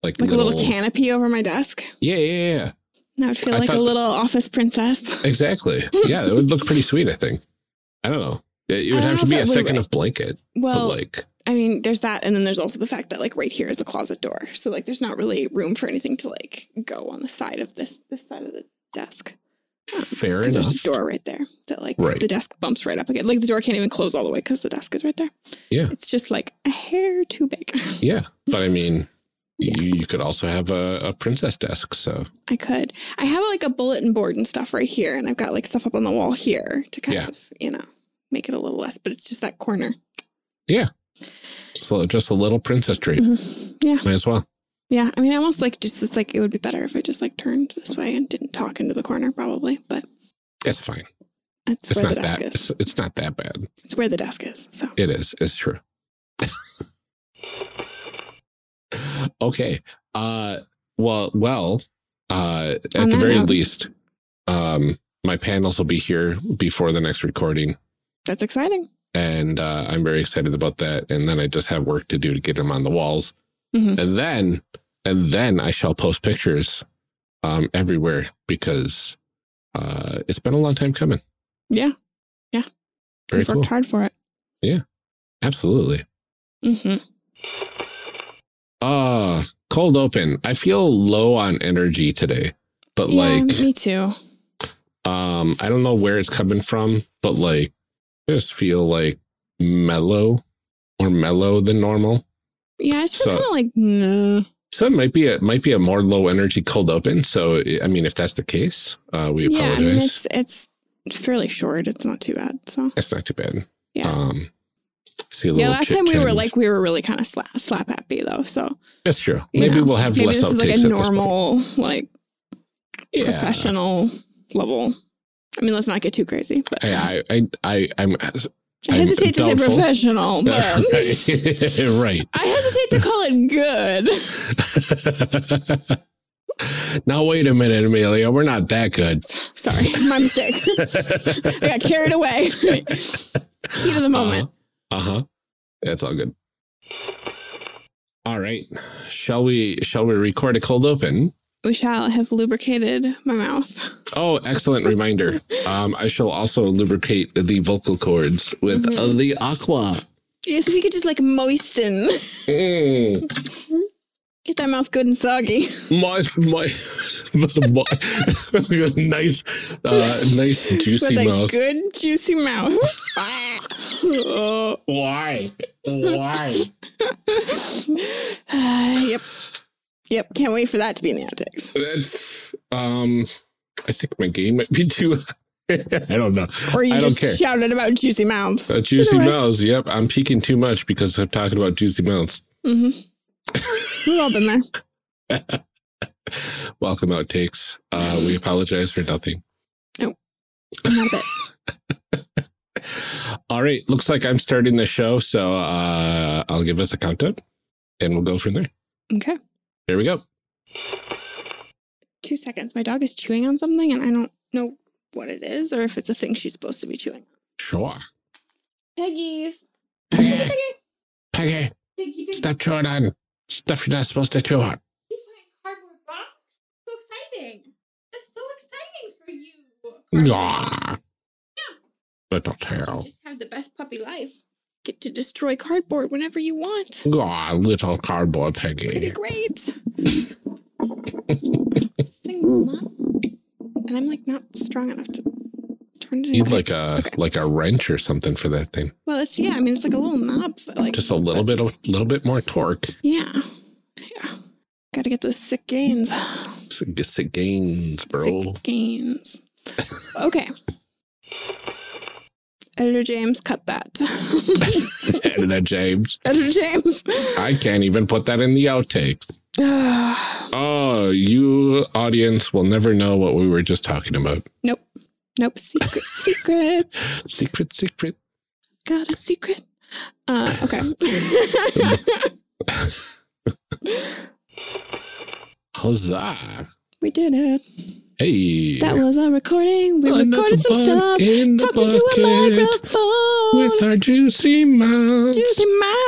a little canopy over my desk. Yeah. That would feel like a little office princess. Exactly. Yeah. It would look pretty sweet, I think. I don't know. It would have to be a thick enough blanket. Well, I mean, there's that. And then there's also the fact that right here is a closet door. So there's not really room for anything to go on the side of this side of the desk. Fair enough. Because there's a door right there that the desk bumps right up again. The door can't even close all the way because the desk is right there. Yeah. It's just a hair too big. Yeah. But I mean, you could also have a princess desk. So I could. I have a bulletin board and stuff right here. And I've got stuff up on the wall here to kind of, make it a little less. But it's just that corner. Yeah. So just a little princess drape. Yeah. Might as well. Yeah. I mean, almost it would be better if I just turned this way and didn't talk into the corner probably, but it's fine. It's where the desk is. It's not that bad. It's where the desk is. So it is. It's true. Okay. At the very least, my panels will be here before the next recording. That's exciting. And I'm very excited about that. And then I just have work to do to get them on the walls. And then I shall post pictures everywhere because it's been a long time coming. Yeah. Very We've worked cool. hard for it. Yeah, absolutely. Cold open. I feel low on energy today, but me too. I don't know where it's coming from, but like, I just feel like mellow, more mellow than normal. Yeah, I just feel kind of like, nah. So it might be a more low energy cold open. So, I mean, if that's the case, we apologize. Yeah, I mean, it's fairly short. It's not too bad. So it's not too bad. Yeah. See a little last time we were really kind of slap happy though. So that's true. Maybe we'll have less this is like outtakes a normal, like professional level. I mean, let's not get too crazy. But I hesitate to say professional, but right. I hesitate to call it good. Now, wait a minute, Amelia. We're not that good. Sorry, my mistake. I got carried away. Heat of the moment. That's all good. All right. Shall we record a cold open? We shall have lubricated my mouth. Oh, excellent reminder. I shall also lubricate the vocal cords with the aqua. Yes, if we could just like moisten. Get that mouth good and soggy. Nice juicy with mouth. A good juicy mouth. Why? Yep. Can't wait for that to be in the outtakes. That's I think my game might be too. I don't know. Or you just shouted about juicy mouths. Juicy mouths. Yep, I'm peeking too much because I'm talking about juicy mouths. We've all been there. Welcome, Outtakes. We apologize for nothing. No, not a bit. All right. Looks like I'm starting the show, so I'll give us a countdown, and we'll go from there. Okay. Here we go. 2 seconds. My dog is chewing on something, and I don't know what it is, or if it's a thing she's supposed to be chewing on. Sure. Peggy's. Peggy. Stop chewing on stuff you're not supposed to chew on. You find a cardboard box? So exciting. That's so exciting for you. Yeah. Little tail. You just have the best puppy life. Get to destroy cardboard whenever you want. Aw, little cardboard Peggy. Pretty great. This thing will not. And I'm like not strong enough to turn it Need into like a wrench or something for that thing. Well, it's I mean it's like a little knob, like just a little bit more torque. Yeah. Got to get those sick gains. Sick gains, bro. Sick gains. Okay. Editor James, cut that. Editor James. Editor James. I can't even put that in the outtakes. Oh, you audience will never know what we were just talking about. Nope. Secrets. Secret. Got a secret. Okay. Huzzah. We did it. Hey. That was our recording. We recorded some stuff. Talking to a microphone. With our juicy mouths. Juicy mouths.